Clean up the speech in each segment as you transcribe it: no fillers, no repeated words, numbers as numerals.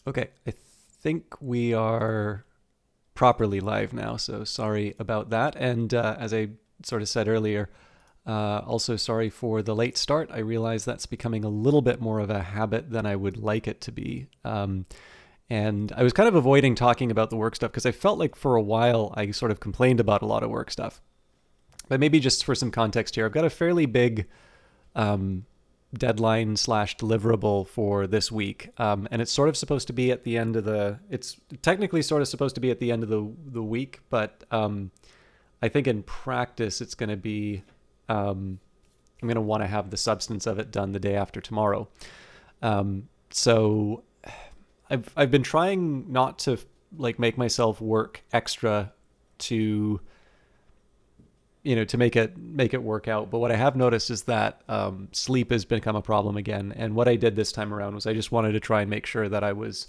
Okay, I think we are properly live now, so sorry about that. And as I sort of said earlier, also sorry for the late start. I realize that's becoming a little bit more of a habit than I would like it to be. And I was kind of avoiding talking about the work stuff because I felt like for a while I sort of complained about a lot of work stuff. But maybe just for some context here, I've got a fairly big um, deadline slash deliverable for this week, and it's sort of supposed to be at the end of the. It's technically sort of supposed to be at the end of the week, but I think in practice it's going to be. I'm going to want to have the substance of it done the day after tomorrow. So I've been trying not to like make myself work extra to to make it work out. But what I have noticed is that sleep has become a problem again. And what I did this time around was I just wanted to try and make sure that I was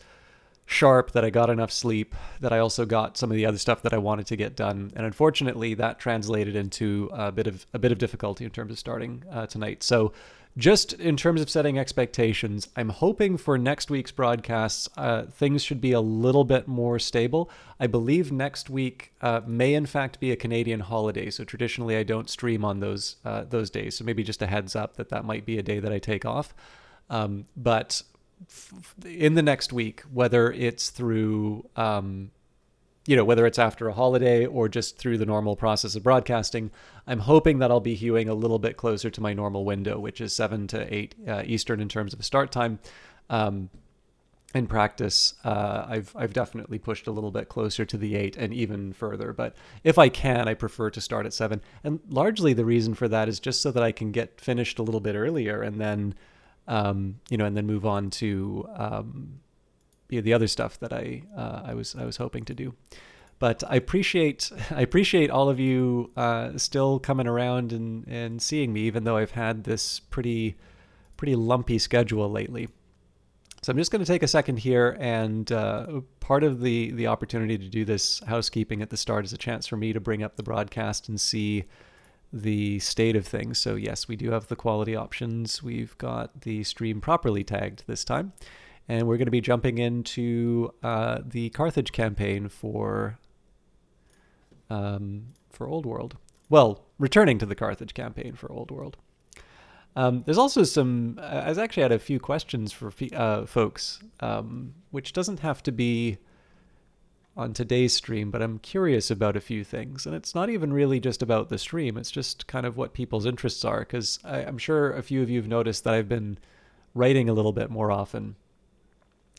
sharp, that I got enough sleep, that I also got some of the other stuff that I wanted to get done. And unfortunately, that translated into a bit of difficulty in terms of starting tonight. So just in terms of setting expectations, I'm hoping for next week's broadcasts, things should be a little bit more stable. I believe next week may in fact be a Canadian holiday, so traditionally I don't stream on those days. So maybe just a heads up that might be a day that I take off. But in the next week, whether it's through whether it's after a holiday or just through the normal process of broadcasting, I'm hoping that I'll be hewing a little bit closer to my normal window, which is 7 to 8 Eastern in terms of a start time. In practice, I've definitely pushed a little bit closer to the 8 and even further. But if I can, I prefer to start at 7. And largely the reason for that is just so that I can get finished a little bit earlier and then, and then move on to the other stuff that I was hoping to do. But I appreciate all of you still coming around and seeing me, even though I've had this pretty lumpy schedule lately. So I'm just going to take a second here, and part of the opportunity to do this housekeeping at the start is a chance for me to bring up the broadcast and see the state of things. So yes, we do have the quality options. We've got the stream properly tagged this time. And we're going to be jumping into the Carthage campaign for Old World. Well, returning to the Carthage campaign for Old World. There's also some. I've actually had a few questions for folks, which doesn't have to be on today's stream, but I'm curious about a few things. And it's not even really just about the stream. It's just kind of what people's interests are, because I'm sure a few of you have noticed that I've been writing a little bit more often.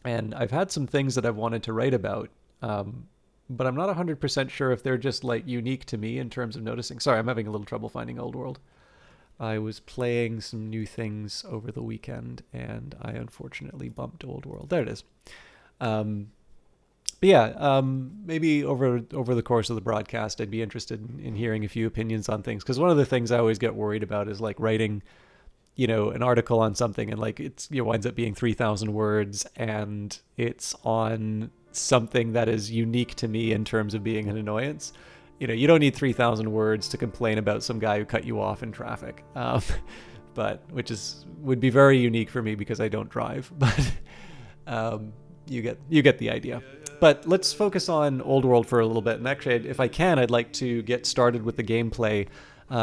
And I've had some things that I've wanted to write about, but I'm not 100% sure if they're just like unique to me in terms of noticing. Sorry, I'm having a little trouble finding Old World. I was playing some new things over the weekend, and I unfortunately bumped Old World. There it is. But yeah, maybe over the course of the broadcast, I'd be interested in hearing a few opinions on things. Because one of the things I always get worried about is like writing an article on something and like it's winds up being 3,000 words and it's on something that is unique to me in terms of being an annoyance. You don't need 3,000 words to complain about some guy who cut you off in traffic, but which would be very unique for me because I don't drive. But you get the idea. But let's focus on Old World for a little bit. And actually, if I can, I'd like to get started with the gameplay.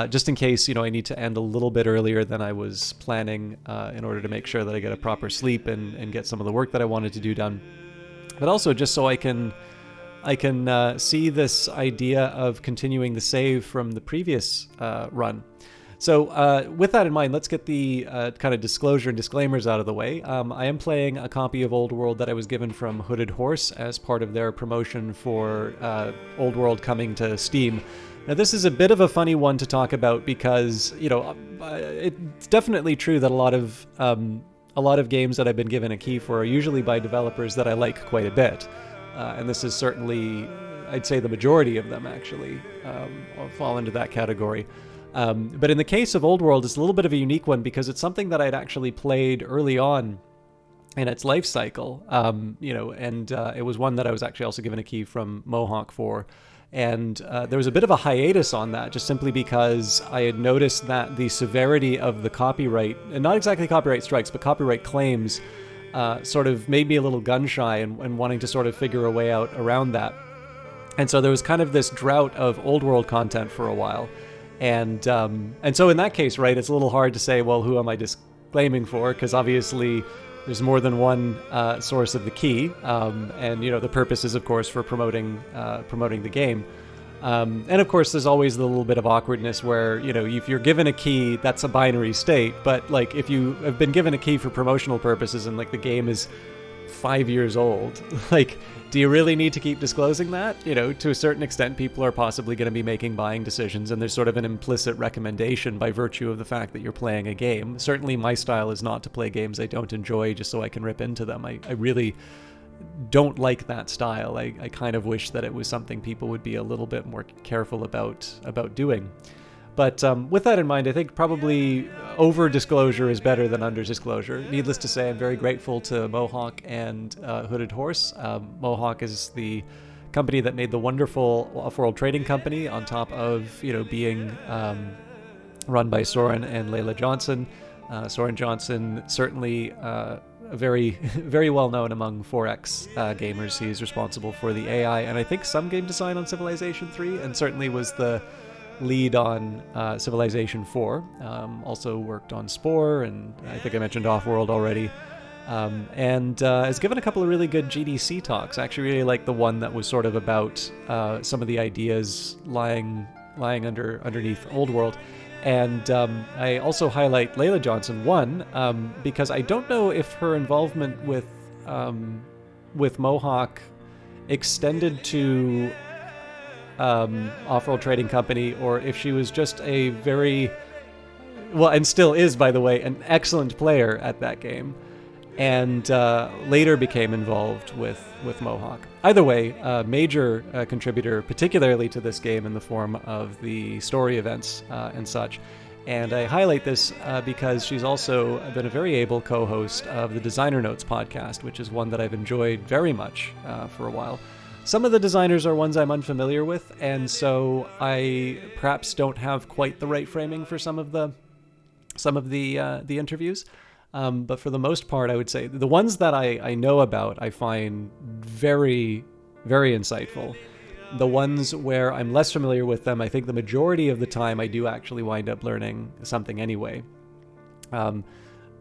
Just in case, I need to end a little bit earlier than I was planning in order to make sure that I get a proper sleep and get some of the work that I wanted to do done. But also just so I can see this idea of continuing the save from the previous run. So with that in mind, let's get the kind of disclosure and disclaimers out of the way. I am playing a copy of Old World that I was given from Hooded Horse as part of their promotion for Old World coming to Steam. Now, this is a bit of a funny one to talk about because, it's definitely true that a lot of games that I've been given a key for are usually by developers that I like quite a bit. And this is certainly, I'd say the majority of them actually fall into that category. But in the case of Old World, it's a little bit of a unique one because it's something that I'd actually played early on in its life cycle, and it was one that I was actually also given a key from Mohawk for. And there was a bit of a hiatus on that, just simply because I had noticed that the severity of the copyright, and not exactly copyright strikes, but copyright claims, sort of made me a little gun shy and wanting to sort of figure a way out around that. And so there was kind of this drought of old world content for a while. And so in that case, right, it's a little hard to say, well, who am I disclaiming for? Because obviously there's more than one source of the key. And, you know, the purpose is, of course, for promoting the game. And of course, there's always the little bit of awkwardness where, you know, if you're given a key, that's a binary state. But like, if you have been given a key for promotional purposes and like the game is 5 years old, like, do you really need to keep disclosing that? You know, to a certain extent, people are possibly going to be making buying decisions, and there's sort of an implicit recommendation by virtue of the fact that you're playing a game. Certainly my style is not to play games I don't enjoy just so I can rip into them. I really don't like that style. I kind of wish that it was something people would be a little bit more careful about doing. But with that in mind, I think probably over-disclosure is better than under-disclosure. Needless to say, I'm very grateful to Mohawk and Hooded Horse. Mohawk is the company that made the wonderful off-world trading company, on top of, you know, being run by Soren and Layla Johnson. Soren Johnson, certainly very, very well known among 4X gamers. He is responsible for the AI and I think some game design on Civilization 3, and certainly was the lead on Civilization 4. Also worked on Spore, and I think I mentioned Offworld already. And has given a couple of really good GDC talks. I actually really like the one that was sort of about some of the ideas lying underneath Old World. And I also highlight Layla Johnson, because I don't know if her involvement with Mohawk extended to Off-World Trading Company, or if she was just a very, well, and still is, by the way, an excellent player at that game, and later became involved with Mohawk. Either way, a major contributor, particularly to this game in the form of the story events and such. And I highlight this because she's also been a very able co-host of the Designer Notes podcast, which is one that I've enjoyed very much for a while. Some of the designers are ones I'm unfamiliar with, and so I perhaps don't have quite the right framing for some of the interviews. But for the most part, I would say the ones that I know about, I find very, very insightful. The ones where I'm less familiar with them, I think the majority of the time I do actually wind up learning something anyway.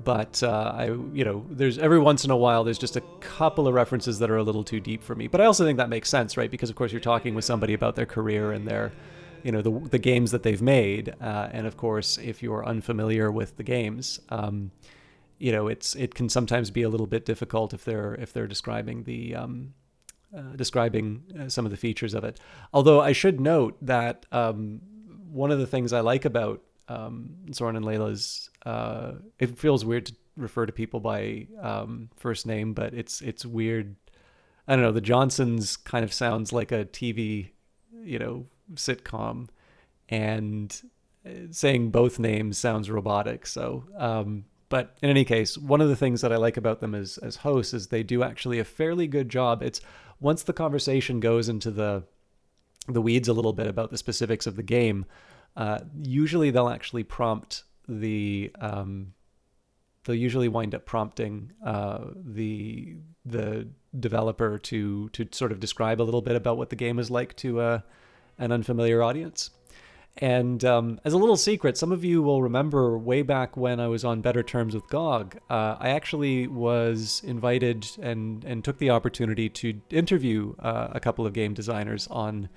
But there's every once in a while, there's just a couple of references that are a little too deep for me. But I also think that makes sense, right? Because of course you're talking with somebody about their career and their, you know, the games that they've made. And of course, if you're unfamiliar with the games, you know, it can sometimes be a little bit difficult if they're describing some of the features of it. Although I should note that one of the things I like about Soren and Layla's, it feels weird to refer to people by first name, but it's weird. I don't know. The Johnsons kind of sounds like a TV, you know, sitcom, and saying both names sounds robotic. So, but in any case, one of the things that I like about them as hosts is they do actually a fairly good job. It's once the conversation goes into the weeds a little bit about the specifics of the game, usually they'll actually prompt they'll usually wind up prompting the developer to sort of describe a little bit about what the game is like to an unfamiliar audience. And as a little secret, some of you will remember way back when I was on Better Terms with GOG, I actually was invited and took the opportunity to interview a couple of game designers on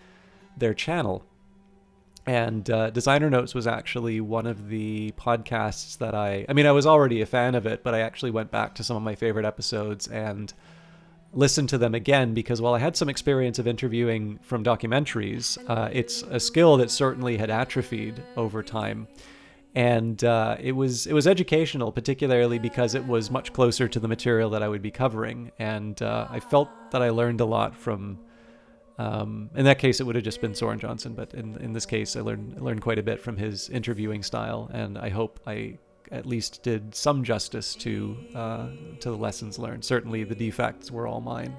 their channel. And Designer Notes was actually one of the podcasts that I mean, I was already a fan of it, but I actually went back to some of my favorite episodes and listened to them again, because while I had some experience of interviewing from documentaries, it's a skill that certainly had atrophied over time. And it was educational, particularly because it was much closer to the material that I would be covering. And I felt that I learned a lot from, in that case, it would have just been Soren Johnson, but in this case, I learned quite a bit from his interviewing style, and I hope I at least did some justice to the lessons learned. Certainly the defects were all mine.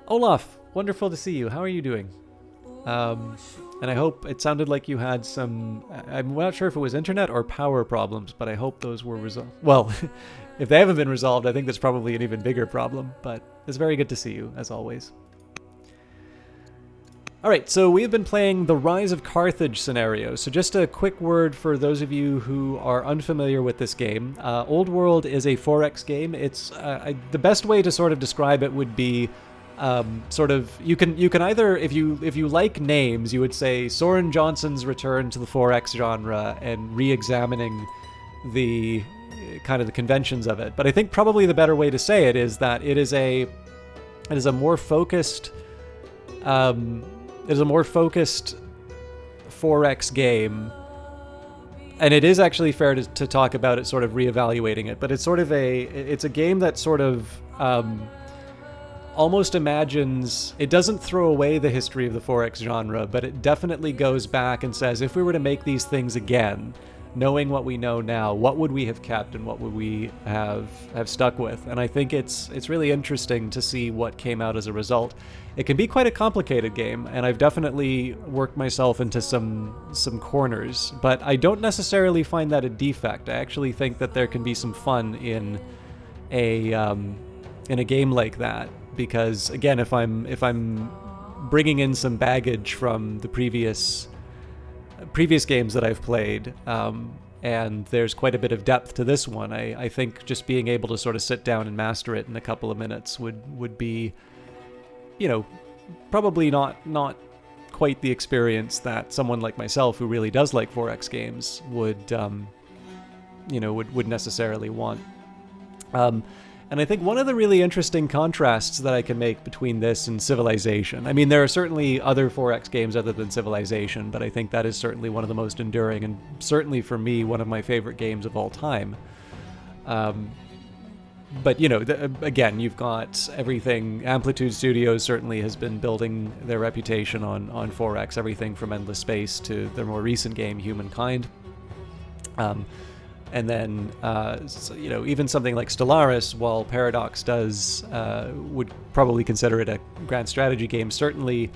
Olaf, wonderful to see you. How are you doing? And I hope it sounded like you had some, I'm not sure if it was internet or power problems, but I hope those were resolved. Well, if they haven't been resolved, I think that's probably an even bigger problem, but it's very good to see you, as always. All right, so we've been playing the Rise of Carthage scenario. So just a quick word for those of you who are unfamiliar with this game. Old World is a 4X game. It's the best way to sort of describe it would be sort of you can either if you like names, you would say Soren Johnson's return to the 4X genre and re-examining the kind of the conventions of it. But I think probably the better way to say it is that it is a more focused. It is a more focused 4X game, and it is actually fair to talk about it sort of reevaluating it, but it's sort of it's a game that sort of almost imagines, it doesn't throw away the history of the 4X genre, but it definitely goes back and says, if we were to make these things again, knowing what we know now, what would we have kept and what would we have stuck with? And I think it's really interesting to see what came out as a result. It can be quite a complicated game, and I've definitely worked myself into some corners, but I don't necessarily find that a defect. I actually think that there can be some fun in a game like that, because again, if I'm bringing in some baggage from the previous games that I've played, and there's quite a bit of depth to this one, I think just being able to sort of sit down and master it in a couple of minutes would be, you know, probably not quite the experience that someone like myself who really does like 4X games would necessarily want. And I think one of the really interesting contrasts that I can make between this and Civilization, I mean, there are certainly other 4X games other than Civilization, but I think that is certainly one of the most enduring, and certainly for me, one of my favorite games of all time. But, you know, again, you've got everything. Amplitude Studios certainly has been building their reputation on 4X, everything from Endless Space to their more recent game, Humankind. And then, so, you know, even something like Stellaris, while Paradox would probably consider it a grand strategy game, certainly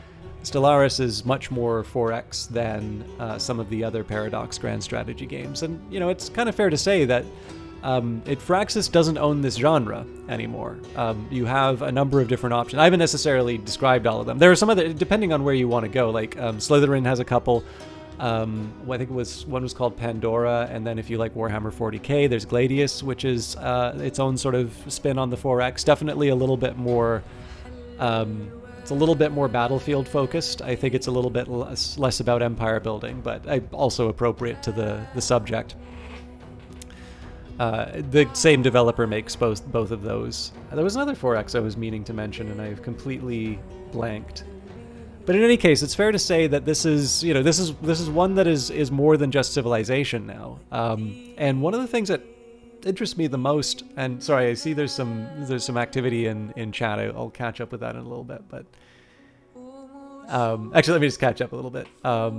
Stellaris is much more 4X than some of the other Paradox grand strategy games. And, you know, it's kind of fair to say that Firaxis doesn't own this genre anymore. You have a number of different options. I haven't necessarily described all of them. There are some other, depending on where you want to go, like Slytherin has a couple. I think one was called Pandora, and then if you like Warhammer 40k, there's Gladius, which is its own sort of spin on the 4X. Definitely a little bit more, it's a little bit more battlefield focused. I think it's a little bit less about empire building, but also appropriate to the subject. The same developer makes both of those. There was another 4X I was meaning to mention, and I've completely blanked. But in any case, it's fair to say that this is one that is more than just Civilization now. And one of the things that interests me the most, and sorry, I see there's some activity in chat. I'll catch up with that in a little bit. But actually, let me just catch up a little bit. I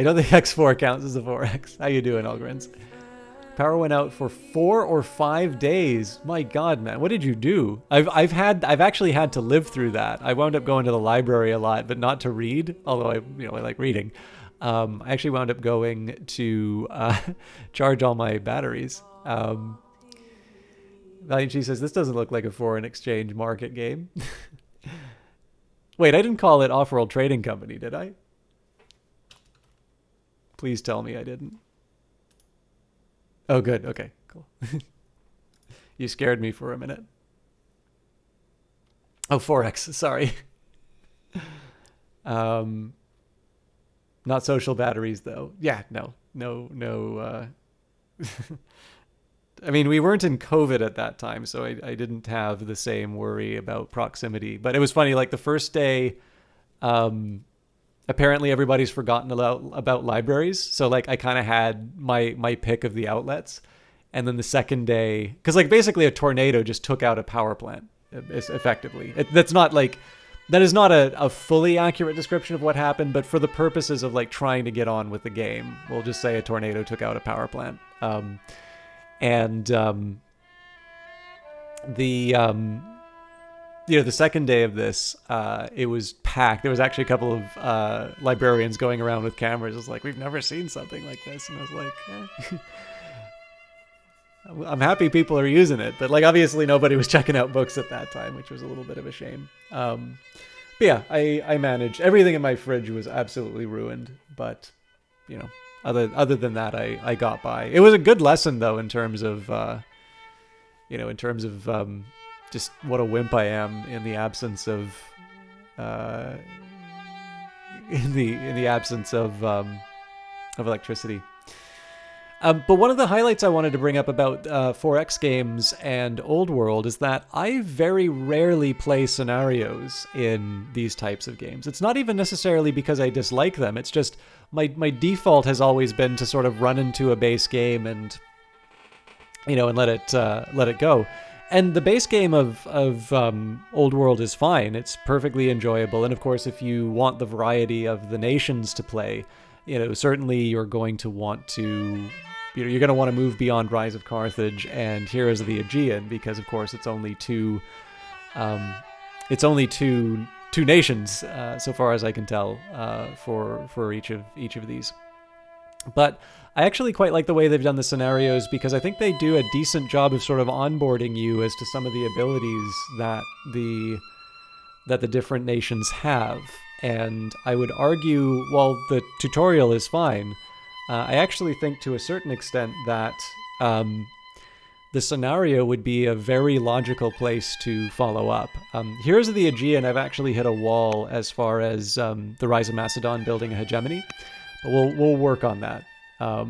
don't think X4 counts as a 4X. How you doing, Algrins? Power went out for 4 or 5 days. My God, man, what did you do? I've actually had to live through that. I wound up going to the library a lot, but not to read. Although I like reading. I actually wound up going to charge all my batteries. Valiant Chi says this doesn't look like a foreign exchange market game. Wait, I didn't call it Off-World Trading Company, did I? Please tell me I didn't. Oh, good. Okay, cool. You scared me for a minute. Oh, 4X. Sorry. Not social batteries, though. Yeah, no. I mean, we weren't in COVID at that time, so I didn't have the same worry about proximity. But it was funny, like the first day, apparently everybody's forgotten about libraries. So like I kind of had my pick of the outlets. And then the second day, because like basically a tornado just took out a power plant, effectively. That is not a fully accurate description of what happened, but for the purposes of like trying to get on with the game, we'll just say a tornado took out a power plant. the second day of this, it was packed. There was actually a couple of librarians going around with cameras. It was like, we've never seen something like this. And I was like, I'm happy people are using it. But like, obviously nobody was checking out books at that time, which was a little bit of a shame. But yeah, I managed. Everything in my fridge was absolutely ruined. But, other than that, I got by. It was a good lesson, though, in terms of, just what a wimp I am in the absence of electricity. But one of the highlights I wanted to bring up about 4X games and Old World is that I very rarely play scenarios in these types of games. It's not even necessarily because I dislike them. It's just my default has always been to sort of run into a base game and let it go. And the base game of Old World is fine. It's perfectly enjoyable. And of course, if you want the variety of the nations to play, certainly you're going to want to, you're going to want to move beyond Rise of Carthage and Heroes of the Aegean, because of course it's only two nations, so far as I can tell, for each of these. But I actually quite like the way they've done the scenarios, because I think they do a decent job of sort of onboarding you as to some of the abilities that the different nations have. And I would argue, while the tutorial is fine, I actually think to a certain extent that the scenario would be a very logical place to follow up. Heroes of the Aegean, I've actually hit a wall as far as the Rise of Macedon building a hegemony. But we'll work on that. But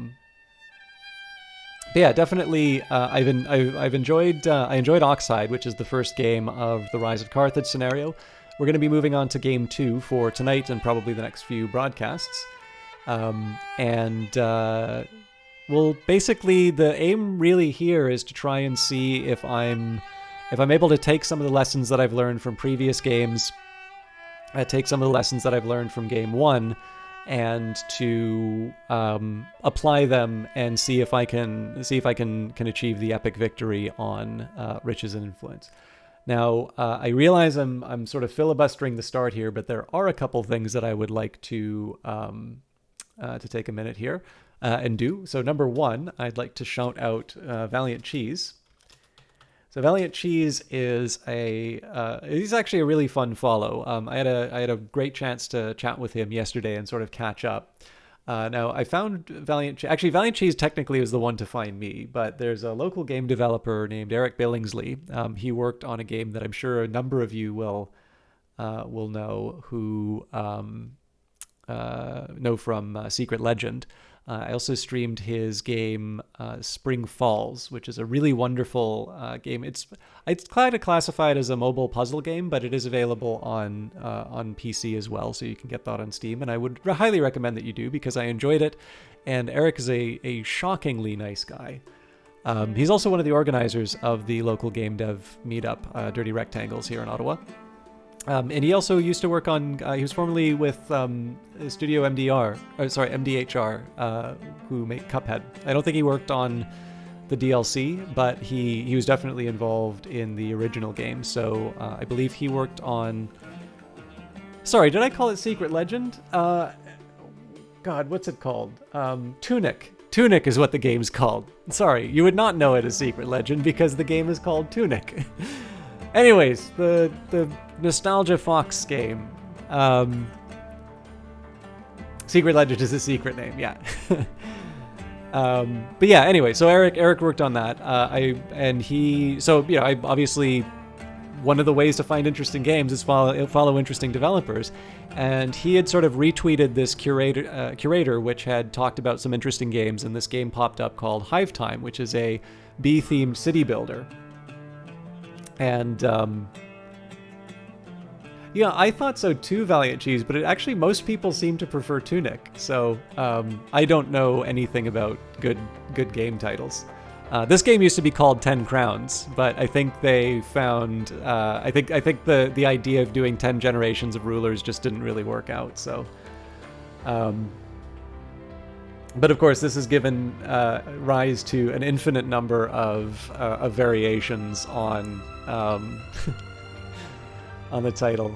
yeah, definitely. I enjoyed Oxide, which is the first game of the Rise of Carthage scenario. We're going to be moving on to game 2 for tonight and probably the next few broadcasts. Well, basically the aim really here is to try and see if I'm able to take some of the lessons that I've learned from previous games, take some of the lessons that I've learned from game 1. And to apply them and see if I can achieve the epic victory on riches and influence. Now, I realize I'm sort of filibustering the start here, but there are a couple things that I would like to take a minute here and do. So number one, I'd like to shout out Valiant Cheese. So Valiant Cheese is he's actually a really fun follow. I had a great chance to chat with him yesterday and sort of catch up. Now I found Valiant Cheese technically was the one to find me, but there's a local game developer named Eric Billingsley. He worked on a game that I'm sure a number of you will know, who know from Secret Legend. I also streamed his game Spring Falls, which is a really wonderful game. It's kind of classified as a mobile puzzle game, but it is available on PC as well, so you can get that on Steam. And I would highly recommend that you do, because I enjoyed it. And Eric is a shockingly nice guy. He's also one of the organizers of the local game dev meetup, Dirty Rectangles, here in Ottawa. And he also used to work on, he was formerly with Studio MDHR, who made Cuphead. I don't think he worked on the DLC, but he was definitely involved in the original game. So I believe he worked on, sorry, did I call it Secret Legend? God, what's it called? Tunic. Tunic is what the game's called. Sorry, you would not know it as Secret Legend because the game is called Tunic. Anyways, the Nostalgia Fox game. Secret Legend is a secret name, yeah. But yeah, anyway, so Eric worked on that. I obviously, one of the ways to find interesting games is follow interesting developers. And he had sort of retweeted this curator which had talked about some interesting games, and this game popped up called Hive Time, which is a bee-themed city builder. And yeah, I thought so too, Valiant Cheese, but actually most people seem to prefer Tunic. So I don't know anything about good game titles. This game used to be called 10 Crowns, but I think they found I think the idea of doing 10 generations of rulers just didn't really work out. So but of course, this has given rise to an infinite number of variations on on the title.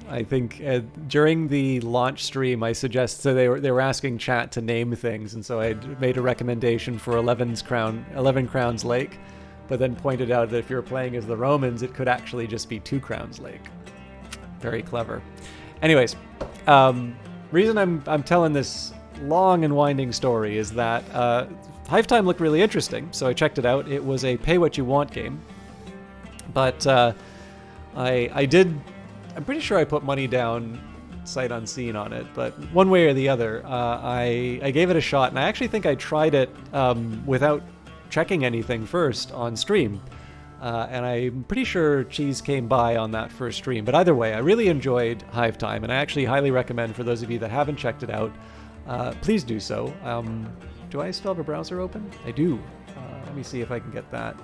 I think during the launch stream, I suggested, so they were asking chat to name things, and so I made a recommendation for 11 Crowns Lake, but then pointed out that if you were playing as the Romans, it could actually just be 2 Crowns Lake. Very clever. Anyways, reason I'm telling this long and winding story is that Hive Time looked really interesting, so I checked it out. It was a pay-what-you-want game, but I'm pretty sure I put money down sight unseen on it, but one way or the other, I gave it a shot, and I actually think I tried it without checking anything first on stream. And I'm pretty sure Cheese came by on that first stream. But either way, I really enjoyed Hive Time, and I actually highly recommend for those of you that haven't checked it out, please do so. Do I still have a browser open? I do. Let me see if I can get that.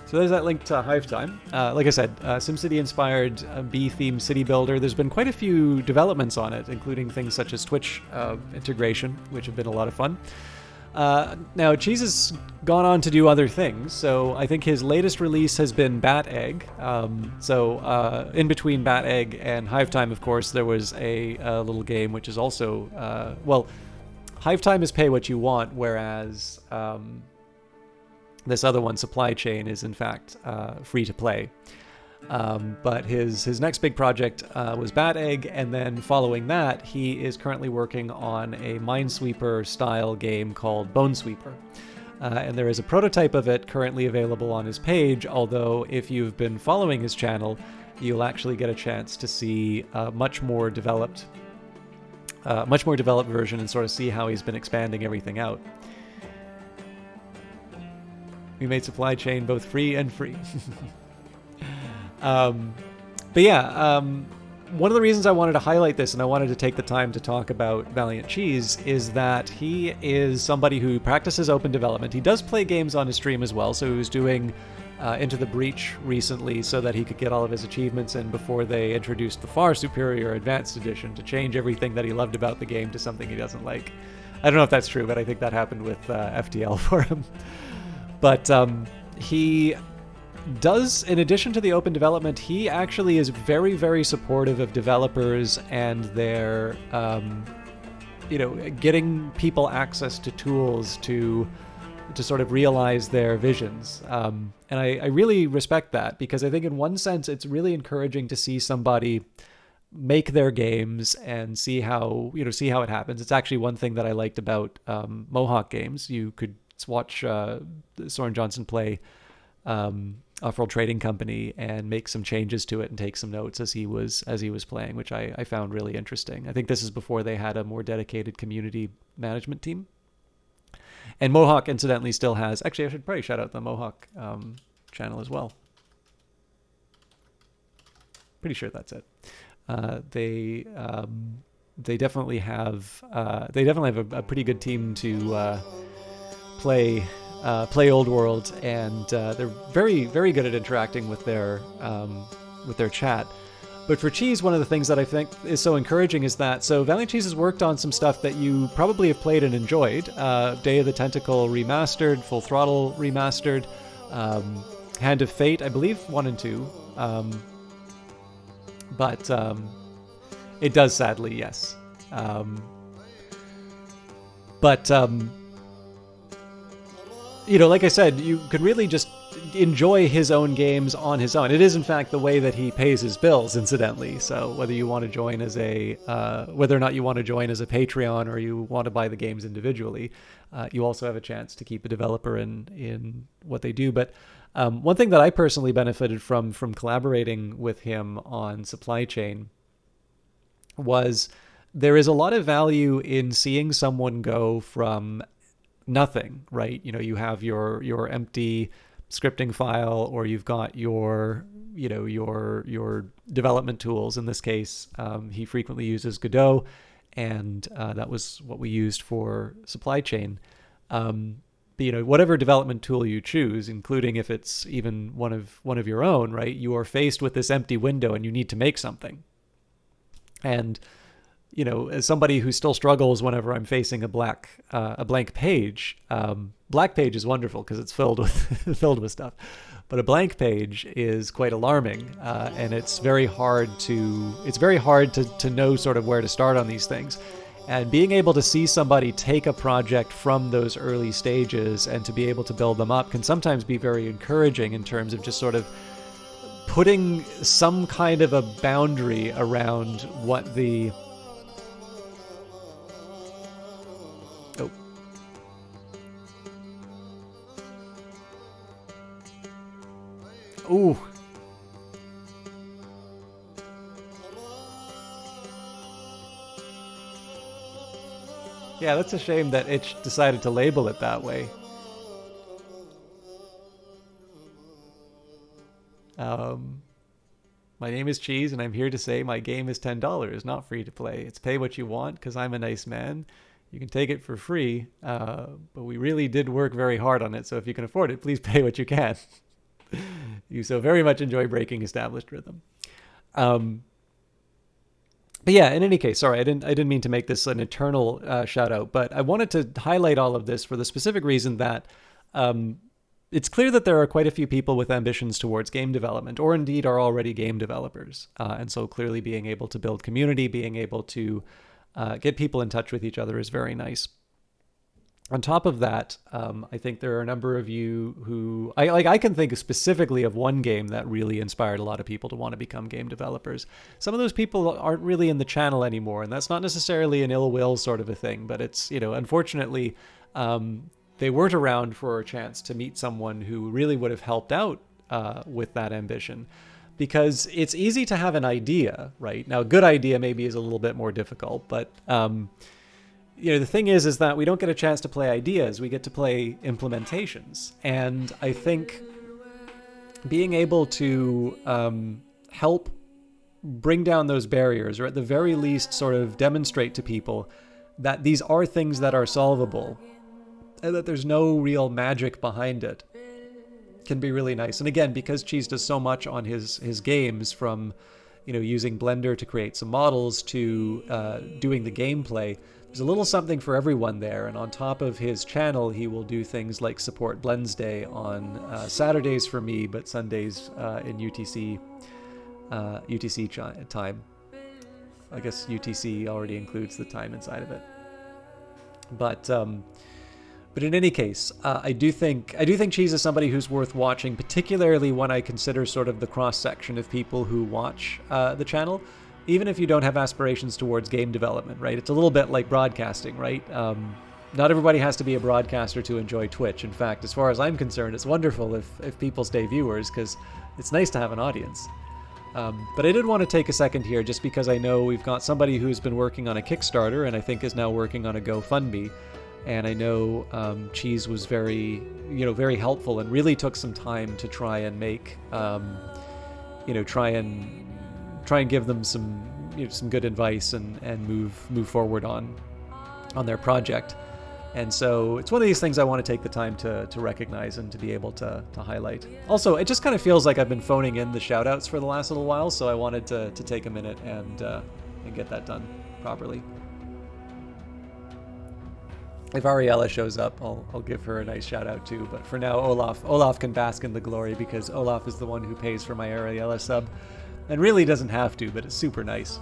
So there's that link to Hive Time. Like I said, SimCity-inspired bee-themed city builder. There's been quite a few developments on it, including things such as Twitch integration, which have been a lot of fun. Now, Cheese has gone on to do other things, so I think his latest release has been Bat Egg. In between Bat Egg and Hive Time, of course, there was a little game which is also... Hive Time is pay what you want, whereas... this other one, Supply Chain, is in fact free to play. But his next big project was Bat Egg, and then following that, he is currently working on a Minesweeper-style game called Bonesweeper. And there is a prototype of it currently available on his page, although if you've been following his channel, you'll actually get a chance to see a much more developed version and sort of see how he's been expanding everything out. We made Supply Chain both free and free. But yeah, one of the reasons I wanted to highlight this and I wanted to take the time to talk about Valiant Cheese is that he is somebody who practices open development. He does play games on his stream as well, so he was doing Into the Breach recently so that he could get all of his achievements in before they introduced the far superior Advanced Edition to change everything that he loved about the game to something he doesn't like. I don't know if that's true, but I think that happened with FTL for him. But he does, in addition to the open development, he actually is very, very supportive of developers and their, getting people access to tools to sort of realize their visions. And I really respect that, because I think in one sense it's really encouraging to see somebody make their games and see how it happens. It's actually one thing that I liked about Mohawk Games. You could watch Soren Johnson play Off-World Trading Company and make some changes to it and take some notes as he was playing, which I found really interesting. I think this is before they had a more dedicated community management team. And Mohawk, incidentally, still has... Actually, I should probably shout out the Mohawk channel as well. Pretty sure that's it. They definitely have a pretty good team to play Old World, and they're very, very good at interacting with their chat. But for Cheese, one of the things that I think is so encouraging is that, so Valiant Cheese has worked on some stuff that you probably have played and enjoyed. Day of the Tentacle remastered, Full Throttle remastered, Hand of Fate, I believe 1 and 2. But it does, sadly, yes. Like I said, you could really just enjoy his own games on his own. It is, in fact, the way that he pays his bills, incidentally. So whether you want to join as whether or not you want to join as a Patreon or you want to buy the games individually, you also have a chance to keep a developer in what they do. But one thing that I personally benefited from collaborating with him on Supply Chain was there is a lot of value in seeing someone go from nothing, right? You have your empty scripting file, or you've got your development tools. In this case, he frequently uses Godot, and that was what we used for Supply Chain. Whatever development tool you choose, including if it's even one of your own, right? You are faced with this empty window and you need to make something. And as somebody who still struggles whenever I'm facing a blank page, black page is wonderful because it's filled with filled with stuff, but a blank page is quite alarming, and it's very hard to know sort of where to start on these things. And being able to see somebody take a project from those early stages and to be able to build them up can sometimes be very encouraging in terms of just sort of putting some kind of a boundary around what the... Oh. Ooh. Yeah, that's a shame that Itch decided to label it that way. My name is Cheese, and I'm here to say my game is $10, not free to play. It's pay what you want, because I'm a nice man. You can take it for free, but we really did work very hard on it, so if you can afford it, please pay what you can. You so very much enjoy breaking established rhythm. But yeah, in any case, sorry, I didn't mean to make this an eternal shout out, but I wanted to highlight all of this for the specific reason that it's clear that there are quite a few people with ambitions towards game development, or indeed are already game developers. And so clearly being able to build community, being able to get people in touch with each other is very nice. On top of that, I think there are a number of you who... I can think specifically of one game that really inspired a lot of people to want to become game developers. Some of those people aren't really in the channel anymore, and that's not necessarily an ill will sort of a thing, but it's, unfortunately, they weren't around for a chance to meet someone who really would have helped out with that ambition. Because it's easy to have an idea, right? Now, a good idea maybe is a little bit more difficult, but... the thing is that we don't get a chance to play ideas, we get to play implementations. And I think being able to help bring down those barriers, or at the very least sort of demonstrate to people that these are things that are solvable, and that there's no real magic behind it, can be really nice. And again, because Cheese does so much on his games, from using Blender to create some models to doing the gameplay, there's a little something for everyone there. And on top of his channel, he will do things like support Blends Day on Saturdays for me, but Sundays in UTC time. I guess UTC already includes the time inside of it. But in any case, I do think Cheese is somebody who's worth watching, particularly when I consider sort of the cross section of people who watch the channel. Even if you don't have aspirations towards game development, right? It's a little bit like broadcasting, right? Not everybody has to be a broadcaster to enjoy Twitch. In fact, as far as I'm concerned, it's wonderful if people stay viewers, because it's nice to have an audience. But I did want to take a second here, just because I know we've got somebody who's been working on a Kickstarter and I think is now working on a GoFundMe. And I know Cheese was very helpful and really took some time to try and make, try and give them some good advice and move forward on their project. And so it's one of these things I want to take the time to recognize and to be able to highlight. Also, it just kind of feels like I've been phoning in the shout outs for the last little while, so I wanted to take a minute and get that done properly. If Ariella shows up, I'll give her a nice shout out too, but for now Olaf can bask in the glory, because Olaf is the one who pays for my Ariella sub. And really doesn't have to, but it's super nice.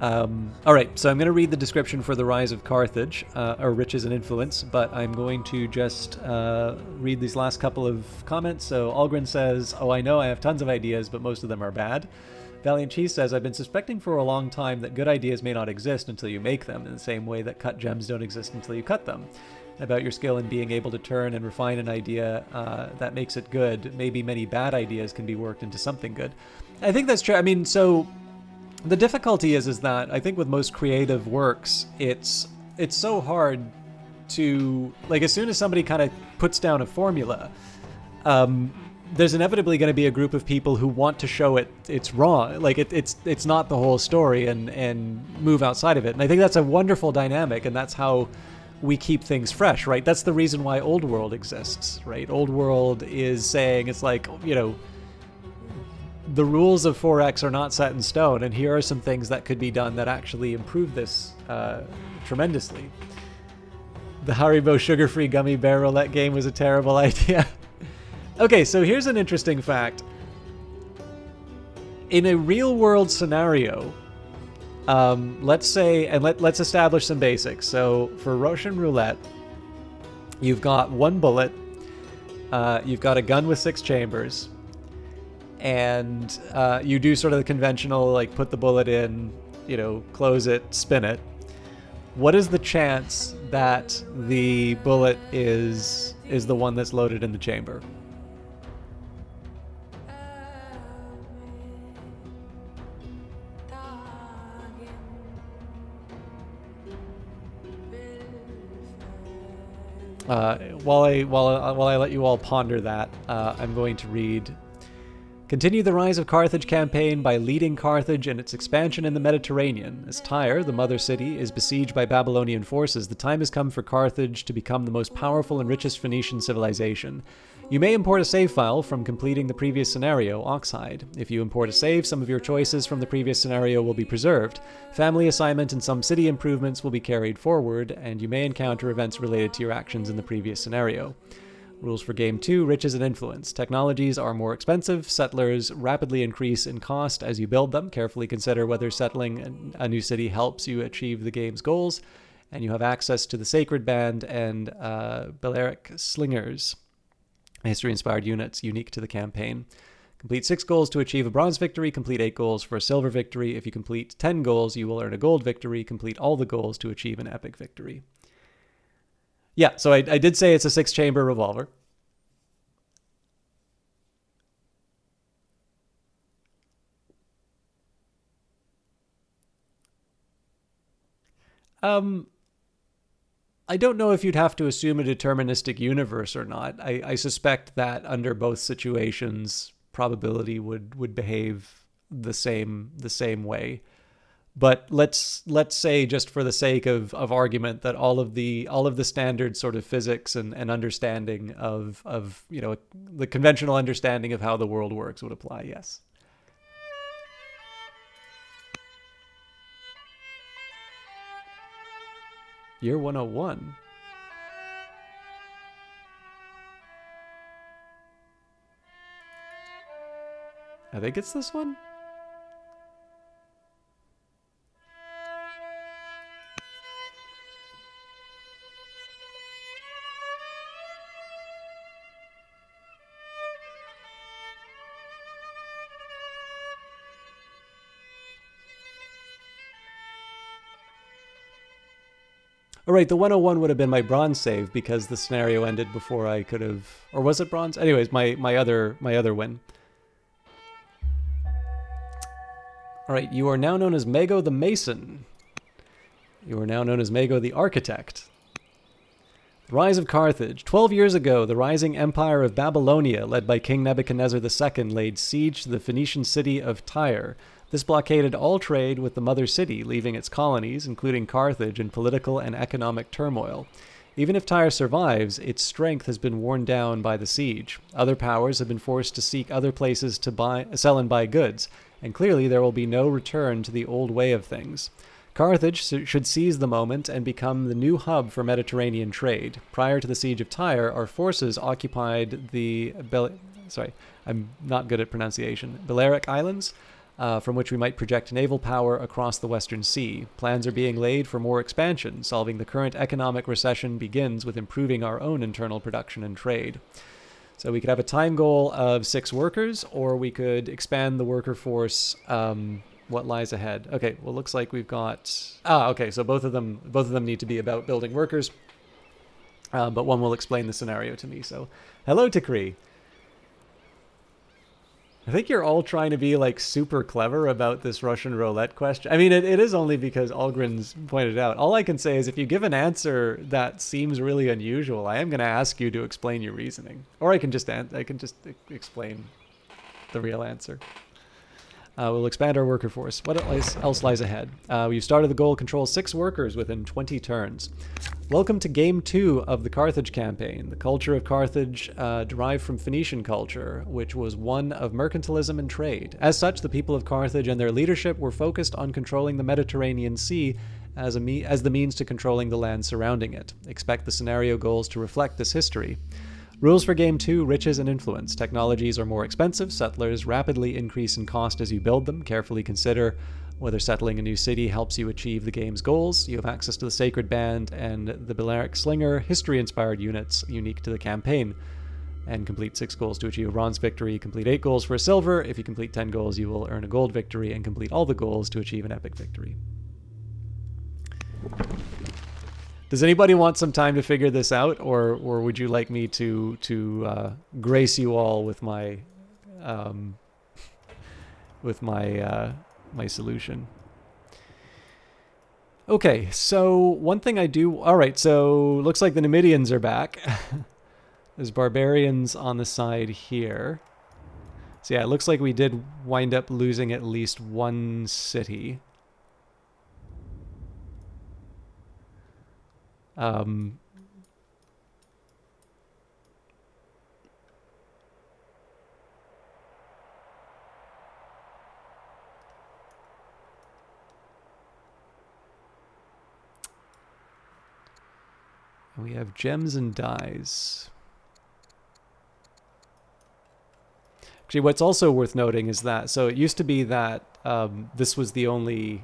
Alright, so I'm going to read the description for The Rise of Carthage, or Riches and Influence, but I'm going to just read these last couple of comments. So Algren says, "Oh, I know I have tons of ideas, but most of them are bad." Valiant Cheese says, "I've been suspecting for a long time that good ideas may not exist until you make them, in the same way that cut gems don't exist until you cut them. About your skill in being able to turn and refine an idea that makes it good. Maybe many bad ideas can be worked into something good." I think that's true. I mean, so the difficulty is that I think with most creative works, it's so hard to, like, as soon as somebody kind of puts down a formula, there's inevitably going to be a group of people who want to show it's wrong, like it's not the whole story, and move outside of it. And I think that's a wonderful dynamic, and that's how we keep things fresh, right? That's the reason why Old World exists, right? Old World is saying, it's like, the rules of 4X are not set in stone, and here are some things that could be done that actually improve this tremendously. The Haribo sugar-free gummy bear roulette game was a terrible idea. Okay, so here's an interesting fact. In a real-world scenario, let's say, and let's establish some basics. So for Russian roulette, you've got one bullet, you've got a gun with 6 chambers, and you do sort of the conventional, like, put the bullet in, you know, close it, spin it. What is the chance that the bullet is the one that's loaded in the chamber? While I let you all ponder that, I'm going to read. Continue the Rise of Carthage campaign by leading Carthage in its expansion in the Mediterranean. As Tyre, the mother city, is besieged by Babylonian forces, the time has come for Carthage to become the most powerful and richest Phoenician civilization. You may import a save file from completing the previous scenario, Oxhide. If you import a save, some of your choices from the previous scenario will be preserved. Family assignment and some city improvements will be carried forward, and you may encounter events related to your actions in the previous scenario. Rules for Game 2, Riches and Influence. Technologies are more expensive. Settlers rapidly increase in cost as you build them. Carefully consider whether settling a new city helps you achieve the game's goals. And you have access to the Sacred Band and Balearic Slingers, history-inspired units unique to the campaign. Complete 6 goals to achieve a bronze victory. Complete 8 goals for a silver victory. If you complete 10 goals, you will earn a gold victory. Complete all the goals to achieve an epic victory. Yeah, so I did say it's a 6-chamber revolver. I don't know if you'd have to assume a deterministic universe or not. I suspect that under both situations, probability would behave the same way. But let's say, just for the sake of argument, that all of the standard sort of physics and understanding of you know, the conventional understanding of how the world works would apply. Yes. Year 101. I think it's this one. All right, the 101 would have been my bronze save because the scenario ended before I could have, or was it bronze? Anyways, my other win. All right, you are now known as Mago the Mason. You are now known as Mago the Architect. The Rise of Carthage. 12 years ago, the rising empire of Babylonia, led by King Nebuchadnezzar II, laid siege to the Phoenician city of Tyre. This blockaded all trade with the mother city, leaving its colonies, including Carthage, in political and economic turmoil. Even if Tyre survives, its strength has been worn down by the siege. Other powers have been forced to seek other places to sell and buy goods, and clearly there will be no return to the old way of things. Carthage should seize the moment and become the new hub for Mediterranean trade. Prior to the siege of Tyre, our forces occupied the I'm not good at pronunciation. Balearic Islands, from which we might project naval power across the Western Sea. Plans are being laid for more expansion. Solving the current economic recession begins with improving our own internal production and trade. So we could have a time goal of 6 workers, or we could expand the worker force. What lies ahead? Okay, well, looks like we've got... okay, so both of them need to be about building workers, but one will explain the scenario to me. So, hello, Tikri. I think you're all trying to be, like, super clever about this Russian roulette question. I mean, it is only because Algren's pointed out. All I can say is if you give an answer that seems really unusual, I am going to ask you to explain your reasoning. Or I can just explain the real answer. We'll expand our worker force. What else lies ahead? We've started the goal: control 6 workers within 20 turns. Welcome to Game 2 of the Carthage campaign. The culture of Carthage derived from Phoenician culture, which was one of mercantilism and trade. As such, the people of Carthage and their leadership were focused on controlling the Mediterranean Sea as the means to controlling the land surrounding it. Expect the scenario goals to reflect this history. Rules for Game 2, riches and influence. Technologies are more expensive. Settlers rapidly increase in cost as you build them. Carefully consider whether settling a new city helps you achieve the game's goals. You have access to the Sacred Band and the Balearic Slinger, history-inspired units unique to the campaign. And complete 6 goals to achieve a bronze victory. Complete 8 goals for a silver. If you complete 10 goals, you will earn a gold victory. And complete all the goals to achieve an epic victory. Does anybody want some time to figure this out, or would you like me to grace you all with my my solution? Okay, so one thing I do. All right, so looks like the Numidians are back. There's barbarians on the side here. So yeah, it looks like we did wind up losing at least one city. We have gems and dyes. Actually, what's also worth noting is that, so it used to be that this was the only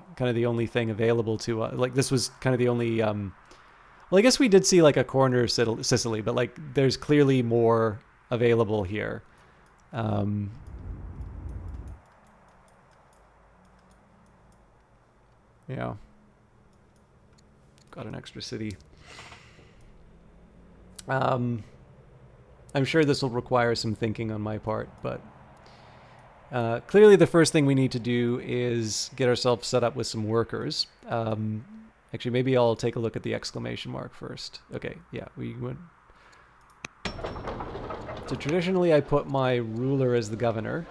thing available to us. Like, this was kind of the only well, I guess we did see like a corner of Sicily, but like there's clearly more available here. Yeah. Got an extra city. I'm sure this will require some thinking on my part, but clearly the first thing we need to do is get ourselves set up with some workers. Actually, maybe I'll take a look at the exclamation mark first. Okay, yeah, we went. So traditionally, I put my ruler as the governor.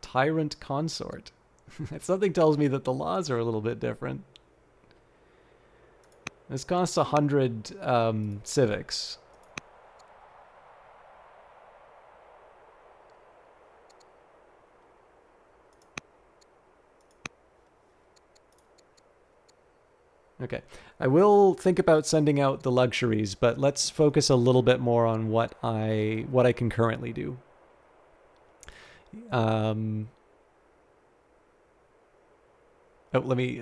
Tyrant consort. Something tells me that the laws are a little bit different. This costs 100 civics. Okay, I will think about sending out the luxuries, but let's focus a little bit more on what I can currently do. Oh,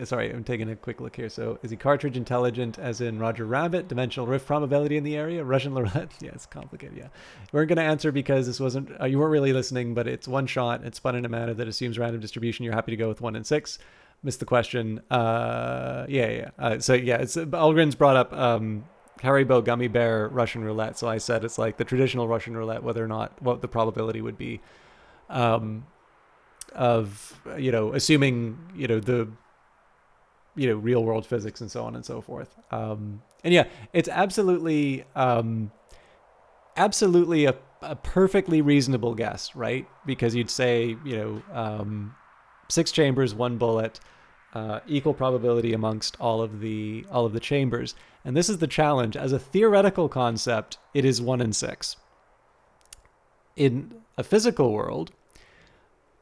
sorry, I'm taking a quick look here. So is he Cartridge intelligent as in Roger Rabbit? Dimensional rift probability in the area? Russian roulette? Yeah, it's complicated, yeah. We weren't going to answer because this wasn't, you weren't really listening, but it's one shot. It's spun in a manner that assumes random distribution. You're happy to go with 1 and 6. Missed the question. So yeah, it's Algrin's brought up Haribo gummy bear Russian roulette. So I said it's like the traditional Russian roulette, whether or not what the probability would be of assuming the real world physics and so on and so forth. And yeah, it's absolutely a perfectly reasonable guess, right? Because you'd say 6 chambers, 1 bullet, equal probability amongst all of the chambers. And this is the challenge. As a theoretical concept, it is 1 and 6. In a physical world,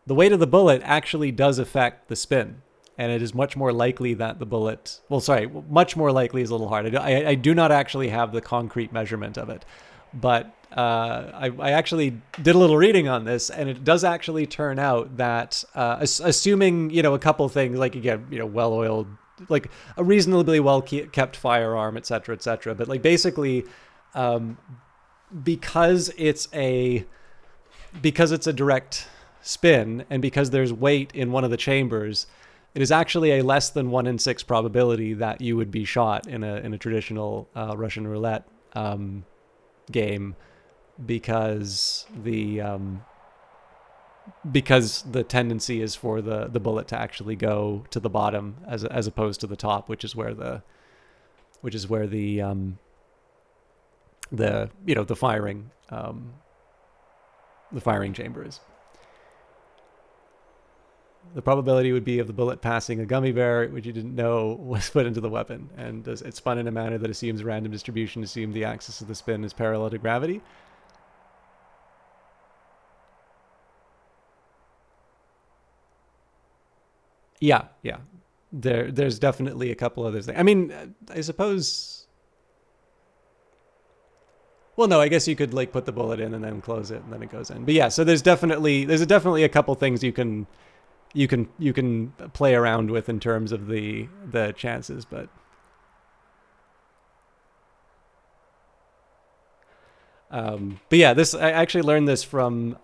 the weight of the bullet actually does affect the spin. And it is much more likely that the bullet... Well, sorry, much more likely is a little hard. I do not actually have the concrete measurement of it. But I actually did a little reading on this, and it does actually turn out that assuming, a couple things, like, again, well-oiled, like a reasonably well-kept firearm, et cetera, but like basically because it's a direct spin, and because there's weight in one of the chambers, it is actually a less than 1 in 6 probability that you would be shot in a traditional Russian roulette game, because the tendency is for the bullet to actually go to the bottom as opposed to the top, which is where the which is where the the firing chamber is. The probability would be of the bullet passing a gummy bear, which you didn't know was put into the weapon, and it's spun in a manner that assumes random distribution, assume the axis of the spin is parallel to gravity. Yeah. There's definitely a couple other things. I mean, I suppose. Well, no, I guess you could like put the bullet in and then close it and then it goes in. But yeah, so there's definitely a couple things you can play around with in terms of the chances, but yeah, I actually learned this from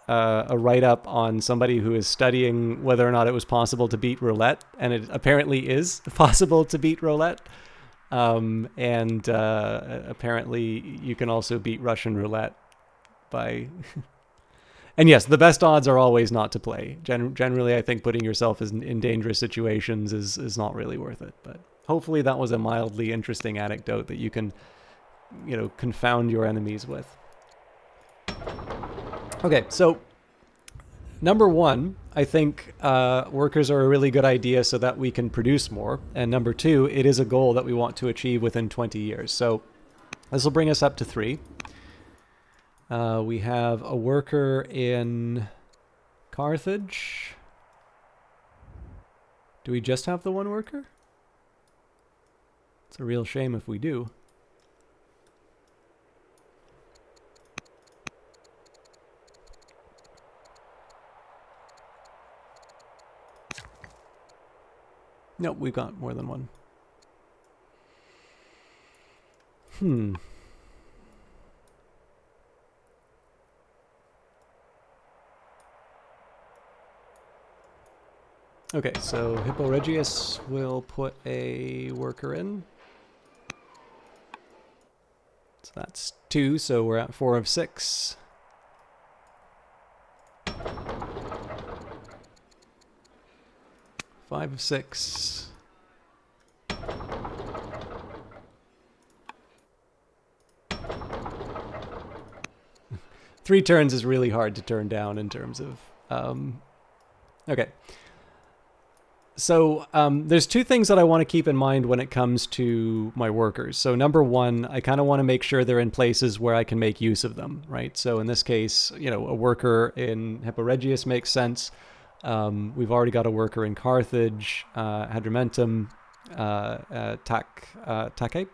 a write-up on somebody who is studying whether or not it was possible to beat roulette, and it apparently is possible to beat roulette. And apparently you can also beat Russian roulette by... And yes, the best odds are always not to play. Generally, I think putting yourself in dangerous situations is not really worth it. But hopefully that was a mildly interesting anecdote that you can, confound your enemies with. Okay, so number one, I think workers are a really good idea so that we can produce more. And number two, it is a goal that we want to achieve within 20 years. So this will bring us up to 3. We have a worker in Carthage. Do we just have the one worker? It's a real shame if we do. Nope, we've got more than one. Okay, so Hippo Regius will put a worker in. So that's 2, so we're at 4 of 6. Five of 6. Three turns is really hard to turn down in terms of... okay. So there's 2 things that I want to keep in mind when it comes to my workers. So number one, I kind of want to make sure they're in places where I can make use of them, right? So in this case, a worker in Hippo Regius makes sense. We've already got a worker in Carthage, Hadrumentum, Tacape.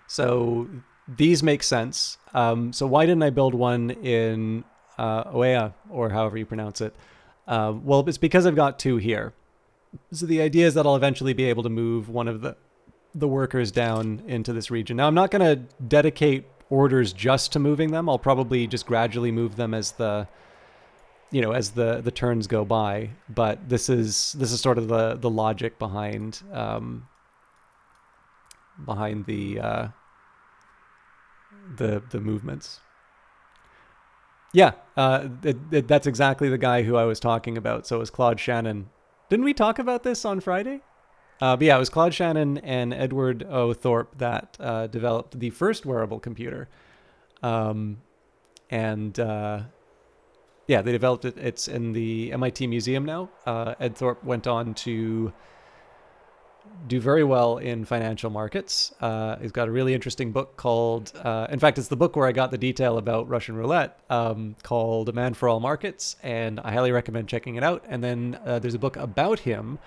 So these make sense. So why didn't I build one in Oea, or however you pronounce it? Well, it's because I've got 2 here. So the idea is that I'll eventually be able to move one of the workers down into this region. Now, I'm not going to dedicate orders just to moving them. I'll probably just gradually move them as the turns go by. But this is sort of the logic behind the movements. Yeah, that's exactly the guy who I was talking about. So it was Claude Shannon. Didn't we talk about this on Friday? But yeah, it was Claude Shannon and Edward O. Thorpe that developed the first wearable computer. Yeah, they developed it. It's in the MIT Museum now. Ed Thorpe went on to do very well in financial markets. He's got a really interesting book called, in fact, it's the book where I got the detail about Russian roulette, called A Man for All Markets, and I highly recommend checking it out. And then there's a book about him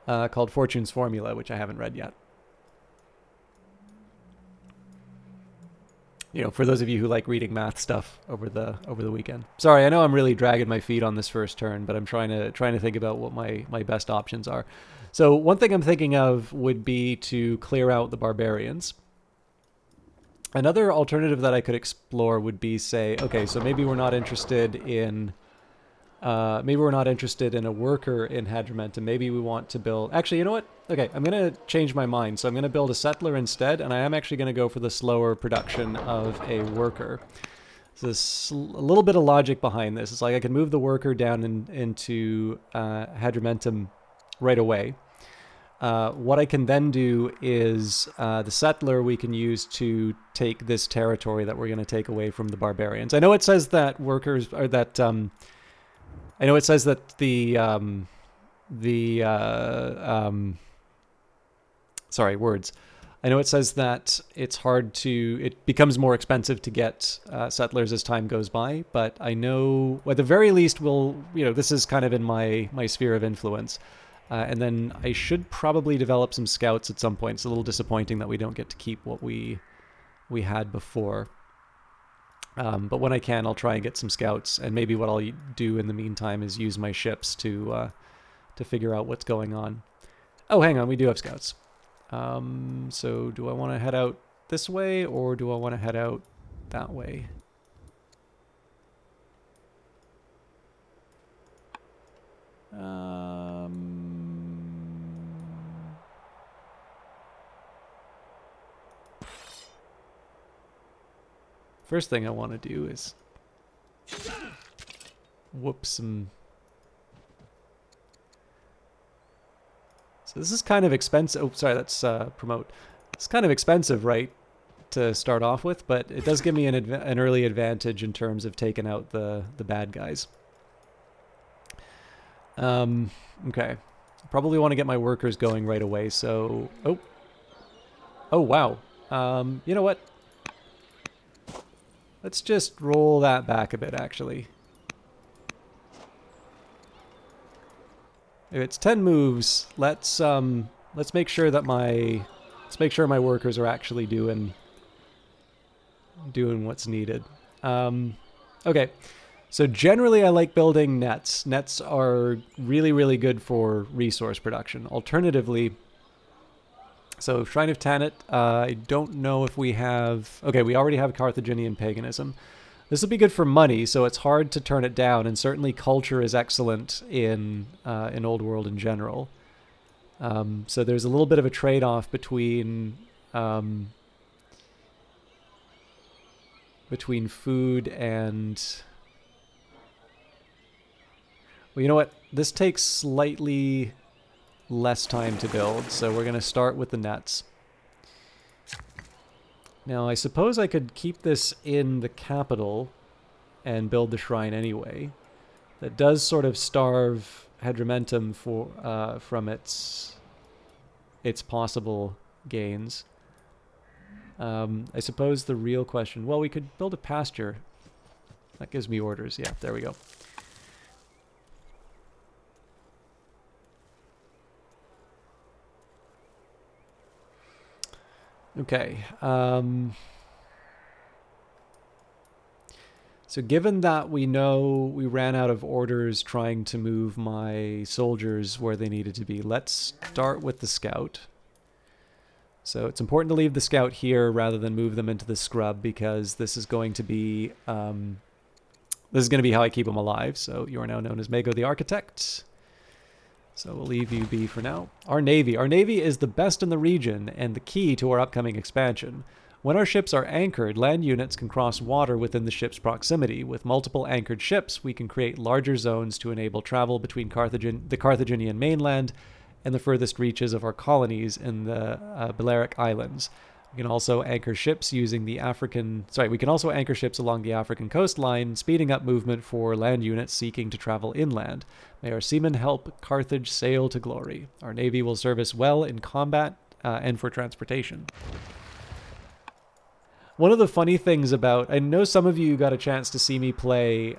called Fortune's Formula, which I haven't read yet. For those of you who like reading math stuff over the weekend. Sorry, I know I'm really dragging my feet on this first turn, but I'm trying to think about what my best options are. So one thing I'm thinking of would be to clear out the barbarians. Another alternative that I could explore would be, say, okay, so maybe we're not interested in a worker in Hadrumentum. Maybe we want to build... Actually, you know what? Okay, I'm going to change my mind. So I'm going to build a settler instead, and I am actually going to go for the slower production of a worker. So there's a little bit of logic behind this. It's like I can move the worker down into Hadrumentum right away. what I can then do is the settler we can use to take this territory that we're going to take away from the barbarians. I know it says that workers, or that I know it says that sorry, words. I know it says that it becomes more expensive to get settlers as time goes by, but I know, at the very least, this is kind of in my sphere of influence. And then I should probably develop some scouts at some point. It's a little disappointing that we don't get to keep what we had before. But when I can, I'll try and get some scouts, and maybe what I'll do in the meantime is use my ships to figure out what's going on. Oh, hang on, we do have scouts. So do I want to head out this way, or do I want to head out that way? First thing I want to do is whoop some. So this is kind of expensive. Oh, sorry, that's promote. It's kind of expensive, right, to start off with, but it does give me an early advantage in terms of taking out the bad guys. Okay. Probably want to get my workers going right away, so... Oh, wow. You know what? Let's just roll that back a bit, actually. If it's 10 moves, let's make sure that my workers are actually doing what's needed. Okay. So generally I like building nets. Nets are really, really good for resource production. Alternatively, so Shrine of Tanit, I don't know if we have... Okay, we already have Carthaginian paganism. This will be good for money, so it's hard to turn it down, and certainly culture is excellent in Old World in general. So there's a little bit of a trade-off between food and... Well, you know what? This takes slightly less time to build, so we're going to start with the nets. Now, I suppose I could keep this in the capital and build the shrine anyway. That does sort of starve Hadrumentum from its possible gains. I suppose the real question... Well, we could build a pasture. That gives me orders. Yeah, there we go. Okay. So given that we know we ran out of orders trying to move my soldiers where they needed to be, let's start with the scout. So it's important to leave the scout here rather than move them into the scrub, because this is going to be how I keep them alive. So you are now known as Mago the Architect. So we'll leave you be for now. Our Navy. Our Navy is the best in the region and the key to our upcoming expansion. When our ships are anchored, land units can cross water within the ship's proximity. With multiple anchored ships, we can create larger zones to enable travel between the Carthaginian mainland and the furthest reaches of our colonies in the Balearic Islands. We can also anchor ships along the African coastline, speeding up movement for land units seeking to travel inland. May our seamen help Carthage sail to glory. Our navy will serve us well in combat and for transportation. One of the funny things about... I know some of you got a chance to see me play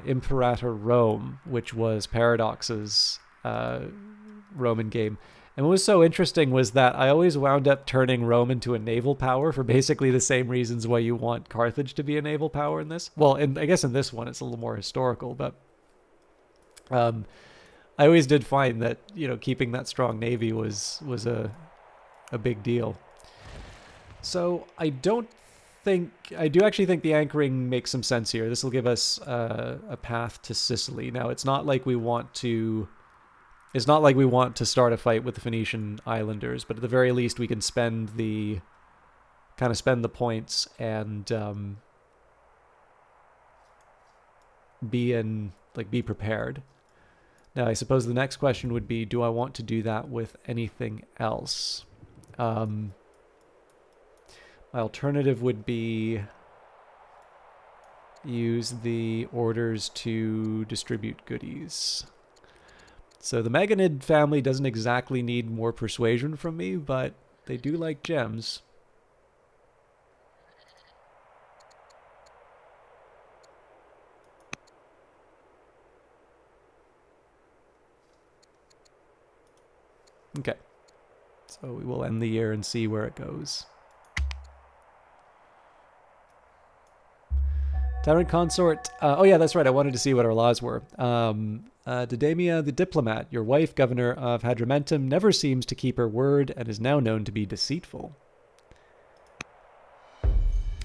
Imperator Rome, which was Paradox's Roman game. And what was so interesting was that I always wound up turning Rome into a naval power for basically the same reasons why you want Carthage to be a naval power in this. Well, I guess in this one it's a little more historical, but I always did find that, keeping that strong navy was a big deal. So I do actually think the anchoring makes some sense here. This will give us a path to Sicily. Now, it's not like we want to start a fight with the Phoenician islanders, but at the very least we can spend the points and be prepared. Now, I suppose the next question would be, do I want to do that with anything else? My alternative would be use the orders to distribute goodies. So the Meganid family doesn't exactly need more persuasion from me, but they do like gems. Okay. So we will end the year and see where it goes. Tyrant Consort. Oh, yeah, that's right. I wanted to see what our laws were. Didamia the Diplomat, your wife, governor of Hadramentum, never seems to keep her word and is now known to be deceitful.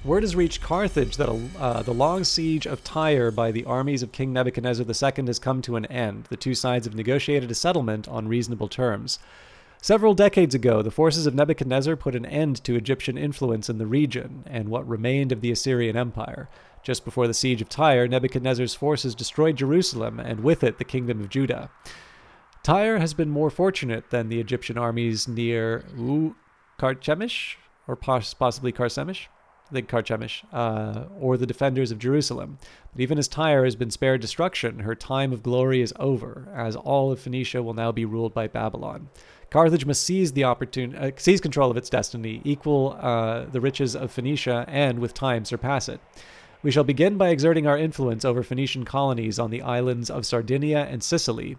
Word has reached Carthage that the long siege of Tyre by the armies of King Nebuchadnezzar II has come to an end. The two sides have negotiated a settlement on reasonable terms. Several decades ago, the forces of Nebuchadnezzar put an end to Egyptian influence in the region and what remained of the Assyrian Empire. Just before the siege of Tyre, Nebuchadnezzar's forces destroyed Jerusalem and with it the kingdom of Judah. Tyre has been more fortunate than the Egyptian armies near Carchemish, or possibly Carchemish? I think Carchemish, or the defenders of Jerusalem. But even as Tyre has been spared destruction, her time of glory is over, as all of Phoenicia will now be ruled by Babylon. Carthage must seize control of its destiny, equal the riches of Phoenicia, and with time surpass it. We shall begin by exerting our influence over Phoenician colonies on the islands of Sardinia and Sicily.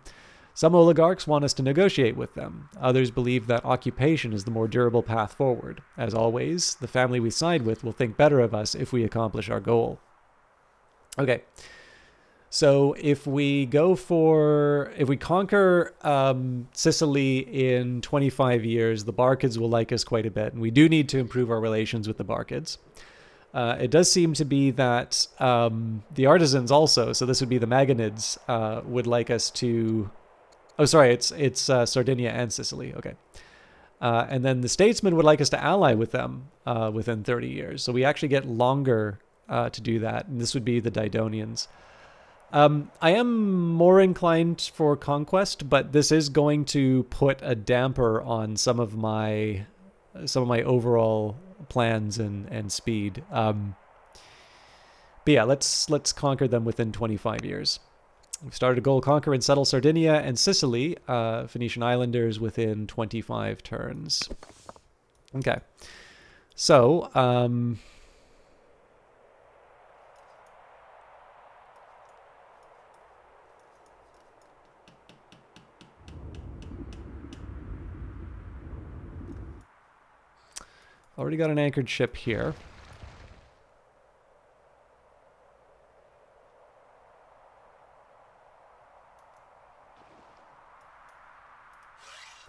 Some oligarchs want us to negotiate with them. Others believe that occupation is the more durable path forward. As always, the family we side with will think better of us if we accomplish our goal. Okay. So if we conquer Sicily in 25 years, the Barkids will like us quite a bit. And we do need to improve our relations with the Barkids. It does seem to be that the artisans also, so this would be the Maganids, would like us to... Oh, sorry, it's Sardinia and Sicily. Okay. And then the statesmen would like us to ally with them within 30 years. So we actually get longer to do that. And this would be the Didonians. I am more inclined for conquest, but this is going to put a damper on some of my overall plans and speed. But yeah, let's conquer them within 25 years. We've started a goal: conquer and settle Sardinia and Sicily, Phoenician islanders, within 25 turns. Okay. So, already got an anchored ship here.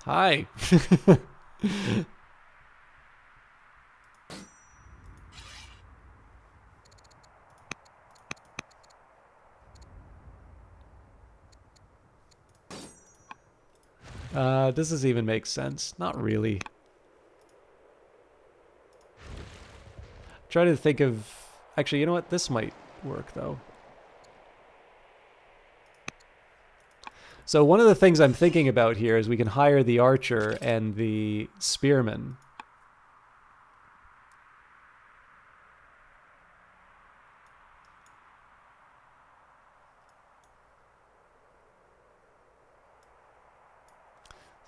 Hi. Does this even make sense? Not really. Try to think of... Actually, you know what? This might work, though. So one of the things I'm thinking about here is we can hire the archer and the spearman.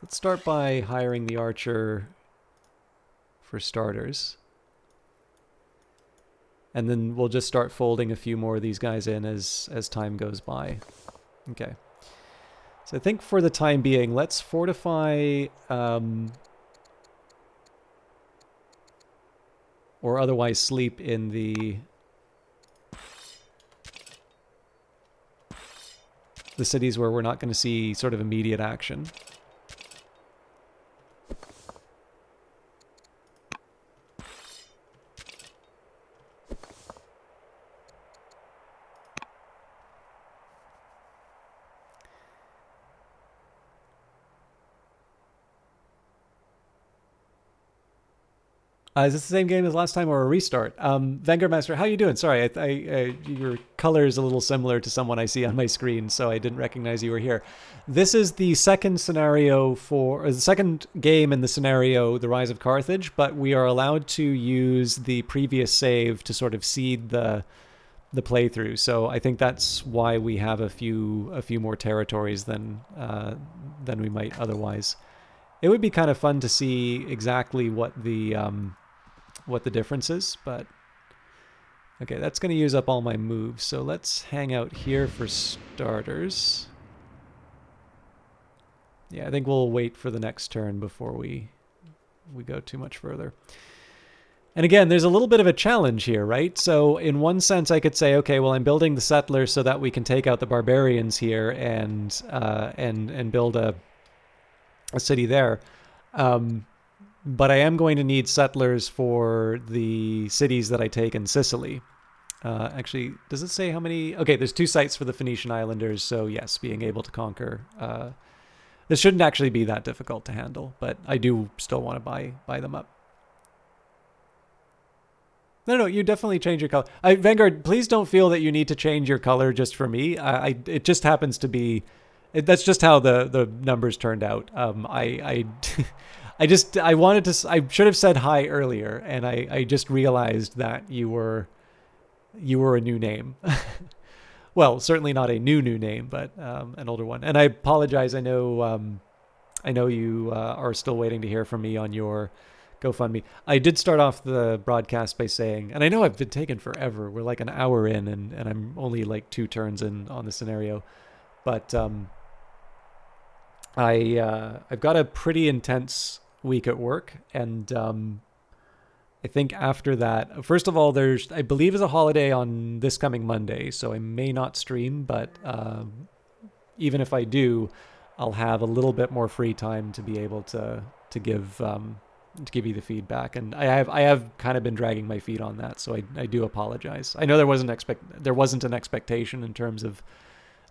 Let's start by hiring the archer for starters. And then we'll just start folding a few more of these guys in as time goes by. Okay. So I think for the time being, let's fortify or otherwise sleep in the cities where we're not going to see sort of immediate action. Is this the same game as last time or a restart? Vanguard Master, how you doing? Sorry, your color is a little similar to someone I see on my screen, so I didn't recognize you were here. This is the second scenario or the second game in the scenario, The Rise of Carthage, but we are allowed to use the previous save to sort of seed the playthrough. So I think that's why we have a few more territories than we might otherwise. It would be kind of fun to see exactly what the difference is, but okay, that's going to use up all my moves. So let's hang out here for starters. Yeah, I think we'll wait for the next turn before we go too much further. And again, there's a little bit of a challenge here, right? So in one sense, I could say, okay, well, I'm building the settlers so that we can take out the barbarians here and build a city there. But I am going to need settlers for the cities that I take in Sicily. Actually, does it say how many? Okay, there's 2 sites for the Phoenician Islanders, so yes, being able to conquer. This shouldn't actually be that difficult to handle, but I do still want to buy them up. No, you definitely change your color. Vanguard, please don't feel that you need to change your color just for me. It just happens to be... that's just how the numbers turned out. I wanted to... I should have said hi earlier, and I just realized that you were a new name. Well, certainly not a new name, but an older one. And I apologize. I know you are still waiting to hear from me on your GoFundMe. I did start off the broadcast by saying, and I know I've been taking forever. We're like an hour in, and I'm only like 2 turns in on the scenario. But I've got a pretty intense week at work, and I think after that, first of all, I believe is a holiday on this coming Monday, so I may not stream, but even if I do, I'll have a little bit more free time to be able to give you the feedback. And I have kind of been dragging my feet on that, so I do apologize. I know there wasn't an expectation in terms of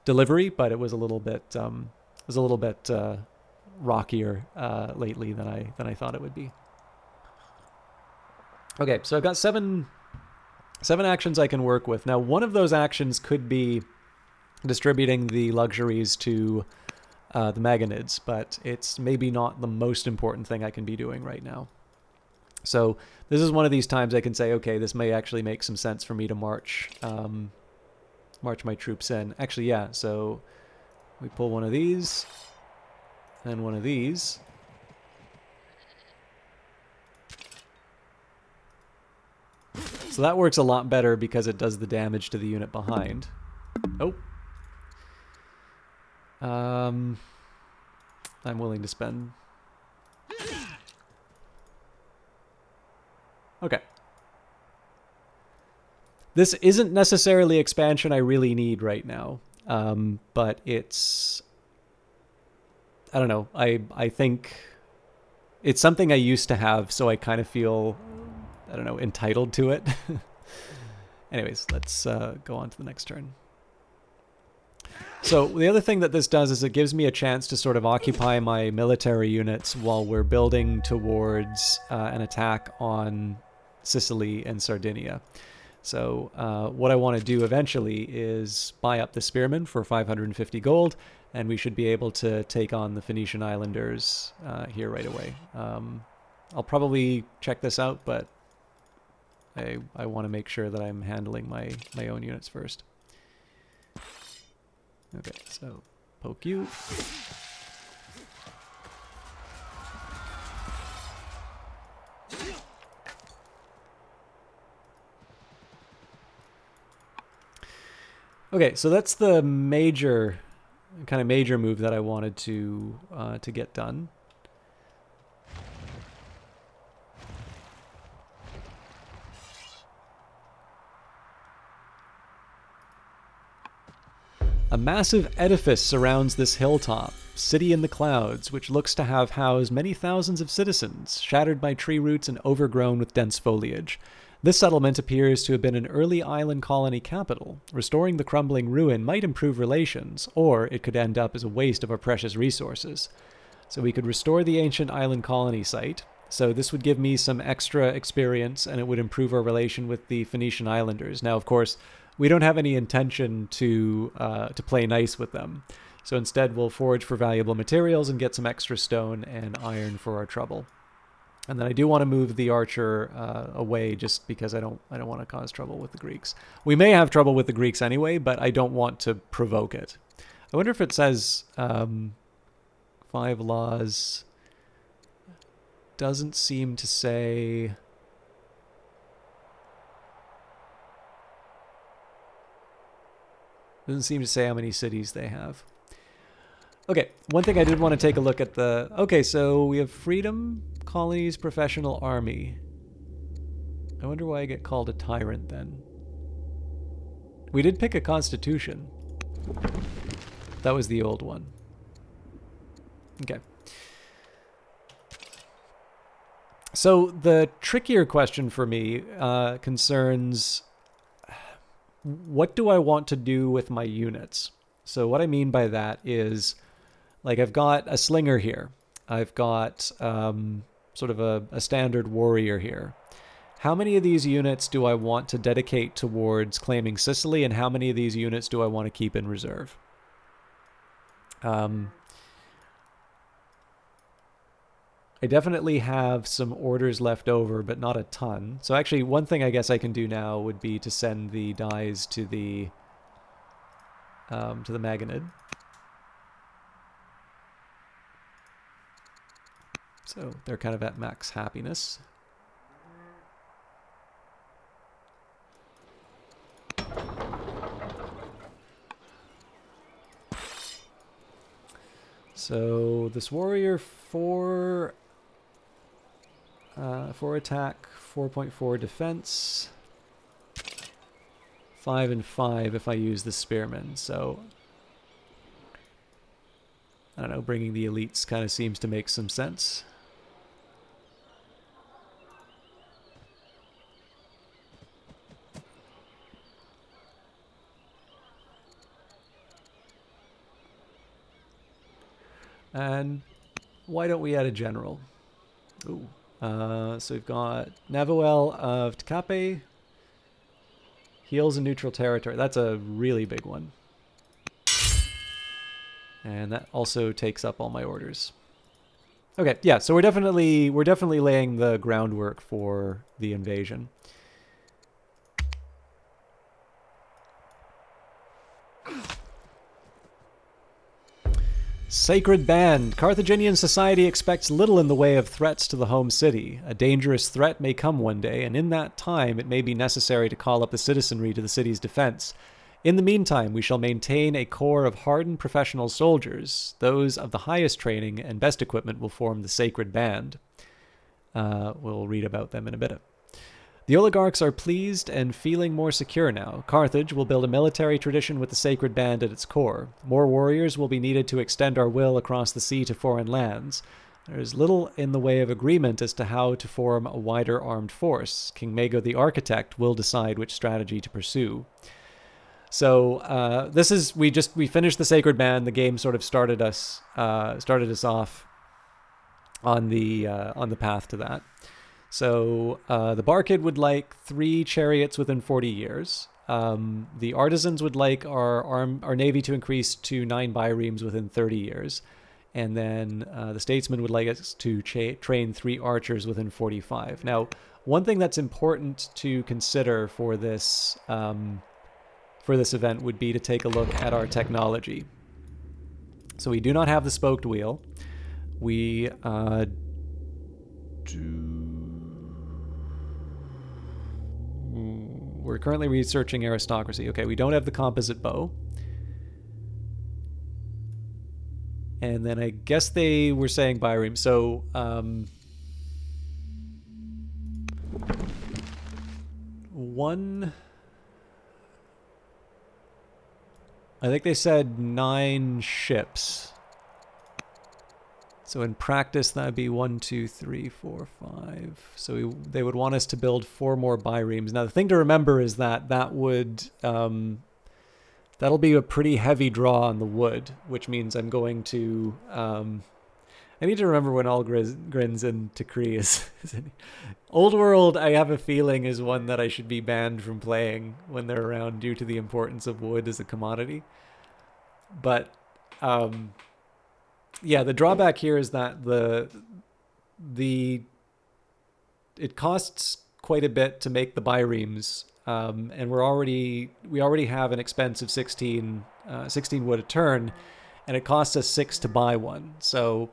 delivery, but it was a little bit rockier lately than I thought it would be. Okay, so I've got seven actions I can work with. Now, one of those actions could be distributing the luxuries to the Magonids, but it's maybe not the most important thing I can be doing right now. So this is one of these times I can say, okay, this may actually make some sense for me to march my troops in. Actually, yeah, so we pull one of these and one of these. So that works a lot better because it does the damage to the unit behind. Oh. I'm willing to spend. Okay. This isn't necessarily expansion I really need right now, but it's... I don't know. I think it's something I used to have, so I kind of feel... I don't know, entitled to it. Anyways, let's go on to the next turn. So the other thing that this does is it gives me a chance to sort of occupy my military units while we're building towards an attack on Sicily and Sardinia. So what I want to do eventually is buy up the spearmen for 550 gold, and we should be able to take on the Phoenician Islanders here right away. I'll probably check this out, but I want to make sure that I'm handling my own units first. Okay, so poke you. Okay, so that's the major move that I wanted to get done. A massive edifice surrounds this hilltop, city in the clouds, which looks to have housed many thousands of citizens, shattered by tree roots and overgrown with dense foliage. This settlement appears to have been an early island colony capital. Restoring the crumbling ruin might improve relations, or it could end up as a waste of our precious resources. So we could restore the ancient island colony site, So this would give me some extra experience, and it would improve our relation with the Phoenician Islanders. Now, of course, we don't have any intention to play nice with them. So instead, we'll forage for valuable materials and get some extra stone and iron for our trouble. And then I do want to move the archer away, just because I don't want to cause trouble with the Greeks. We may have trouble with the Greeks anyway, but I don't want to provoke it. I wonder if it says 5 laws. Doesn't seem to say. Doesn't seem to say how many cities they have. Okay, one thing I did want to take a look at the... Okay, so we have freedom, colonies, professional army. I wonder why I get called a tyrant then. We did pick a constitution. That was the old one. Okay. So the trickier question for me concerns what do I want to do with my units? So what I mean by that is, like, I've got a slinger here. I've got sort of a standard warrior here. How many of these units do I want to dedicate towards claiming Sicily, and how many of these units do I want to keep in reserve? I definitely have some orders left over, but not a ton. So actually, one thing I guess I can do now would be to send the dies to the Maginid. So they're kind of at max happiness. So this warrior 4 attack, 4.4 defense, 5 and 5 if I use the spearmen. So I don't know, bringing the elites kind of seems to make some sense. And why don't we add a general? Ooh. So we've got Navuel of Tcape. Heals in neutral territory. That's a really big one. And that also takes up all my orders. Okay, yeah, so we're definitely laying the groundwork for the invasion. Sacred Band. Carthaginian society expects little in the way of threats to the home city. A dangerous threat may come one day, and in that time it may be necessary to call up the citizenry to the city's defense. In the meantime, we shall maintain a corps of hardened professional soldiers. Those of the highest training and best equipment will form the Sacred Band. We'll read about them in a bit. The oligarchs are pleased and feeling more secure now. Carthage will build a military tradition with the Sacred Band at its core. More warriors will be needed to extend our will across the sea to foreign lands. There is little in the way of agreement as to how to form a wider armed force. King Mago the Architect will decide which strategy to pursue. So this is we finished the Sacred Band. The game sort of started us off on the path to that. So the Barkid would like 3 chariots within 40 years. The artisans would like our navy to increase to 9 biremes within 30 years. And then the statesman would like us to train 3 archers within 45. Now, one thing that's important to consider for this event would be to take a look at our technology. So we do not have the spoked wheel. We We're currently researching aristocracy. Okay, we don't have the composite bow. And then I guess they were saying bireme. So, I think they said 9 ships. So in practice, that would be 1, 2, 3, 4, 5. So they would want us to build 4 more biremes. Now the thing to remember is that that'll be a pretty heavy draw on the wood, which means I'm going to I need to remember when Algrin's in Tikri is in. Old World, I have a feeling, is one that I should be banned from playing when they're around due to the importance of wood as a commodity. But yeah, the drawback here is that it costs quite a bit to make the biremes, and we already have an expensive 16 wood a turn, and it costs us 6 to buy one. So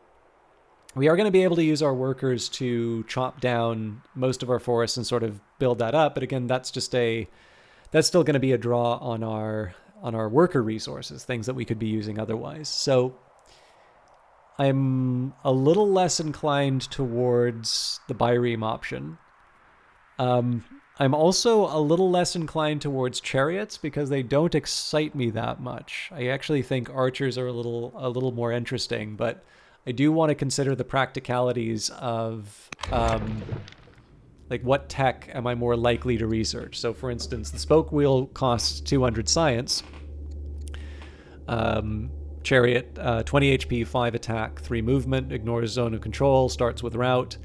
we are going to be able to use our workers to chop down most of our forests and sort of build that up. But again, that's still going to be a draw on our worker resources, things that we could be using otherwise. So I'm a little less inclined towards the bireme option. I'm also a little less inclined towards chariots because they don't excite me that much. I actually think archers are a little more interesting, but I do want to consider the practicalities of like what tech am I more likely to research. So for instance, the spoke wheel costs 200 science. Chariot, 20 HP, 5 attack, 3 movement, ignores zone of control, starts with route,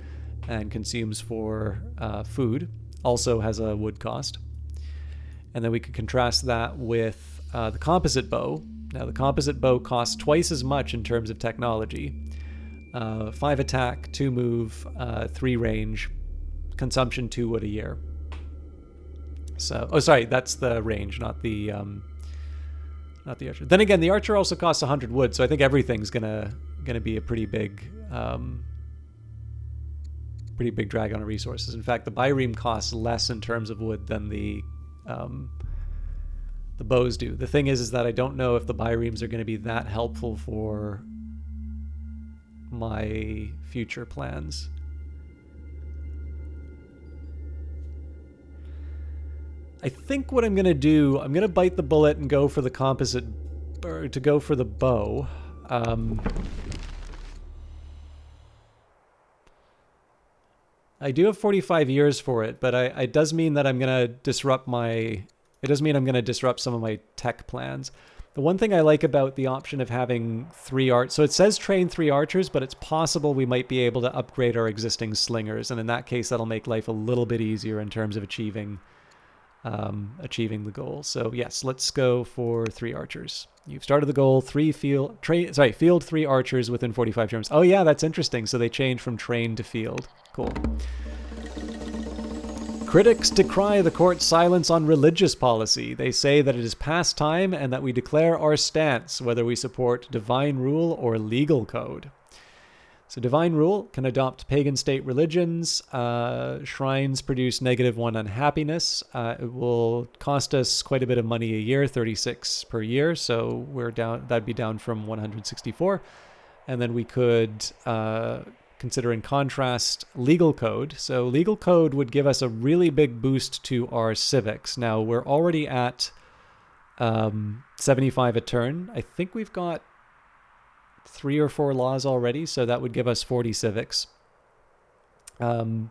and consumes 4 food. Also has a wood cost. And then we could contrast that with the composite bow. Now the composite bow costs twice as much in terms of technology. 5 attack, 2 move, 3 range, consumption 2 wood a year. So, oh sorry, that's the range, not the archer. Then again, the archer also costs 100 wood, so I think everything's gonna be a pretty big drag on our resources. In fact, the bireme costs less in terms of wood than the bows do. The thing is that I don't know if the biremes are going to be that helpful for my future plans. I think what I'm going to do, I'm going to bite the bullet and go for the composite, or to go for the bow. I do have 45 years for it, but it does mean that I'm going to disrupt some of my tech plans. The one thing I like about the option of having 3 so it says train 3 archers, but it's possible we might be able to upgrade our existing slingers, and in that case, that'll make life a little bit easier in terms of achieving the goal. So yes, let's go for 3 archers. You've started the goal. Field 3 archers within 45 turns. Oh yeah, that's interesting. So they change from train to field. Cool. Critics decry the court's silence on religious policy. They say that it is past time and that we declare our stance, whether we support divine rule or legal code. So divine rule can adopt pagan state religions. Shrines produce -1 unhappiness. It will cost us quite a bit of money a year, 36 per year. So we're down. That'd be down from 164. And then we could consider in contrast legal code. So legal code would give us a really big boost to our civics. Now we're already at 75 a turn. I think we've got 3 or 4 laws already, so that would give us 40 civics. And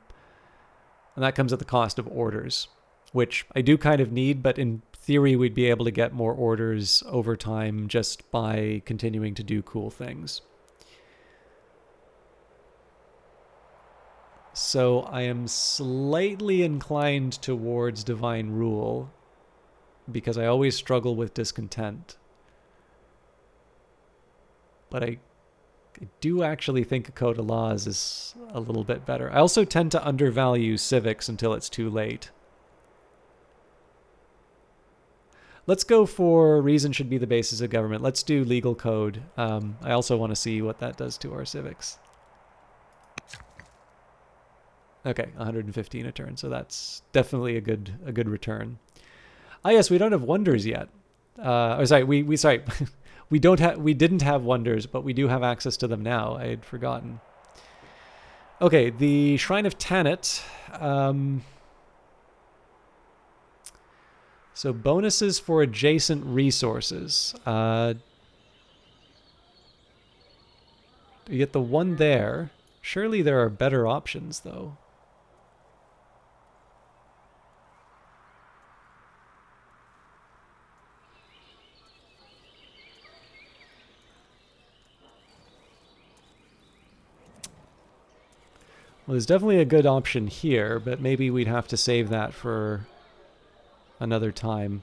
that comes at the cost of orders, which I do kind of need, but in theory we'd be able to get more orders over time just by continuing to do cool things. So I am slightly inclined towards divine rule because I always struggle with discontent. But I do actually think a code of laws is a little bit better. I also tend to undervalue civics until it's too late. Let's go for reason should be the basis of government. Let's do legal code. I also want to see what that does to our civics. Okay, 115 a turn, so that's definitely a good return. Ah, yes, we don't have wonders yet. We didn't have wonders, but we do have access to them now. I had forgotten. Okay, the Shrine of Tanit. So bonuses for adjacent resources. You get the one there. Surely there are better options, though. Well, there's definitely a good option here, but maybe we'd have to save that for another time.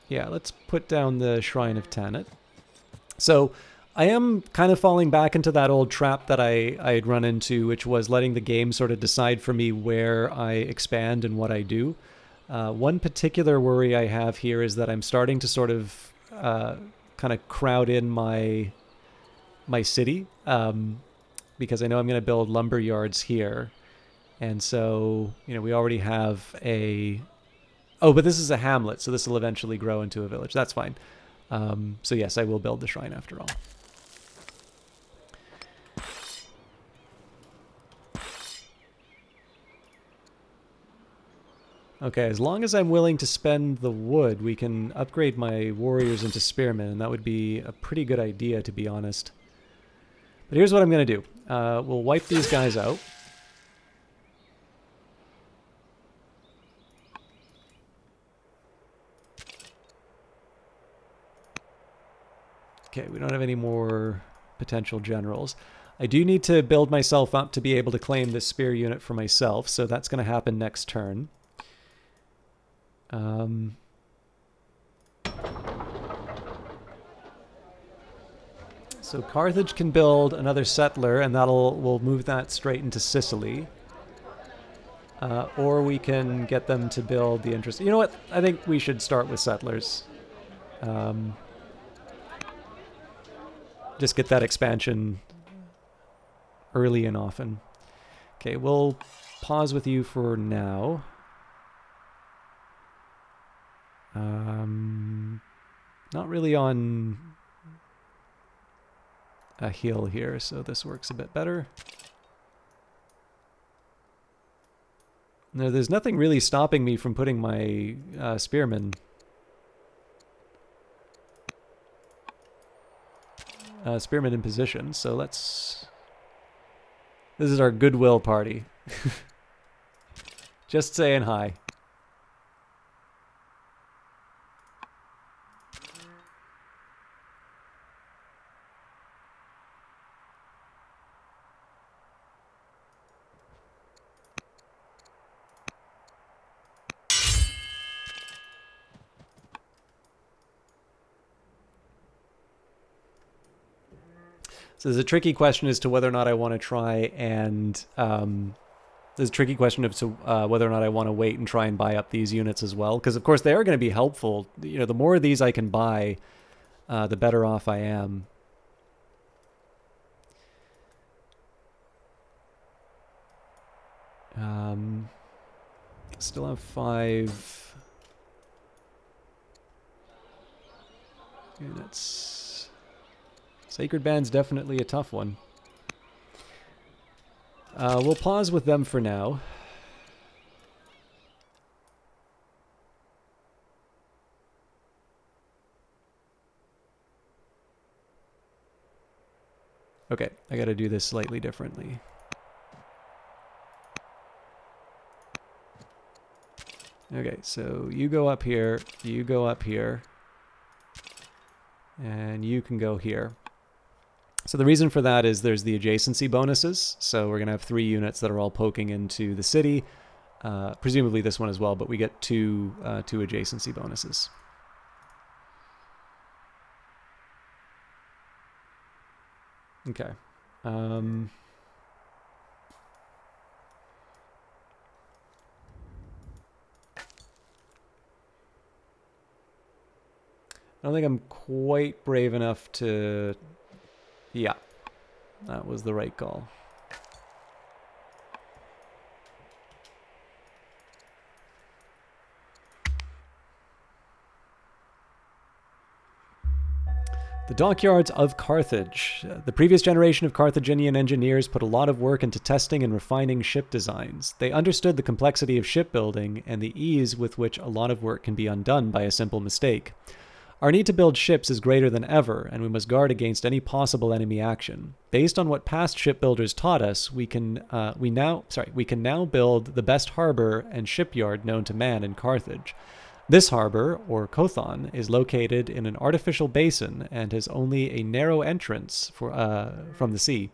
Yeah, let's put down the Shrine of Tanit. So I am kind of falling back into that old trap that I had run into, which was letting the game sort of decide for me where I expand and what I do. One particular worry I have here is that I'm starting to sort of kind of crowd in my city, because I know I'm going to build lumber yards here. And so, we already have a... Oh, but this is a hamlet, so this will eventually grow into a village. That's fine. So yes, I will build the shrine after all. Okay, as long as I'm willing to spend the wood, we can upgrade my warriors into spearmen, and that would be a pretty good idea, to be honest. But here's what I'm going to do. We'll wipe these guys out. Okay, we don't have any more potential generals. I do need to build myself up to be able to claim this spear unit for myself, so that's going to happen next turn. So Carthage can build another settler, and we'll move that straight into Sicily. Or we can get them to build the interest. You know what? I think we should start with settlers. Just get that expansion early and often. Okay, we'll pause with you for now. Not really on a hill here, so this works a bit better. No, there's nothing really stopping me from putting my spearmen in position, so let's... This is our goodwill party. Just saying hi. So there's a tricky question as to whether or not I want to try and... there's a tricky question as to whether or not I want to wait and try and buy up these units as well. Because, of course, they are going to be helpful. The more of these I can buy, the better off I am. Still have 5 units. Sacred Band's definitely a tough one. We'll pause with them for now. Okay, I gotta do this slightly differently. Okay, so you go up here, you go up here, and you can go here. So the reason for that is there's the adjacency bonuses. So we're going to have 3 units that are all poking into the city. Presumably this one as well, but we get two adjacency bonuses. Okay. I don't think I'm quite brave enough to... Yeah, that was the right call. The dockyards of Carthage. The previous generation of Carthaginian engineers put a lot of work into testing and refining ship designs. They understood the complexity of shipbuilding and the ease with which a lot of work can be undone by a simple mistake. Our need to build ships is greater than ever, and we must guard against any possible enemy action. Based on what past shipbuilders taught us, we can now build the best harbor and shipyard known to man in Carthage. This harbor, or Kothon, is located in an artificial basin and has only a narrow entrance from the sea.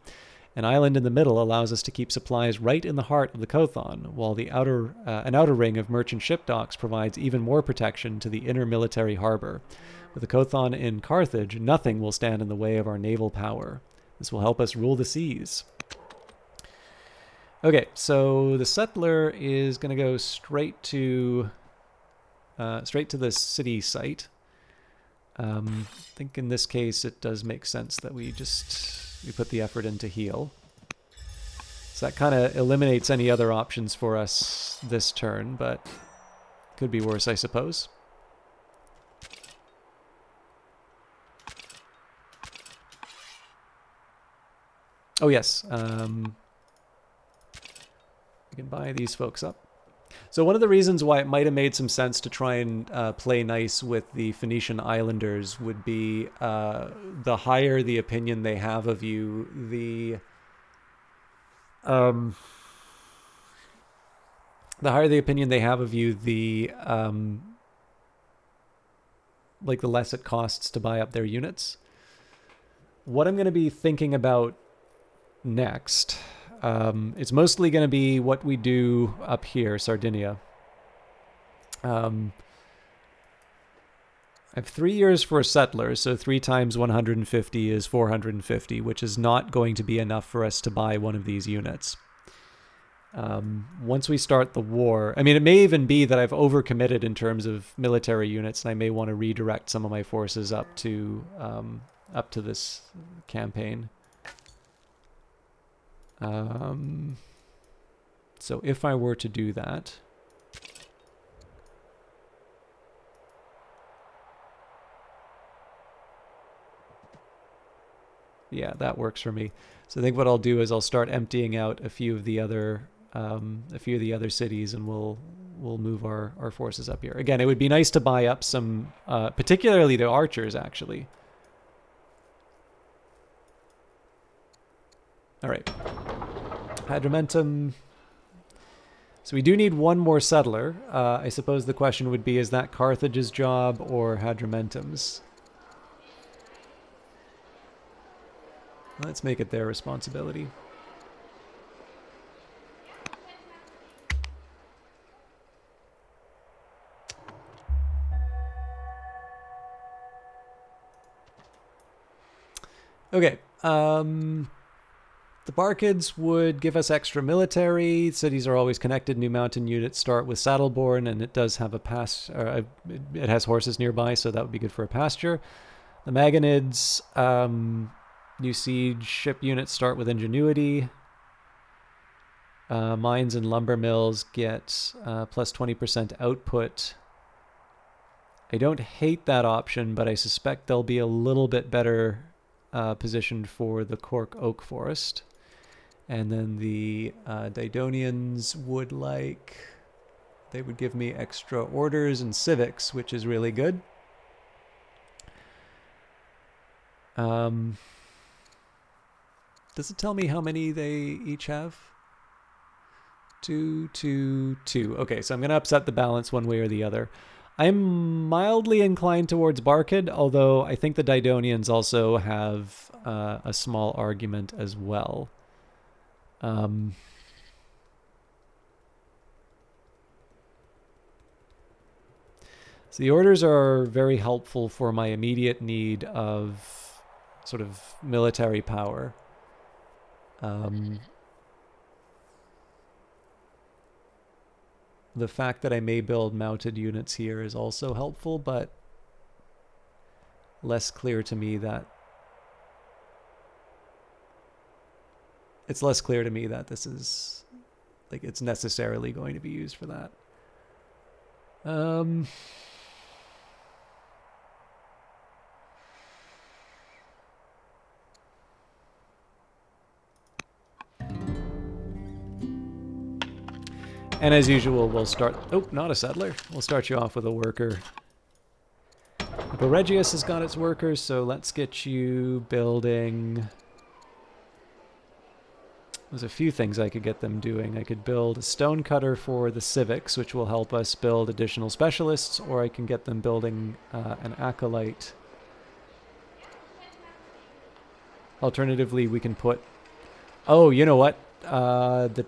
An island in the middle allows us to keep supplies right in the heart of the Kothon, while an outer ring of merchant ship docks provides even more protection to the inner military harbor. With the Kothon in Carthage, nothing will stand in the way of our naval power. This will help us rule the seas. Okay, so the settler is going to go straight to the city site. I think in this case it does make sense that we put the effort into heal. So that kind of eliminates any other options for us this turn, but could be worse, I suppose. Oh yes, we can buy these folks up. So one of the reasons why it might have made some sense to try and play nice with the Phoenician Islanders would be the higher the opinion they have of you, the higher the opinion they have of you, the less it costs to buy up their units. What I'm going to be thinking about next, it's mostly going to be what we do up here, Sardinia. I have 3 years for a settler, so 3 times 150 is 450, which is not going to be enough for us to buy one of these units. Once we start the war, I mean, it may even be that I've overcommitted in terms of military units, and I may want to redirect some of my forces up to this campaign. So if I were to do that, yeah, that works for me. So I think what I'll do is I'll start emptying out a few of the other cities, and we'll move our forces up here. Again, it would be nice to buy up some, particularly the archers, actually. All right. Hadrimentum. So we do need one more settler. I suppose the question would be, is that Carthage's job or Hadrimentum's? Let's make it their responsibility. Okay. The Barkids would give us extra military. Cities are always connected. New mountain units start with Saddleborn, and it does have it has horses nearby, so that would be good for a pasture. The Magonids, new siege ship units start with Ingenuity. Mines and lumber mills get plus 20% output. I don't hate that option, but I suspect they'll be a little bit better positioned for the Cork Oak Forest. And then the Didonians would they would give me extra orders and civics, which is really good. Does it tell me how many they each have? 2, 2, 2. Okay, so I'm going to upset the balance one way or the other. I'm mildly inclined towards Barkid, although I think the Didonians also have a small argument as well. So the orders are very helpful for my immediate need of sort of military power. The fact that I may build mounted units here is also helpful, but less clear to me that this is it's necessarily going to be used for that. And as usual, we'll start... Oh, not a settler. We'll start you off with a worker. Regius has got its workers, so let's get you building... There's a few things I could get them doing. I could build a stone cutter for the civics, which will help us build additional specialists, or I can get them building an acolyte. Alternatively, we can put... Oh, you know what? The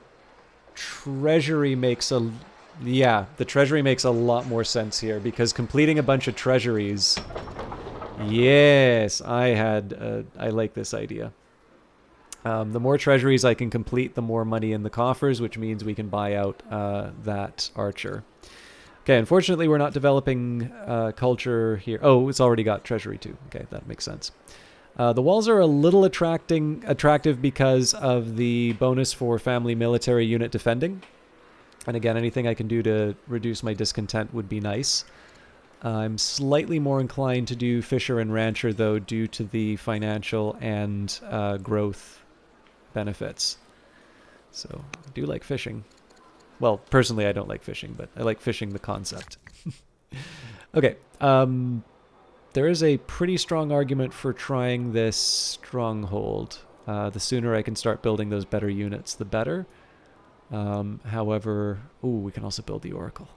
treasury makes a... Yeah, the treasury makes a lot more sense here, because completing a bunch of treasuries... Yes, I like this idea. The more treasuries I can complete, the more money in the coffers, which means we can buy out that archer. Okay, unfortunately, we're not developing culture here. Oh, it's already got treasury too. Okay, that makes sense. The walls are a little attractive because of the bonus for family military unit defending. And again, anything I can do to reduce my discontent would be nice. I'm slightly more inclined to do Fisher and Rancher, though, due to the financial and growth benefits. So, I do like fishing. Well, personally, I don't like fishing, but I like fishing the concept. Okay. There is a pretty strong argument for trying this stronghold. The sooner I can start building those better units, the better. However... Ooh, we can also build the Oracle.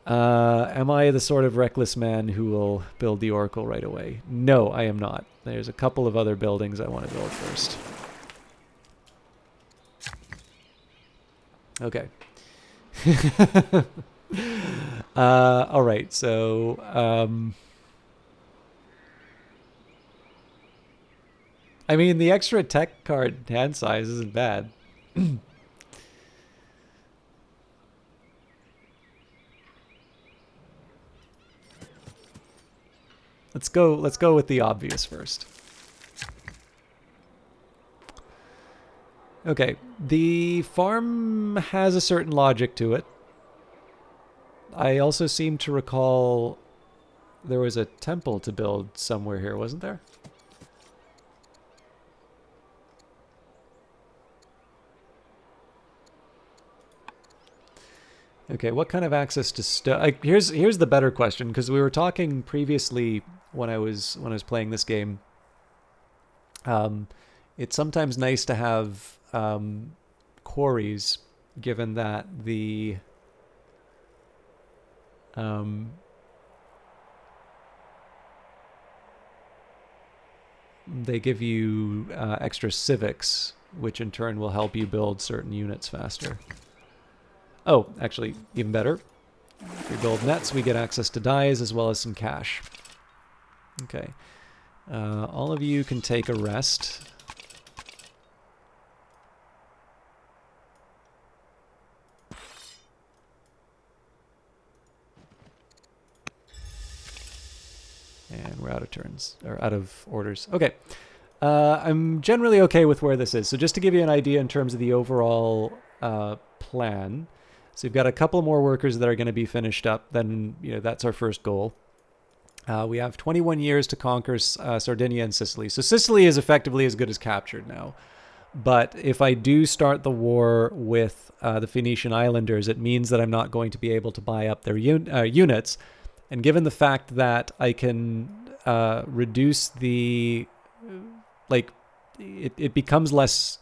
Am I the sort of reckless man who will build the Oracle right away? No, I am not. There's a couple of other buildings I want to build first. Okay. Alright, so... I mean, the extra tech card hand size isn't bad. Let's go with the obvious first. Okay, the farm has a certain logic to it. I also seem to recall there was a temple to build somewhere here, wasn't there? Okay, what kind of access to stuff? Here's the better question, because we were talking previously when I was playing this game. It's sometimes nice to have quarries, given that the they give you extra civics, which in turn will help you build certain units faster. Oh, actually, even better. If we build nets, we get access to dyes as well as some cash. Okay. All of you can take a rest. And we're out of turns, or out of orders. Okay. I'm generally okay with where this is. So just to give you an idea in terms of the overall plan. So you've got a couple more workers that are going to be finished up. Then, that's our first goal. We have 21 years to conquer Sardinia and Sicily. So Sicily is effectively as good as captured now. But if I do start the war with the Phoenician Islanders, it means that I'm not going to be able to buy up their units. And given the fact that I can reduce the... it becomes less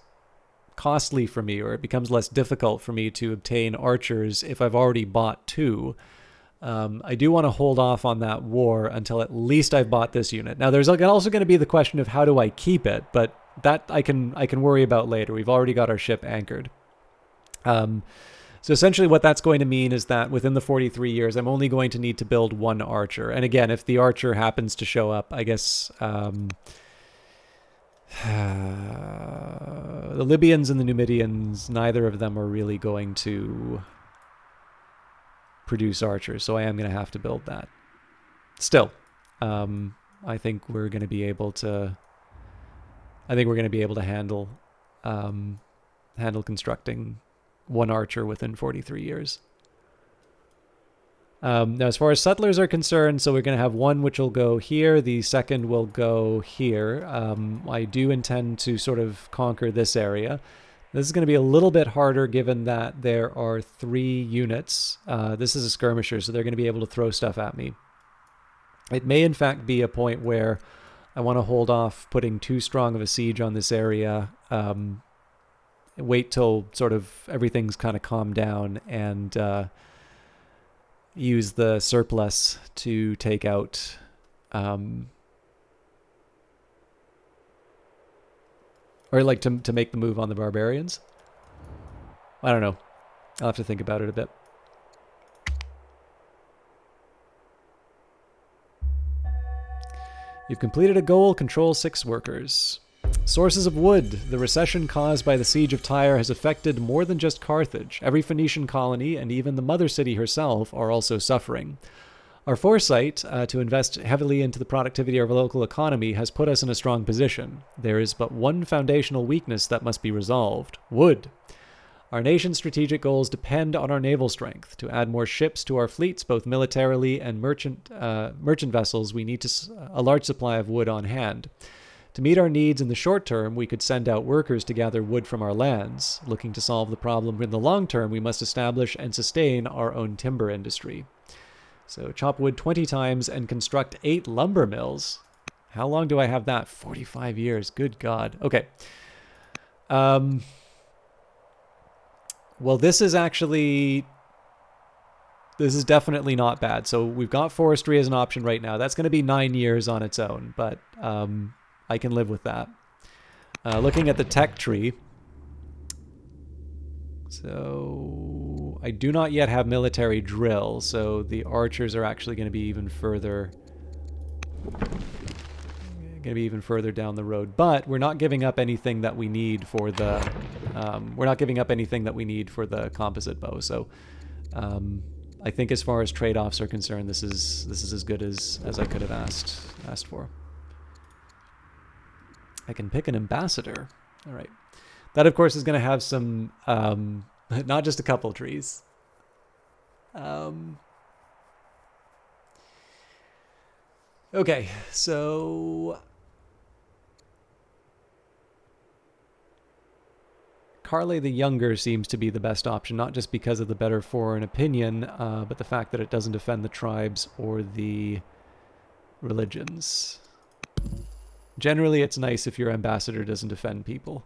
costly for me, or it becomes less difficult for me to obtain archers if I've already bought two. I do want to hold off on that war until at least I've bought this unit. Now, there's also going to be the question of how do I keep it, but that I can worry about later. We've already got our ship anchored. So essentially what that's going to mean is that within the 43 years, I'm only going to need to build one archer. And again, if the archer happens to show up, I guess... the Libyans and the Numidians, neither of them are really going to produce archers, so I am going to have to build that. Still, I think we're going to be able to. I think we're going to be able to handle constructing one archer within 43 years. Now, as far as settlers are concerned, so we're going to have one which will go here. The second will go here. I do intend to sort of conquer this area. This is going to be a little bit harder given that there are 3 units. This is a skirmisher, so they're going to be able to throw stuff at me. It may, in fact, be a point where I want to hold off putting too strong of a siege on this area. Wait till sort of everything's kind of calmed down and use the surplus to take out or like to make the move on the barbarians. I don't know. I'll have to think about it a bit. You've completed a goal. Control 6 workers. Sources of wood. The recession caused by the siege of Tyre has affected more than just Carthage. Every Phoenician colony and even the mother city herself are also suffering. Our foresight to invest heavily into the productivity of our local economy has put us in a strong position. There is but one foundational weakness that must be resolved: wood. Our nation's strategic goals depend on our naval strength. To add more ships to our fleets, both militarily and merchant vessels, we need a large supply of wood on hand. To meet our needs in the short term, we could send out workers to gather wood from our lands. Looking to solve the problem in the long term, we must establish and sustain our own timber industry. So chop wood 20 times and construct 8 lumber mills. How long do I have that? 45 years. Good God. Okay. Well, this is definitely not bad. So we've got forestry as an option right now. That's going to be 9 years on its own, but I can live with that. Looking at the tech tree. So I do not yet have military drill, so the archers are actually going to be even further down the road. But we're not giving up anything that we need for the composite bow. So I think as far as trade-offs are concerned, this is as good as I could have asked for. I can pick an ambassador. All right. That, of course, is going to have some, not just a couple trees. Okay, so Carle the Younger seems to be the best option, not just because of the better foreign opinion, but the fact that it doesn't offend the tribes or the religions. Generally, it's nice if your ambassador doesn't offend people.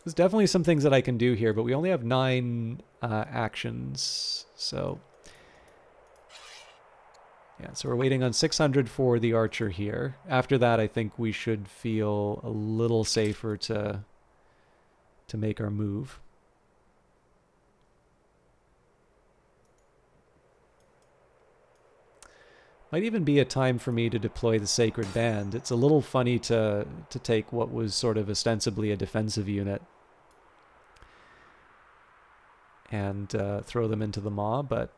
There's definitely some things that I can do here, but we only have 9 actions, so... Yeah, so we're waiting on 600 for the archer here. After that, I think we should feel a little safer to make our move. Might even be a time for me to deploy the Sacred Band. It's a little funny to take what was sort of ostensibly a defensive unit and throw them into the maw, but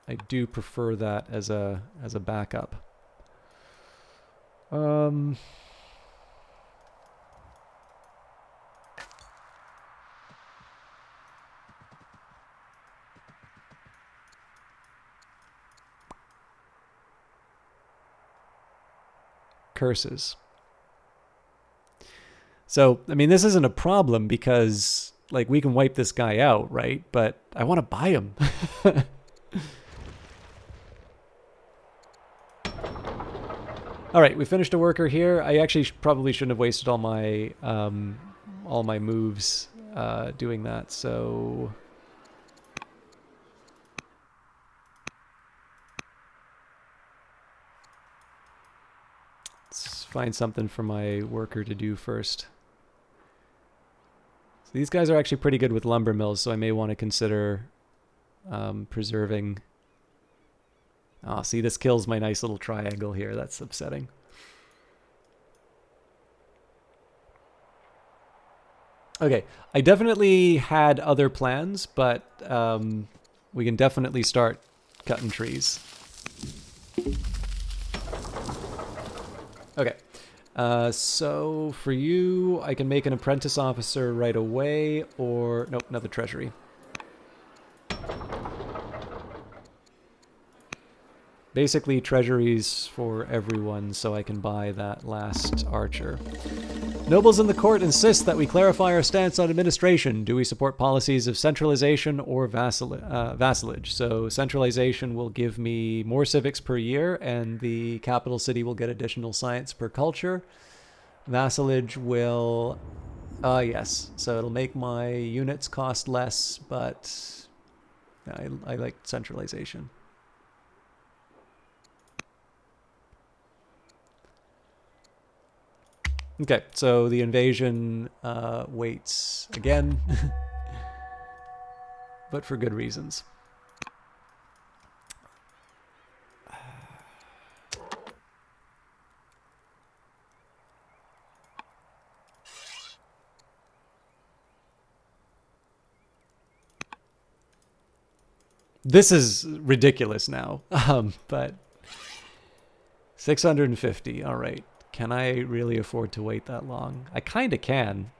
I do prefer that as a backup. Curses. So, I mean, this isn't a problem because, like, we can wipe this guy out, right? But I want to buy him. All right, we finished a worker here. I actually probably shouldn't have wasted all my moves doing that. So let's find something for my worker to do first. So these guys are actually pretty good with lumber mills, so I may want to consider preserving. Oh, see, this kills my nice little triangle here. That's upsetting. Okay, I definitely had other plans, but we can definitely start cutting trees. Okay, so for you, I can make an apprentice officer right away, or nope, another treasury. Basically, treasuries for everyone so I can buy that last archer. Nobles in the court insist that we clarify our stance on administration. Do we support policies of centralization or vassalage? So centralization will give me more civics per year, and the capital city will get additional science per culture. Vassalage will... yes. So it'll make my units cost less, but I like centralization. Okay, so the invasion waits again, but for good reasons. This is ridiculous now, but 650, all right. Can I really afford to wait that long? I kind of can.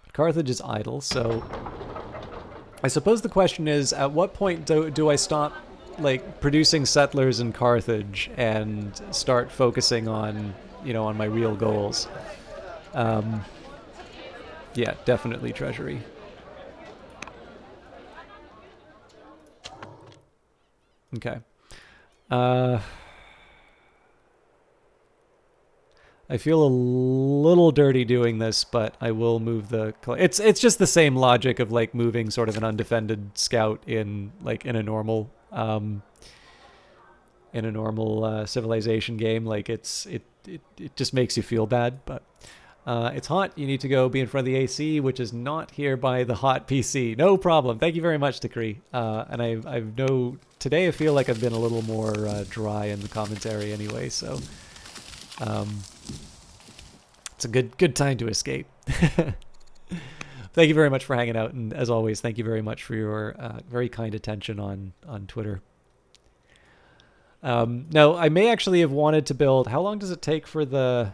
But Carthage is idle, so I suppose the question is, at what point do I stop like producing settlers in Carthage and start focusing on, you know, on my real goals? Yeah, definitely treasury. Okay. I feel a little dirty doing this, but I will move the... It's just the same logic of like moving sort of an undefended scout in like in a normal civilization game. Like it just makes you feel bad, but it's hot. You need to go be in front of the AC, which is not here by the hot PC. No problem. Thank you very much, Decree. And I've no... Today I feel like I've been a little more dry in the commentary anyway, so it's a good time to escape. Thank you very much for hanging out, and as always, thank you very much for your very kind attention on Twitter. No, I may actually have wanted to build... How long does it take for the...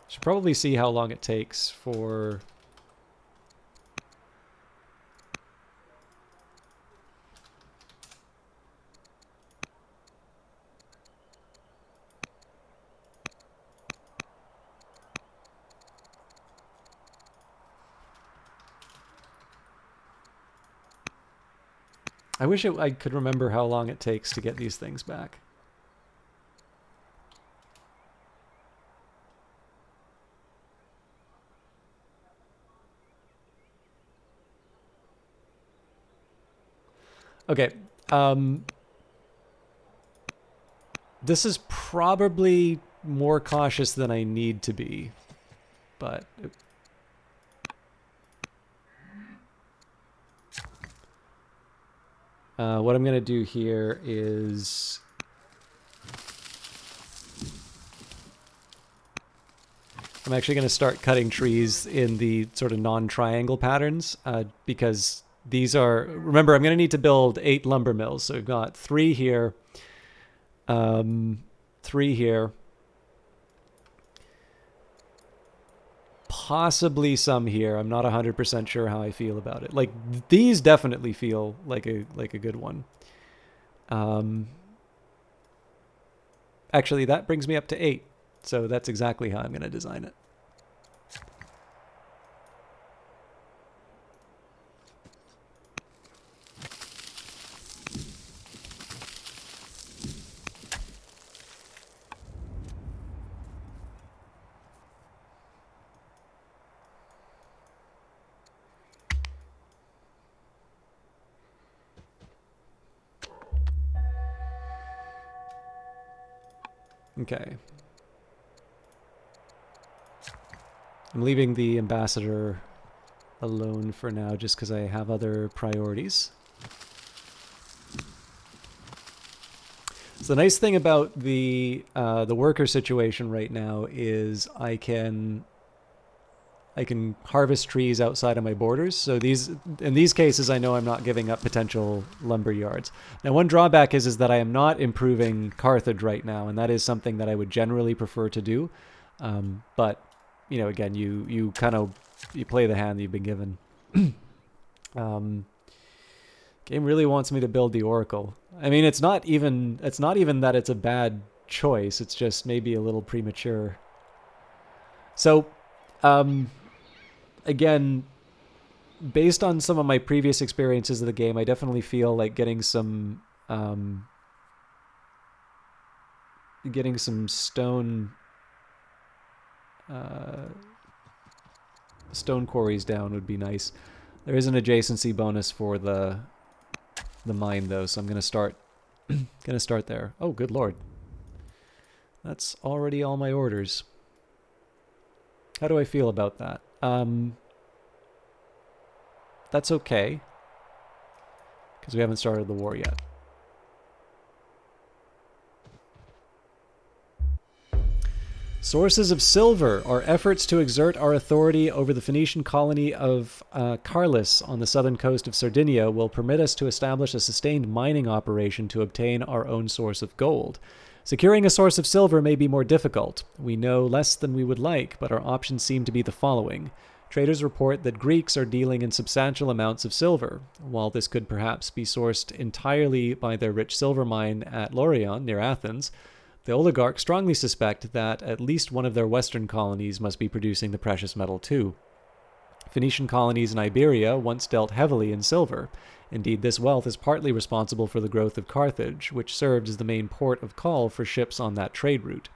Should probably see how long it takes for... I wish I could remember how long it takes to get these things back. Okay. This is probably more cautious than I need to be, but... what I'm going to do here is... I'm actually going to start cutting trees in the sort of non-triangle patterns because these are... Remember, I'm going to need to build 8 lumber mills. So we've got 3 here, 3 here, possibly some here. I'm not 100% sure how I feel about it. Like, these definitely feel like a good one. Actually, that brings me up to 8. So that's exactly how I'm going to design it. Okay. I'm leaving the ambassador alone for now just because I have other priorities. So the nice thing about the worker situation right now is I can harvest trees outside of my borders. So in these cases, I know I'm not giving up potential lumber yards. Now, one drawback is that I am not improving Carthage right now, and that is something that I would generally prefer to do. But, you know, again, you play the hand that you've been given. Game really wants me to build the Oracle. I mean, it's not even that it's a bad choice. It's just maybe a little premature. So, again, based on some of my previous experiences of the game, I definitely feel like getting some stone quarries down would be nice. There is an adjacency bonus for the mine though, so I'm gonna start there. Oh, good lord. That's already all my orders. How do I feel about that? That's okay, because we haven't started the war yet. Sources of silver. Our efforts to exert our authority over the Phoenician colony of Carlis on the southern coast of Sardinia will permit us to establish a sustained mining operation to obtain our own source of gold. Securing a source of silver may be more difficult. We know less than we would like, but our options seem to be the following. Traders report that Greeks are dealing in substantial amounts of silver. While this could perhaps be sourced entirely by their rich silver mine at Lorion, near Athens, the oligarchs strongly suspect that at least one of their western colonies must be producing the precious metal too. Phoenician colonies in Iberia once dealt heavily in silver. Indeed, this wealth is partly responsible for the growth of Carthage, which served as the main port of call for ships on that trade route.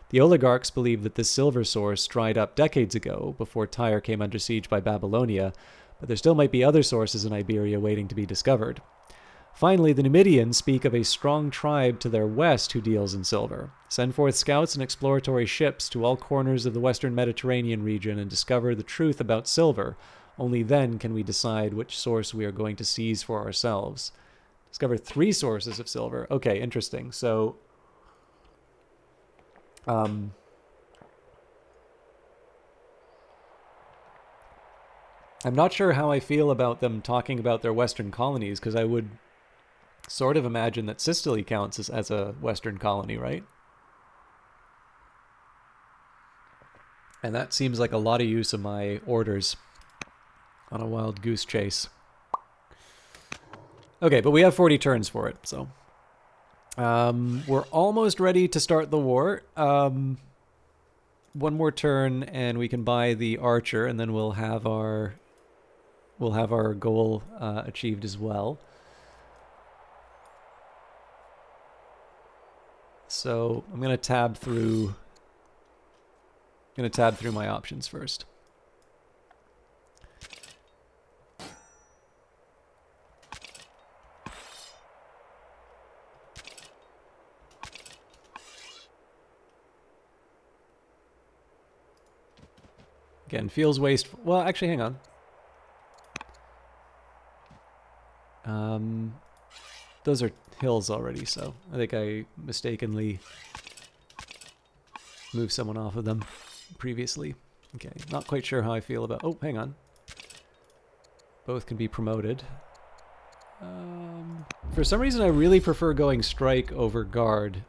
The oligarchs believe that this silver source dried up decades ago, before Tyre came under siege by Babylonia, but there still might be other sources in Iberia waiting to be discovered. Finally, the Numidians speak of a strong tribe to their west who deals in silver. Send forth scouts and exploratory ships to all corners of the western Mediterranean region and discover the truth about silver. Only then can we decide which source we are going to seize for ourselves. Discover 3 sources of silver. Okay, interesting. So, I'm not sure how I feel about them talking about their western colonies, because I would sort of imagine that Sicily counts as a western colony, right? And that seems like a lot of use of my orders on a wild goose chase. Okay, but we have 40 turns for it, so we're almost ready to start the war. One more turn and we can buy the archer, and then we'll have our goal achieved as well. So I'm going to tab through my options first. Again, feels wasteful. Well, actually, hang on. Those are hills already, so I think I mistakenly moved someone off of them previously. Okay, not quite sure how I feel about... Oh, hang on. Both can be promoted. For some reason, I really prefer going strike over guard.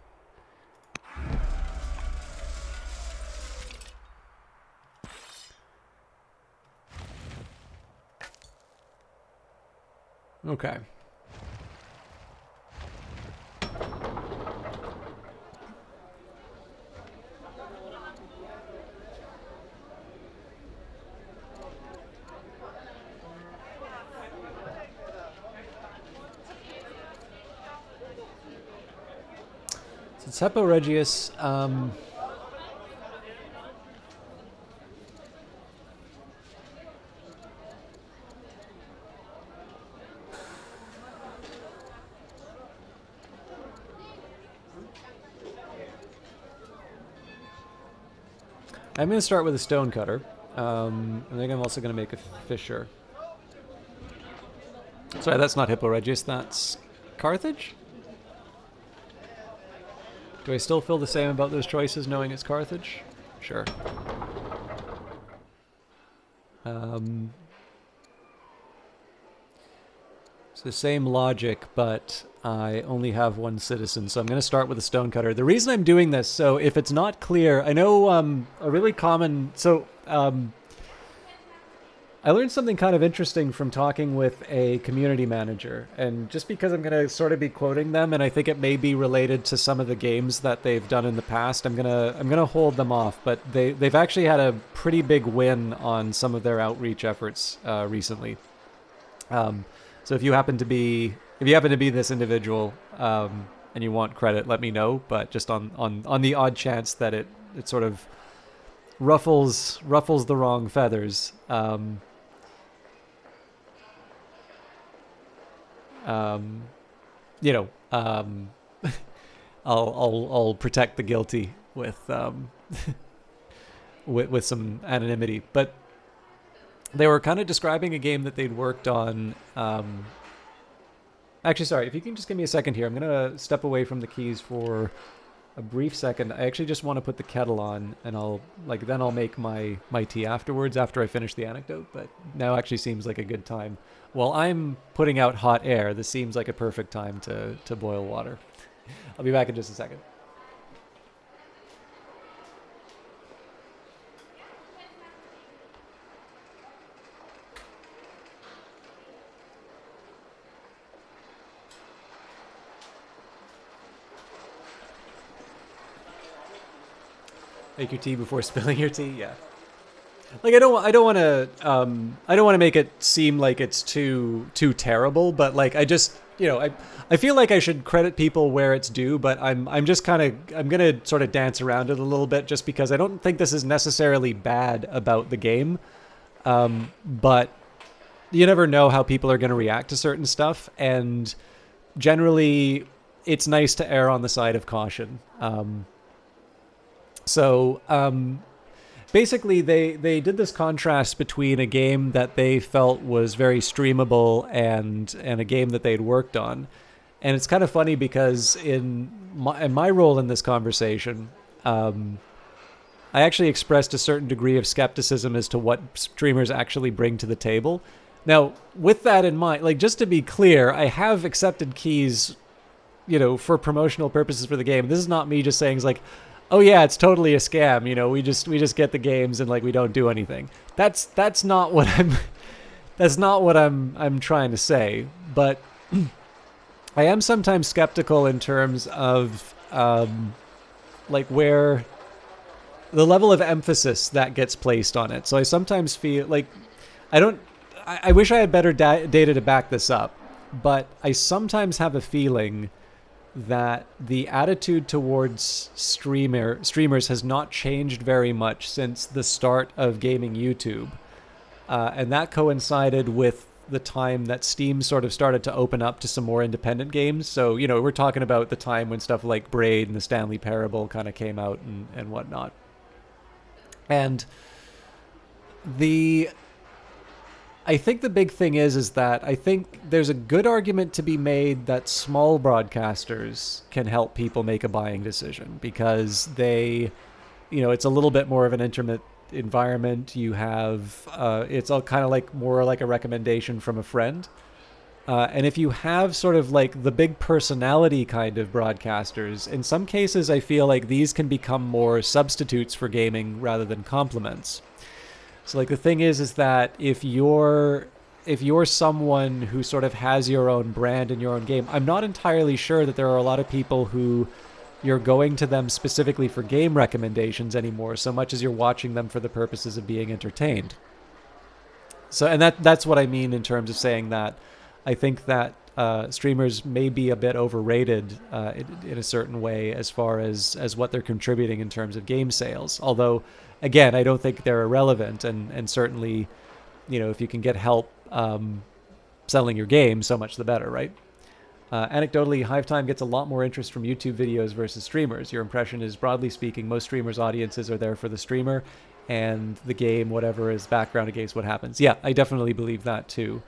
Okay. Since Heppo Regius, I'm going to start with a stonecutter. I think I'm also going to make a fisher. Sorry, that's not Hippo Regius, that's Carthage? Do I still feel the same about those choices knowing it's Carthage? Sure. It's the same logic, but I only have one citizen, so I'm going to start with a stonecutter. The reason I'm doing this, so if it's not clear, I know a really common... So, I learned something kind of interesting from talking with a community manager, and just because I'm going to sort of be quoting them, and I think it may be related to some of the games that they've done in the past, I'm gonna hold them off. But they've actually had a pretty big win on some of their outreach efforts recently. So if you happen to be this individual and you want credit, let me know. But just on the odd chance that it sort of ruffles the wrong feathers. Um, you know, I'll protect the guilty with with some anonymity. But they were kind of describing a game that they'd worked on. Actually, sorry, if you can just give me a second here, I'm gonna step away from the keys for a brief second. I actually just want to put the kettle on, and I'll make my tea afterwards after I finish the anecdote. But now actually seems like a good time. While I'm putting out hot air, this seems like a perfect time to boil water. I'll be back in just a second. Make your tea before spilling your tea. Yeah. Like I don't want to make it seem like it's too terrible, but like I just, I feel like I should credit people where it's due, but I'm just kind of, I'm going to sort of dance around it a little bit just because I don't think this is necessarily bad about the game. But you never know how people are going to react to certain stuff, and generally it's nice to err on the side of caution. So basically, they did this contrast between a game that they felt was very streamable and a game that they'd worked on. And it's kind of funny because in my role in this conversation, I actually expressed a certain degree of skepticism as to what streamers actually bring to the table. Now, with that in mind, like, just to be clear, I have accepted keys, for promotional purposes for the game. This is not me just saying, it's like, oh yeah, it's totally a scam. We just get the games and like we don't do anything. That's not what I'm trying to say. But I am sometimes skeptical in terms of like where the level of emphasis that gets placed on it. So I sometimes feel like I wish I had better data to back this up, but I sometimes have a feeling that the attitude towards streamers has not changed very much since the start of gaming YouTube. And that coincided with the time that Steam sort of started to open up to some more independent games. So, we're talking about the time when stuff like Braid and the Stanley Parable kind of came out and whatnot. And I think the big thing is that I think there's a good argument to be made that small broadcasters can help people make a buying decision because they, it's a little bit more of an intimate environment. You have, it's all kind of like more like a recommendation from a friend. And if you have sort of like the big personality kind of broadcasters, in some cases I feel like these can become more substitutes for gaming rather than complements. So like the thing is that if you're someone who sort of has your own brand and your own game, I'm not entirely sure that there are a lot of people who you're going to them specifically for game recommendations anymore, so much as you're watching them for the purposes of being entertained. So, and that's what I mean in terms of saying that I think that streamers may be a bit overrated in a certain way as far as what they're contributing in terms of game sales. Although, again, I don't think they're irrelevant, and certainly, if you can get help selling your game, so much the better, right? Anecdotally, Hive Time gets a lot more interest from YouTube videos versus streamers. Your impression is, broadly speaking, most streamers' audiences are there for the streamer, and the game, whatever, is background against what happens. Yeah, I definitely believe that too.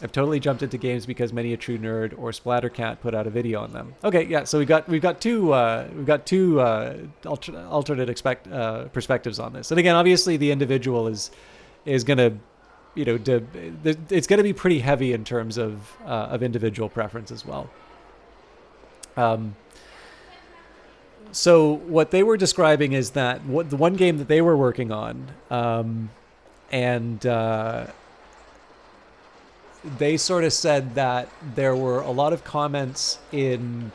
I've totally jumped into games because many a true nerd or Splattercat put out a video on them. Okay, yeah. So we've got two alternate perspectives on this. And again, obviously, the individual is gonna, it's gonna be pretty heavy in terms of individual preference as well. So what they were describing is that the one game that they were working on and they sort of said that there were a lot of comments in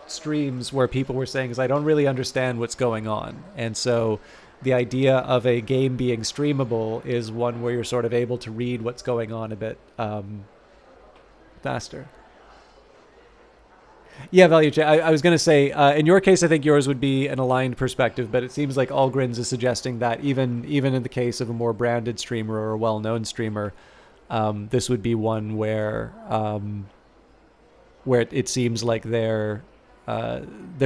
streams where people were saying, I don't really understand what's going on. And so the idea of a game being streamable is one where you're sort of able to read what's going on a bit faster. Yeah, Value Chain. I was going to say, in your case, I think yours would be an aligned perspective, but it seems like Allgrins is suggesting that even in the case of a more branded streamer or a well-known streamer, this would be one where it seems like they're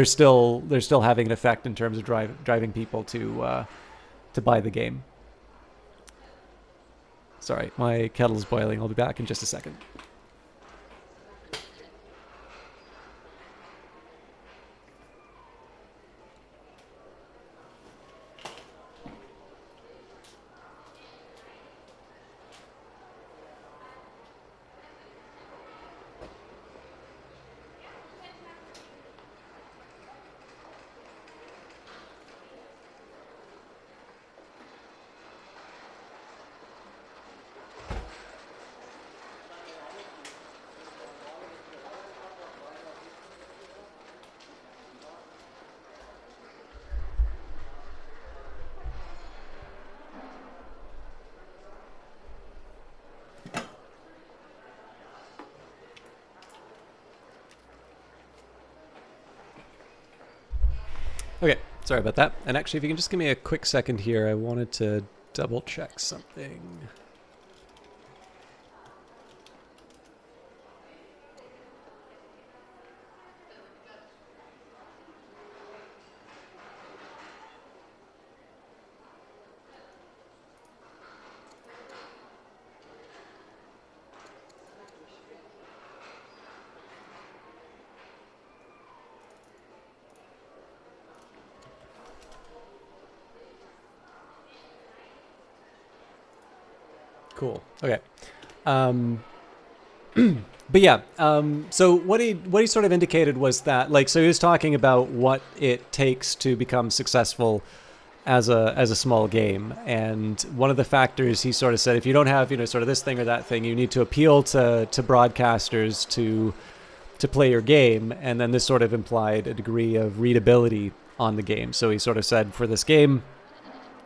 still having an effect in terms of driving people to buy the game. Sorry, my kettle's boiling. I'll be back in just a second. Okay, sorry about that. And actually, if you can just give me a quick second here, I wanted to double check something. Cool. Okay. But yeah, so what he sort of indicated was that, like, so he was talking about what it takes to become successful as a small game, and one of the factors he sort of said, if you don't have, sort of this thing or that thing, you need to appeal to broadcasters to play your game, and then this sort of implied a degree of readability on the game. So he sort of said, for this game,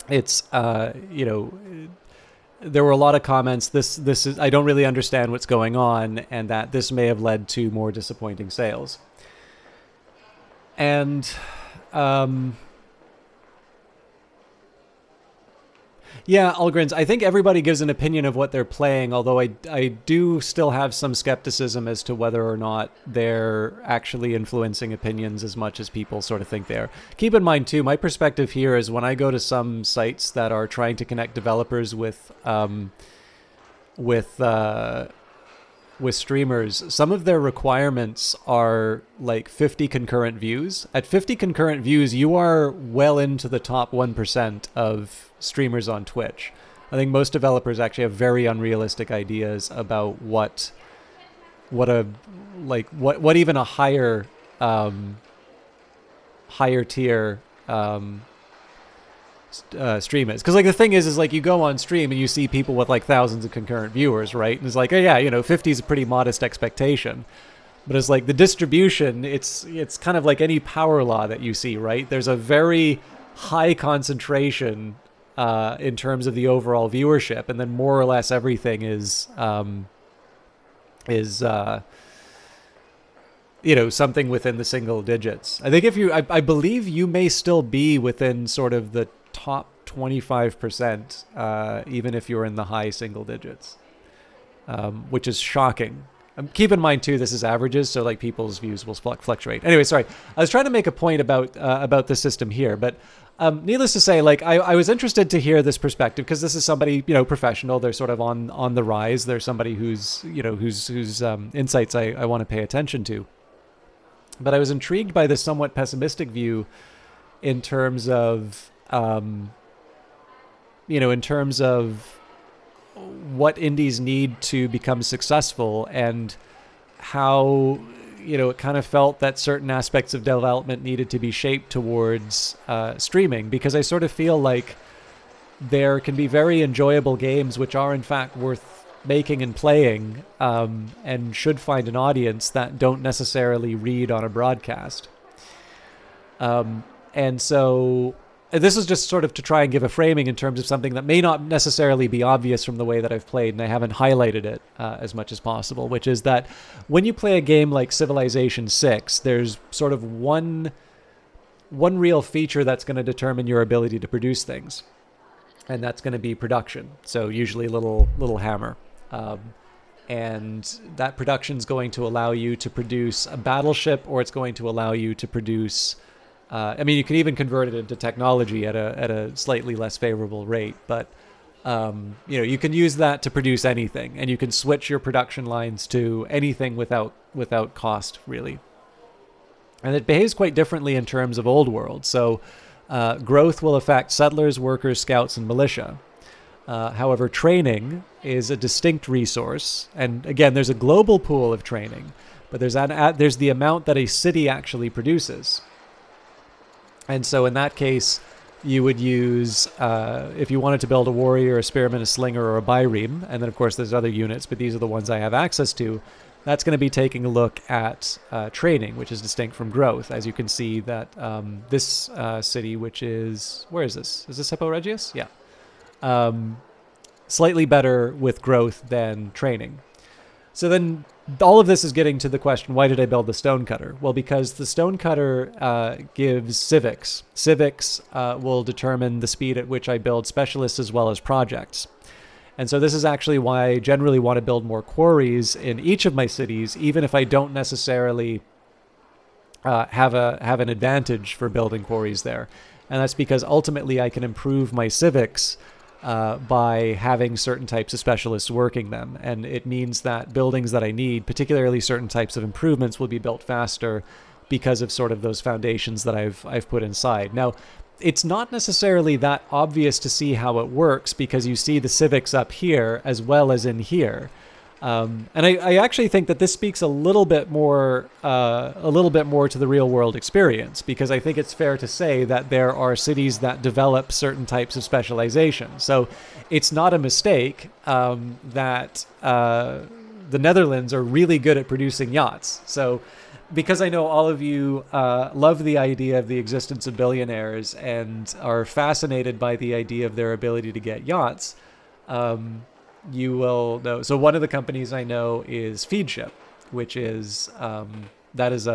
it's there were a lot of comments. This is, I don't really understand what's going on, and that this may have led to more disappointing sales. And yeah, Algrins, I think everybody gives an opinion of what they're playing, although I do still have some skepticism as to whether or not they're actually influencing opinions as much as people sort of think they are. Keep in mind, too, my perspective here is when I go to some sites that are trying to connect developers with streamers, some of their requirements are like 50 concurrent views. At 50 concurrent views, you are well into the top 1% of streamers on Twitch. I think most developers actually have very unrealistic ideas about what even a higher tier stream is. Because like the thing is like you go on stream and you see people with like thousands of concurrent viewers, right? And it's like, oh yeah, 50 is a pretty modest expectation. But it's like the distribution, it's kind of like any power law that you see, right? There's a very high concentration in terms of the overall viewership, and then more or less everything is something within the single digits. I think I believe you may still be within sort of the top 25%, even if you're in the high single digits, which is shocking. Keep in mind too, this is averages, so like people's views will fluctuate. Anyway, sorry, I was trying to make a point about the system here, but needless to say, like I was interested to hear this perspective because this is somebody professional. They're sort of on the rise. They're somebody whose insights I want to pay attention to. But I was intrigued by this somewhat pessimistic view in terms of what indies need to become successful, and how it kind of felt that certain aspects of development needed to be shaped towards streaming, because I sort of feel like there can be very enjoyable games which are in fact worth making and playing, and should find an audience that don't necessarily read on a broadcast. And so this is just sort of to try and give a framing in terms of something that may not necessarily be obvious from the way that I've played, and I haven't highlighted it as much as possible, which is that when you play a game like Civilization 6, there's sort of one real feature that's going to determine your ability to produce things, and that's going to be production. So usually little hammer. And that production is going to allow you to produce a battleship, or it's going to allow you to produce... you can even convert it into technology at a slightly less favorable rate, but you can use that to produce anything, and you can switch your production lines to anything without cost, really. And it behaves quite differently in terms of old world. So growth will affect settlers, workers, scouts, and militia. However, training is a distinct resource, and again, there's a global pool of training, but there's the amount that a city actually produces. And so in that case, you would use, if you wanted to build a warrior, a spearman, a slinger, or a byreme, and then of course there's other units, but these are the ones I have access to, that's going to be taking a look at training, which is distinct from growth. As you can see that this city, which is, where is this? Is this Hippo Regius? Yeah. Slightly better with growth than training. So then all of this is getting to the question, why did I build the stonecutter? Well, because the stonecutter gives civics. Civics will determine the speed at which I build specialists as well as projects. And so this is actually why I generally want to build more quarries in each of my cities, even if I don't necessarily have an advantage for building quarries there. And that's because ultimately I can improve my civics by having certain types of specialists working them. And it means that buildings that I need, particularly certain types of improvements, will be built faster because of sort of those foundations that I've put inside. Now, it's not necessarily that obvious to see how it works because you see the civics up here as well as in here. And I actually think that this speaks a little bit more to the real world experience, because I think it's fair to say that there are cities that develop certain types of specialization. So it's not a mistake that the Netherlands are really good at producing yachts. So because I know all of you love the idea of the existence of billionaires and are fascinated by the idea of their ability to get yachts, you will know. So one of the companies I know is Feedship, which is that's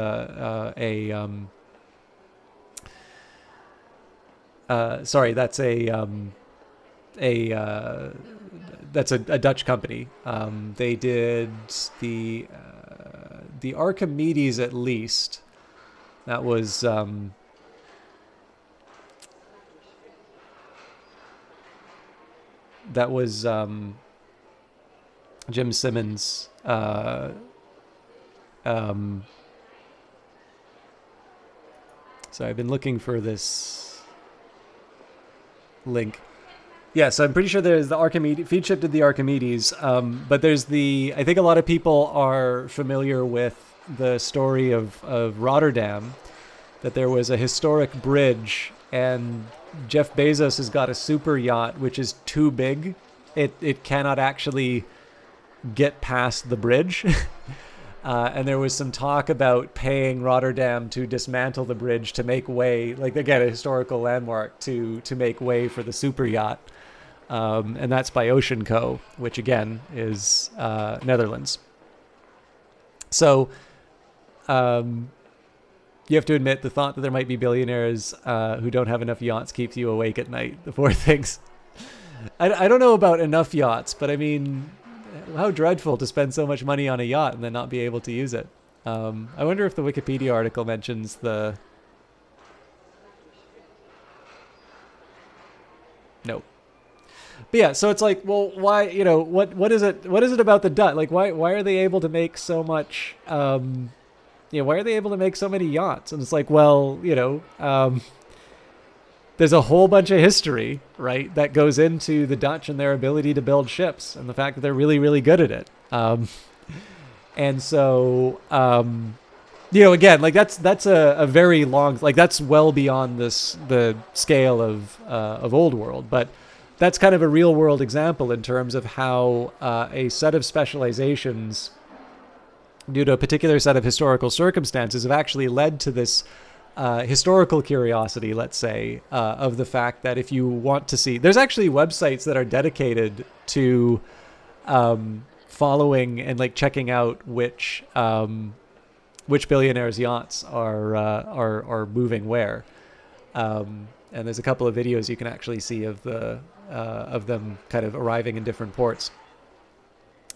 a Dutch company. They did the Archimedes, at least. That was Jim Simmons' so I've been looking for this link. Yeah, so I'm pretty sure there's the Archimedes. Feedship did the Archimedes, but there's I think a lot of people are familiar with the story of Rotterdam, that there was a historic bridge, and Jeff Bezos has got a super yacht which is too big. It cannot actually get past the bridge. And there was some talk about paying Rotterdam to dismantle the bridge to make way, like again, a historical landmark, to make way for the super yacht. And that's by Ocean Co., which again is Netherlands. So you have to admit, the thought that there might be billionaires who don't have enough yachts keeps you awake at night. The poor things. I don't know about enough yachts, but I mean, how dreadful to spend so much money on a yacht and then not be able to use it. I wonder if the Wikipedia article mentions the... Nope. But yeah, so it's like, well, why, what is it about the Dutch? Like, why are they able to make so much, why are they able to make so many yachts? And it's like, well, there's a whole bunch of history, right, that goes into the Dutch and their ability to build ships and the fact that they're really, really good at it. And so, again, like that's a very long, like that's well beyond the scale of old world. But that's kind of a real world example in terms of how a set of specializations due to a particular set of historical circumstances have actually led to this historical curiosity, let's say, of the fact that if you want to see, there's actually websites that are dedicated to following and like checking out which billionaires' yachts are moving where. And there's a couple of videos you can actually see of them kind of arriving in different ports.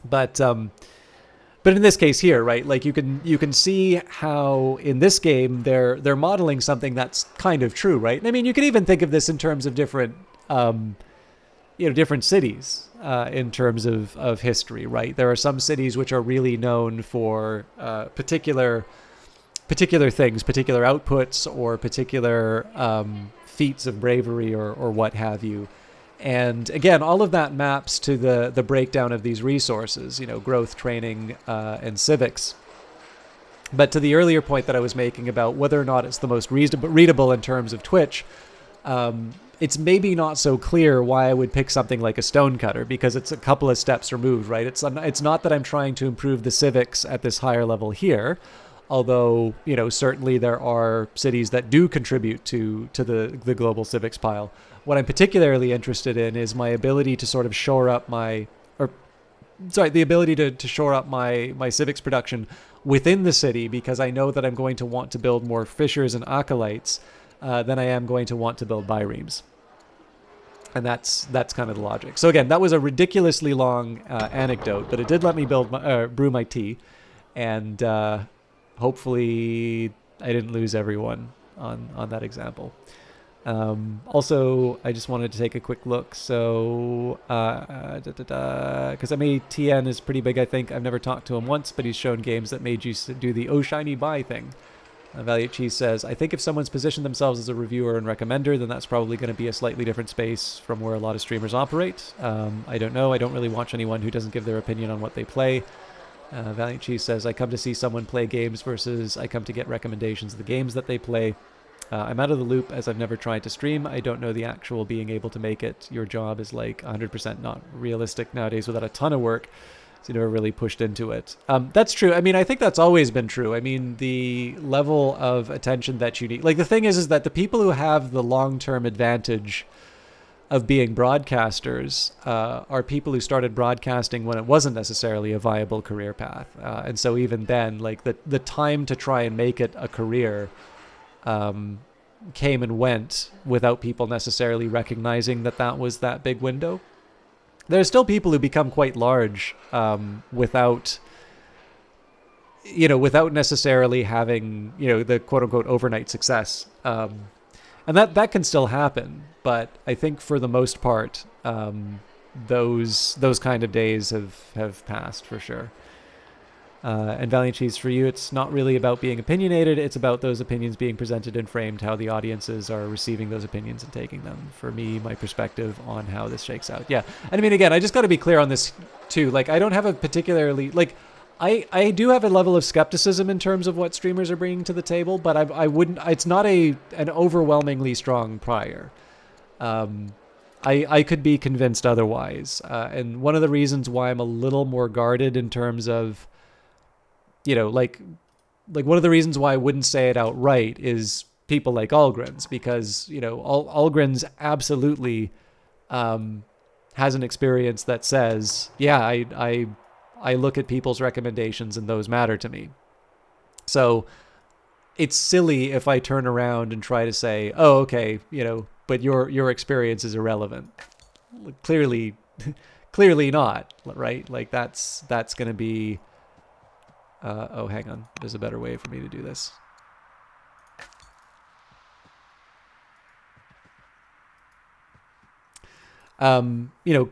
But in this case here, right, like you can see how in this game they're modeling something that's kind of true, right? I mean, you can even think of this in terms of different different cities in terms of history, right? There are some cities which are really known for particular things, particular outputs, or particular feats of bravery or what have you. And again, all of that maps to the breakdown of these resources, growth, training, and civics. But to the earlier point that I was making about whether or not it's the most readable in terms of Twitch, it's maybe not so clear why I would pick something like a Stonecutter, because it's a couple of steps removed, right? It's not that I'm trying to improve the civics at this higher level here, although, certainly there are cities that do contribute to the global civics pile. What I'm particularly interested in is my ability to sort of shore up the ability to shore up my civics production within the city, because I know that I'm going to want to build more fishers and acolytes than I am going to want to build biremes. And that's kind of the logic. So again, that was a ridiculously long anecdote, but it did let me brew my tea, and hopefully I didn't lose everyone on that example. Also, I just wanted to take a quick look. So, because MATN is pretty big, I think. I've never talked to him once, but he's shown games that made you do the "oh shiny buy" thing. Valiant Cheese says, I think if someone's positioned themselves as a reviewer and recommender, then that's probably going to be a slightly different space from where a lot of streamers operate. I don't know. I don't really watch anyone who doesn't give their opinion on what they play. Valiant Cheese says, I come to see someone play games versus I come to get recommendations of the games that they play. I'm out of the loop as I've never tried to stream. I don't know the actual being able to make it. Your job is like 100% not realistic nowadays without a ton of work. So you never really pushed into it. That's true. I mean, I think that's always been true. I mean, the level of attention that you need. Like, the thing is that the people who have the long-term advantage of being broadcasters are people who started broadcasting when it wasn't necessarily a viable career path. And so even then, like, the time to try and make it a career came and went without people necessarily recognizing that was that big window. There are still people who become quite large without necessarily having, the quote unquote overnight success. And that can still happen. But I think for the most part, those kind of days have passed for sure. And Valiant Cheese, for you, it's not really about being opinionated. It's about those opinions being presented and framed, how the audiences are receiving those opinions and taking them. For me, my perspective on how this shakes out. Yeah. And I mean, again, I just got to be clear on this too. Like, I don't have a particularly, like, I do have a level of skepticism in terms of what streamers are bringing to the table, but I wouldn't, it's not an overwhelmingly strong prior. I could be convinced otherwise. And one of the reasons why I'm a little more guarded in terms of, like one of the reasons why I wouldn't say it outright is people like Algren's, because, Algren's absolutely has an experience that says, yeah, I look at people's recommendations and those matter to me. So it's silly if I turn around and try to say, oh, okay, but your experience is irrelevant. Clearly not, right? Like that's going to be, oh, hang on. There's a better way for me to do this.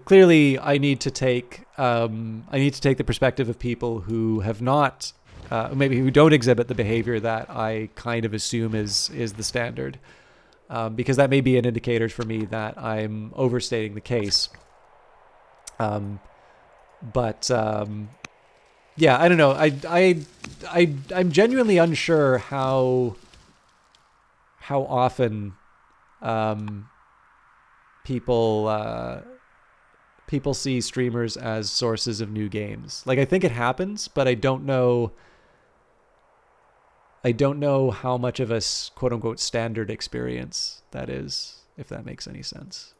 Clearly I need to take the perspective of people who have not, maybe who don't exhibit the behavior that I kind of assume is the standard, because that may be an indicator for me that I'm overstating the case. Yeah, I don't know. I'm genuinely unsure how often people people see streamers as sources of new games. Like, I think it happens, but I don't know how much of a quote unquote standard experience that is, if that makes any sense.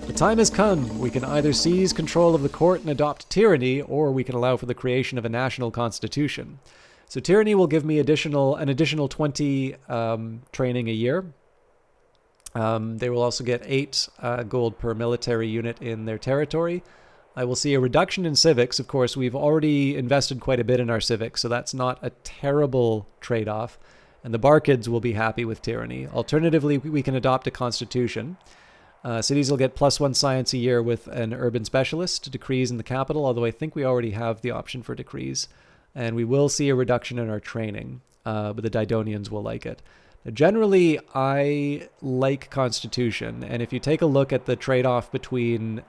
The time has come. We can either seize control of the court and adopt tyranny, or we can allow for the creation of a national constitution. So tyranny will give me an additional 20 training a year. They will also get 8 gold per military unit in their territory. I will see a reduction in civics. Of course, we've already invested quite a bit in our civics, so that's not a terrible trade-off. And the Barkids will be happy with tyranny. Alternatively, we can adopt a constitution. Cities will get +1 science a year with an urban specialist, decrees in the capital, although I think we already have the option for decrees. And we will see a reduction in our training, but the Didonians will like it. Now, generally, I like Constitution, and if you take a look at the trade-off between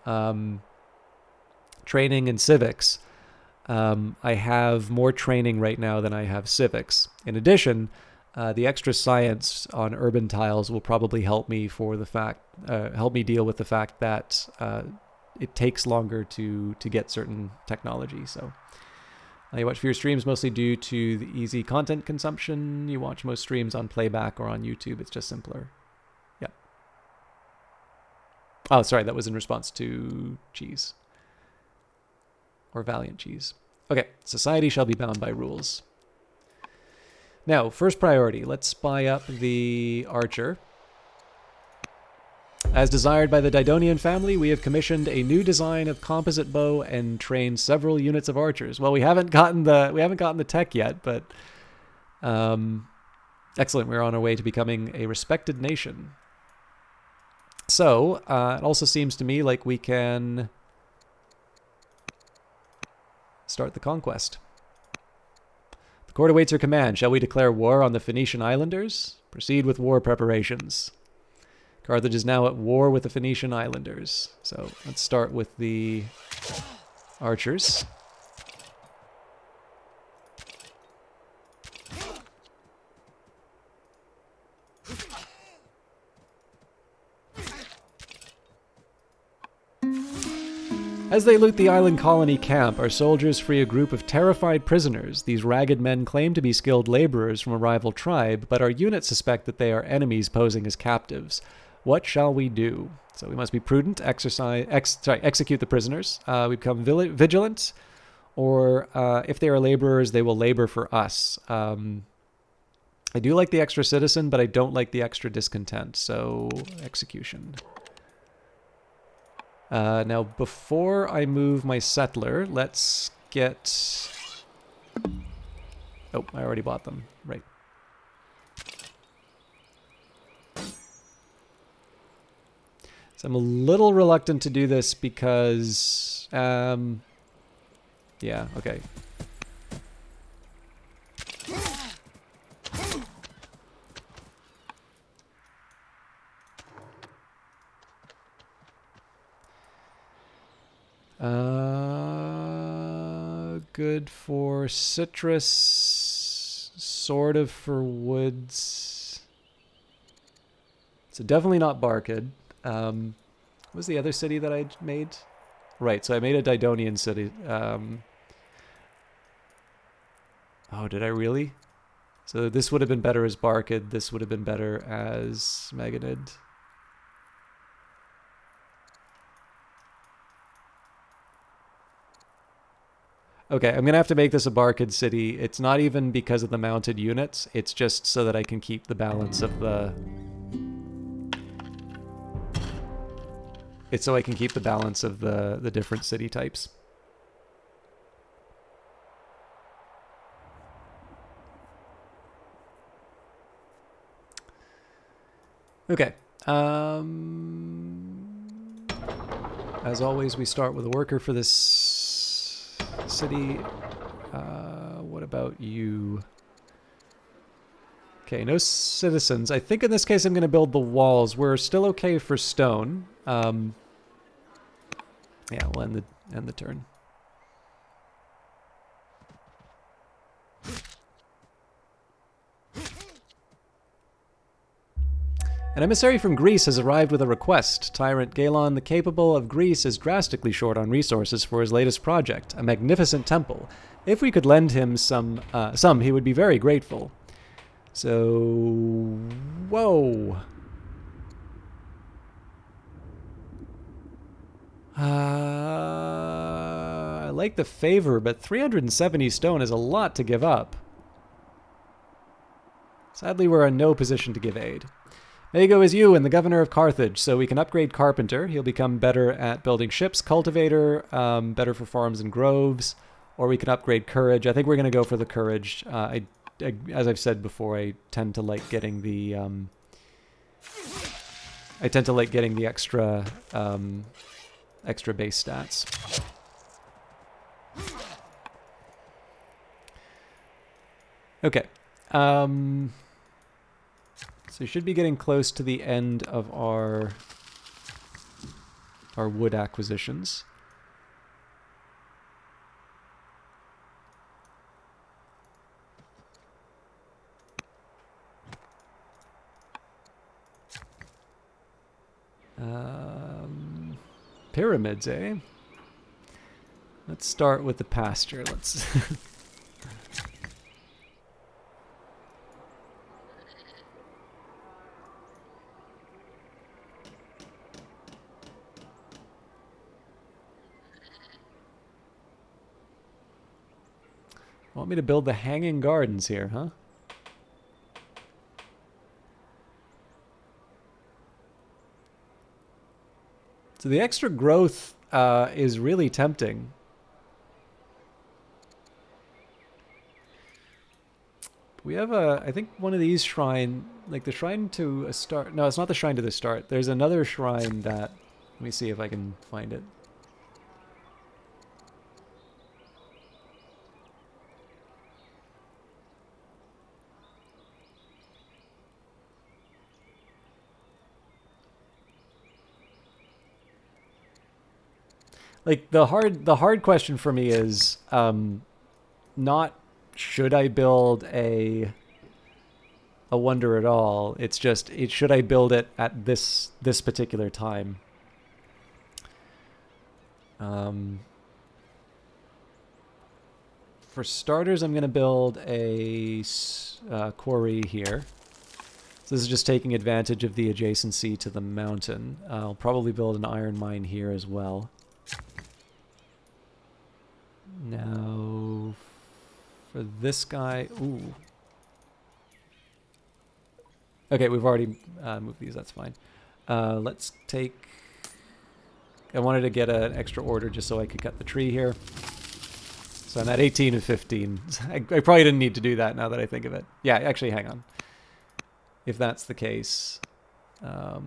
training and civics, I have more training right now than I have civics. In addition, the extra science on urban tiles will probably help me deal with the fact that it takes longer to get certain technology. So. You watch fewer streams mostly due to the easy content consumption. You watch most streams on playback or on YouTube. It's just simpler. Yep. Oh, sorry. That was in response to Cheese. Or Valiant Cheese. Okay. Society shall be bound by rules. Now, first priority. Let's buy up the archer. As desired by the Didonian family, we have commissioned a new design of composite bow and trained several units of archers. Well, we haven't gotten the tech yet, but excellent. We're on our way to becoming a respected nation. So it also seems to me like we can start the conquest. The court awaits your command. Shall we declare war on the Phoenician islanders? Proceed with war preparations. Carthage is now at war with the Phoenician islanders. So let's start with the archers. As they loot the island colony camp, our soldiers free a group of terrified prisoners. These ragged men claim to be skilled laborers from a rival tribe, but our units suspect that they are enemies posing as captives. What shall we do? So we must be prudent, execute the prisoners. We become vigilant, or if they are laborers, they will labor for us. I do like the extra citizen, but I don't like the extra discontent, so execution. Now, before I move my settler, let's get... Oh, I already bought them. Right. So I'm a little reluctant to do this because, yeah, okay. Good for citrus, sort of for woods. So definitely not Barkid. What was the other city that I made? Right, so I made a Didonian city. Oh, did I really? So this would have been better as Barkid. This would have been better as Meganid. Okay, I'm going to have to make this a Barkid city. It's not even because of the mounted units. It's just so that I can keep the balance of the... It's so I can keep the balance of the different city types. Okay. As always, we start with a worker for this city. What about you? Okay, no citizens. I think in this case I'm going to build the walls. We're still okay for stone. Yeah, we'll end the turn. An emissary from Greece has arrived with a request. Tyrant Galon the Capable of Greece is drastically short on resources for his latest project, a magnificent temple. If we could lend him some, he would be very grateful. So, whoa. I like the favor, but 370 stone is a lot to give up. Sadly, we're in no position to give aid. Mago is you and the governor of Carthage, so we can upgrade Carpenter. He'll become better at building ships. Cultivator, better for farms and groves. Or we can upgrade Courage. I think we're going to go for the Courage. As I've said before, I tend to like getting the extra extra base stats. Okay. So we should be getting close to the end of our wood acquisitions. Pyramids, eh? Let's start with the pasture. Let's want me to build the hanging gardens here, huh? So the extra growth is really tempting. We have I think one of these shrine, like the shrine to a start. No, it's not the shrine to the start. There's another shrine that, let me see if I can find it. Like the hard question for me is not should I build a wonder at all. It's just should I build it at this particular time. For starters, I'm going to build a quarry here. So this is just taking advantage of the adjacency to the mountain. I'll probably build an iron mine here as well. Now, for this guy, ooh. Okay, we've already moved these, that's fine. Let's take, I wanted to get an extra order just so I could cut the tree here. So I'm at 18 and 15. I probably didn't need to do that now that I think of it. Yeah, actually, hang on. If that's the case, how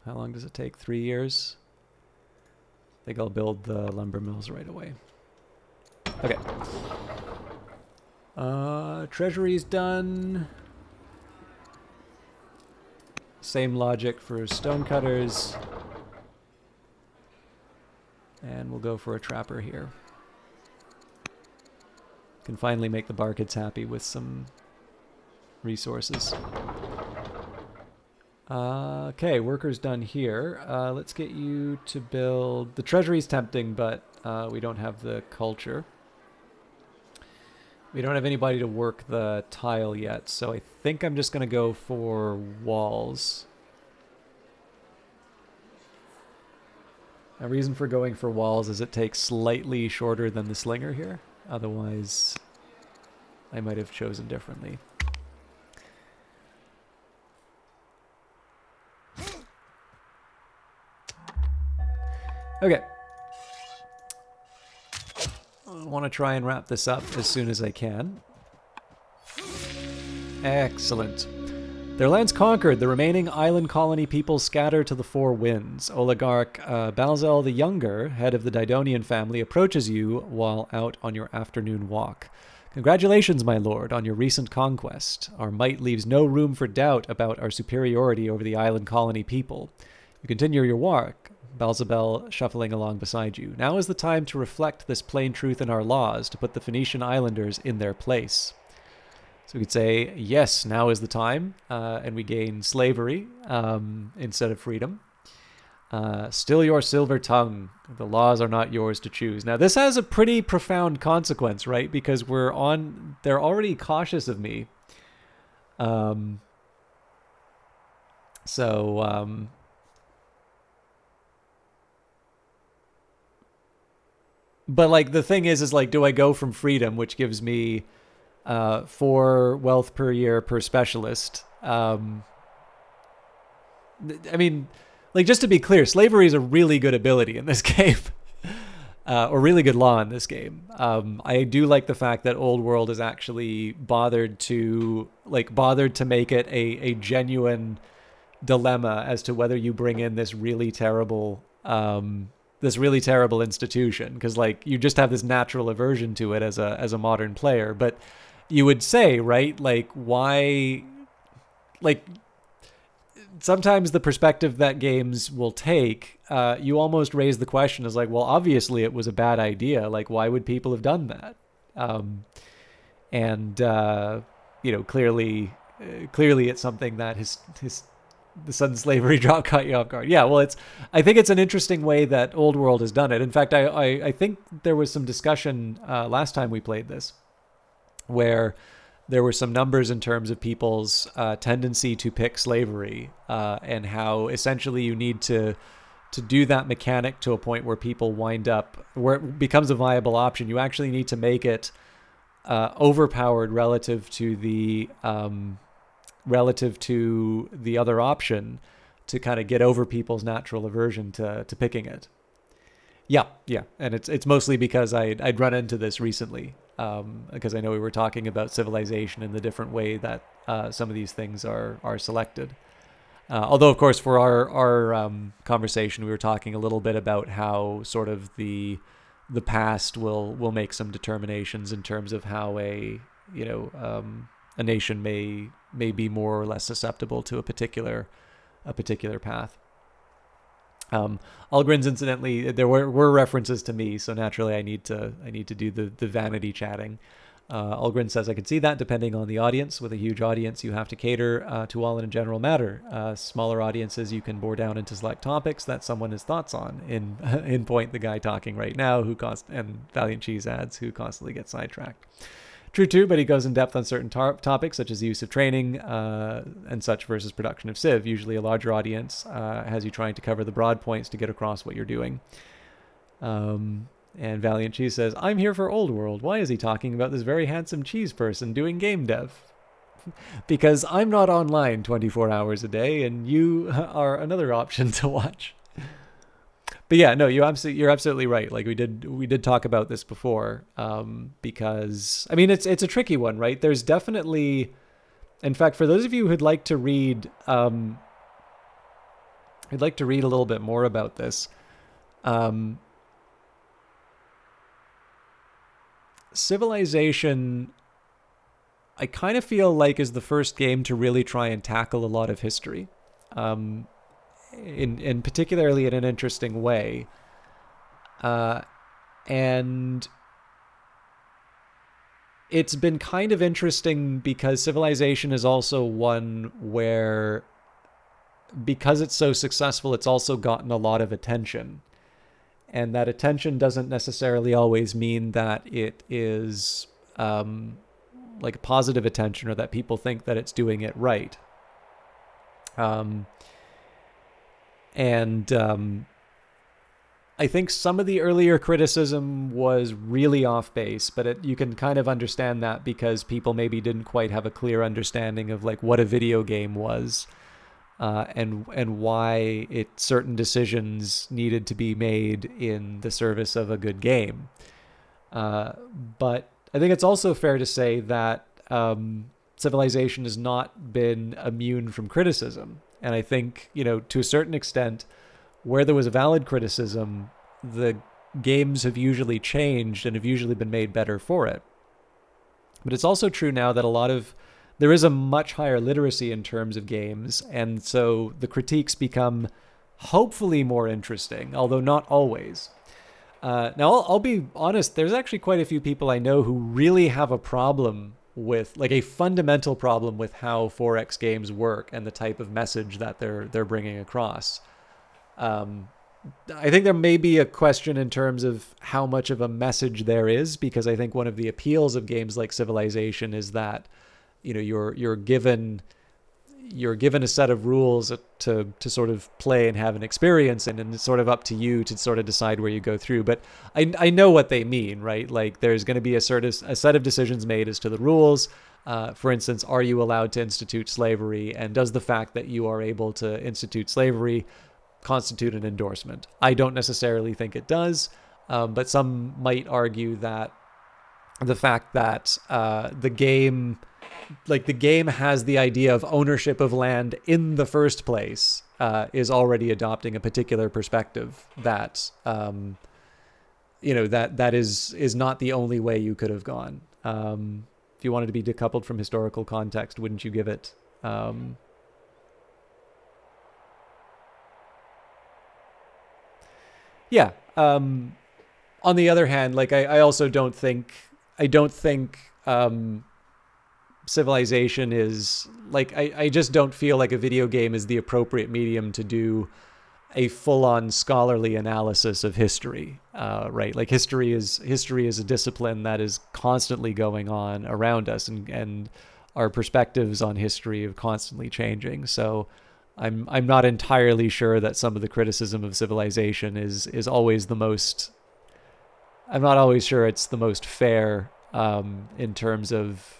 long does it take? 3 years? I think I'll build the lumber mills right away. Okay. Treasury's done. Same logic for stonecutters. And we'll go for a trapper here. Can finally make the Barkids happy with some resources. Okay, workers done here. Let's get you to build... The treasury's tempting, but we don't have the culture. We don't have anybody to work the tile yet, so I think I'm just going to go for walls. A reason for going for walls is it takes slightly shorter than the slinger here. Otherwise, I might have chosen differently. Okay. I want to try and wrap this up as soon as I can. Excellent. Their lands conquered, the remaining island colony people scatter to the four winds. Oligarch Balzel the Younger, head of the Didonian family, approaches you while out on your afternoon walk. Congratulations, my lord, on your recent conquest. Our might leaves no room for doubt about our superiority over the island colony people. You continue your walk, Balzabel shuffling along beside you. Now is the time to reflect this plain truth in our laws, to put the Phoenician islanders in their place. So we could say, yes, now is the time, and we gain slavery instead of freedom. Still your silver tongue. The laws are not yours to choose. Now, this has a pretty profound consequence, right? Because they're already cautious of me. But like the thing is like, do I go from freedom, which gives me 4 wealth per year per specialist? I mean, like, just to be clear, slavery is a really good ability in this game, or really good law in this game. I do like the fact that Old World has actually bothered to make it a genuine dilemma as to whether you bring in this really terrible institution, because like you just have this natural aversion to it as a modern player. But you would say, right, like, why, like, sometimes the perspective that games will take, you almost raise the question as like, well, obviously it was a bad idea. Like, why would people have done that? Clearly it's something that the sudden slavery drop caught you off guard. Yeah, well, I think it's an interesting way that Old World has done it. In fact, I think there was some discussion last time we played this, where there were some numbers in terms of people's tendency to pick slavery, and how essentially you need to do that mechanic to a point where people wind up, where it becomes a viable option. You actually need to make it overpowered relative to the other option to kind of get over people's natural aversion to picking it. Yeah, and it's mostly because I'd run into this recently, because I know we were talking about civilization and the different way that some of these things are selected. Although, of course, for our conversation, we were talking a little bit about how sort of the past will make some determinations in terms of how a nation may be more or less susceptible to a particular path. Algrin's, incidentally, there were references to me, so naturally I need to do the vanity chatting. Algrin says, I can see that depending on the audience. With a huge audience, you have to cater to all in a general matter. Smaller audiences, you can bore down into select topics that someone has thoughts on. In point, the guy talking right now, and Valiant Cheese adds, who constantly gets sidetracked. True too, but he goes in depth on certain topics such as the use of training and such versus production of Civ. Usually a larger audience has you trying to cover the broad points to get across what you're doing. And Valiant Cheese says, I'm here for Old World. Why is he talking about this very handsome cheese person doing game dev? Because I'm not online 24 hours a day, and you are another option to watch. But yeah, no, you're absolutely right. Like we did talk about this before, because I mean it's a tricky one, right? There's definitely, in fact, for those of you who'd like to read, a little bit more about this, Civilization, I kind of feel like, is the first game to really try and tackle a lot of history. In particularly in an interesting way, and it's been kind of interesting because Civilization is also one where, because it's so successful, it's also gotten a lot of attention, and that attention doesn't necessarily always mean that it is like positive attention or that people think that it's doing it right. I think some of the earlier criticism was really off base, but you can kind of understand that because people maybe didn't quite have a clear understanding of like what a video game was, and why certain decisions needed to be made in the service of a good game. But I think it's also fair to say that Civilization has not been immune from criticism. And I think, to a certain extent, where there was a valid criticism, the games have usually changed and have usually been made better for it. But it's also true now that there is a much higher literacy in terms of games, and so the critiques become hopefully more interesting, although not always. Now, I'll be honest, there's actually quite a few people I know who really have a problem with like a fundamental problem with how 4X games work and the type of message that they're bringing across. I think there may be a question in terms of how much of a message there is, because I think one of the appeals of games like Civilization is that, you know, you're given a set of rules to sort of play and have an experience, and it's sort of up to you to sort of decide where you go through. But I know what they mean, right? Like there's going to be a set of decisions made as to the rules. For instance, are you allowed to institute slavery? And does the fact that you are able to institute slavery constitute an endorsement? I don't necessarily think it does, but some might argue that the fact that the game has the idea of ownership of land in the first place is already adopting a particular perspective that that is not the only way you could have gone. If you wanted to be decoupled from historical context, wouldn't you give it? Yeah. On the other hand, like I also don't think Civilization is like, I just don't feel like a video game is the appropriate medium to do a full-on scholarly analysis of history, right? Like history is a discipline that is constantly going on around us, and our perspectives on history are constantly changing. So I'm not entirely sure that some of the criticism of Civilization is always the most. I'm not always sure it's the most fair in terms of,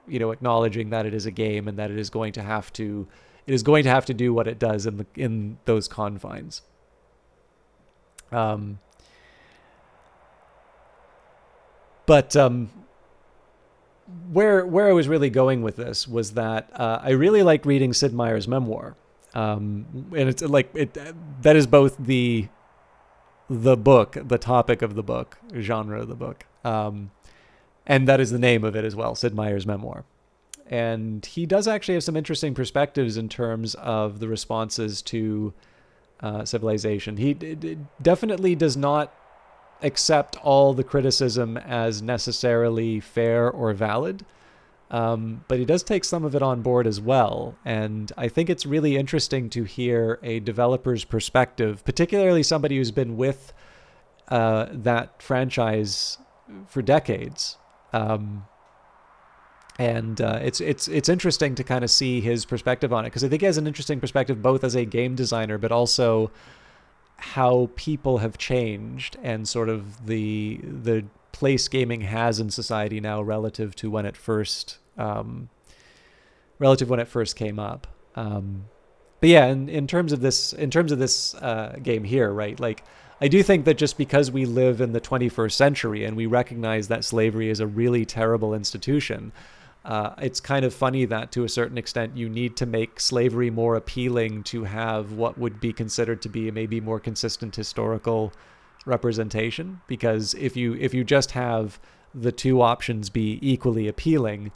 you know, acknowledging that it is a game and that it is going to have to do what it does in those confines. But where I was really going with this was that I really liked reading Sid Meier's memoir, and it's like that is both the book, the topic of the book, genre of the book, and that is the name of it as well, Sid Meier's memoir. And he does actually have some interesting perspectives in terms of the responses to Civilization. He definitely does not accept all the criticism as necessarily fair or valid, but he does take some of it on board as well. And I think it's really interesting to hear a developer's perspective, particularly somebody who's been with that franchise for decades. It's interesting to kind of see his perspective on it, because I think he has an interesting perspective both as a game designer, but also how people have changed and sort of the place gaming has in society now relative to when it first came up. But yeah, in terms of this game here, right? Like, I do think that just because we live in the 21st century and we recognize that slavery is a really terrible institution, it's kind of funny that to a certain extent you need to make slavery more appealing to have what would be considered to be a maybe more consistent historical representation. Because if you just have the two options be equally appealing,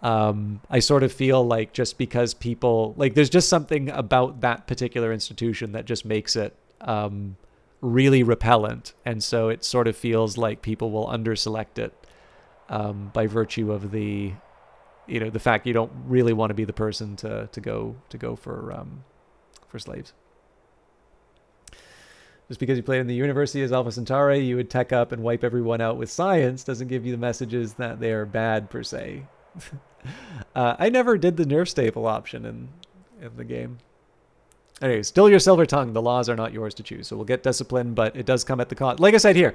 I sort of feel like just because people, like, there's just something about that particular institution that just makes it really repellent, and so it sort of feels like people will underselect it by virtue of the fact you don't really want to be the person to go for slaves. Just because you played in the University as Alpha Centauri, you would tech up and wipe everyone out with science doesn't give you the messages that they are bad per se. I never did the nerf staple option in the game. Anyway, still your silver tongue. The laws are not yours to choose. So we'll get discipline, but it does come at the cost. Like I said here,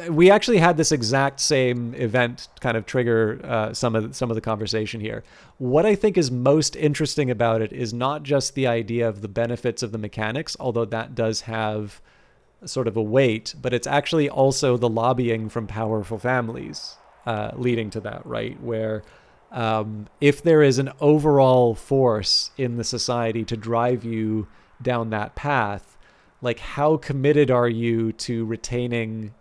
we actually had this exact same event kind of trigger some of the conversation here. What I think is most interesting about it is not just the idea of the benefits of the mechanics, although that does have sort of a weight, but it's actually also the lobbying from powerful families leading to that, right? Where if there is an overall force in the society to drive you down that path, like, how committed are you to retaining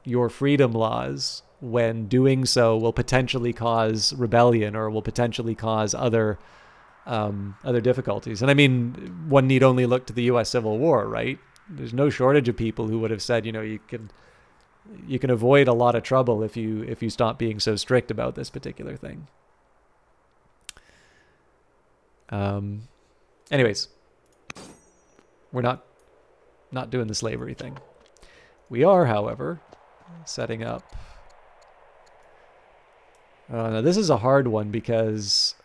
your freedom laws when doing so will potentially cause rebellion or will potentially cause other difficulties? And I mean, one need only look to the U.S. Civil War, right? There's no shortage of people who would have said, you know, you can you can avoid a lot of trouble if you stop being so strict about this particular thing. Anyways, we're not doing the slavery thing. We are, however, setting up. Now this is a hard one because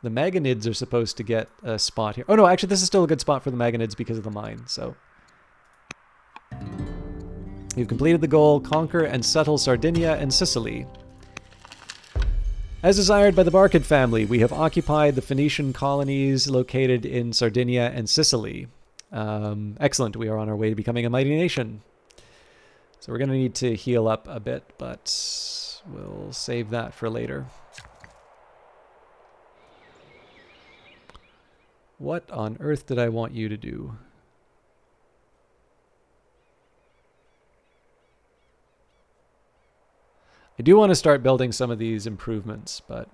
the Magonids are supposed to get a spot here. Oh no, actually this is still a good spot for the Magonids because of the mine, so. You've completed the goal, conquer and settle Sardinia and Sicily. As desired by the Barcid family, we have occupied the Phoenician colonies located in Sardinia and Sicily. Excellent, we are on our way to becoming a mighty nation. So we're going to need to heal up a bit, but we'll save that for later. What on earth did I want you to do? I do want to start building some of these improvements, but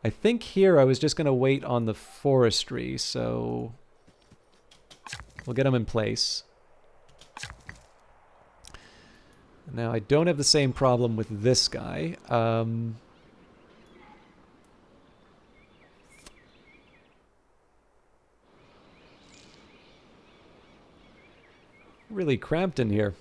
I think here I was just going to wait on the forestry, so we'll get them in place. Now, I don't have the same problem with this guy. Really cramped in here.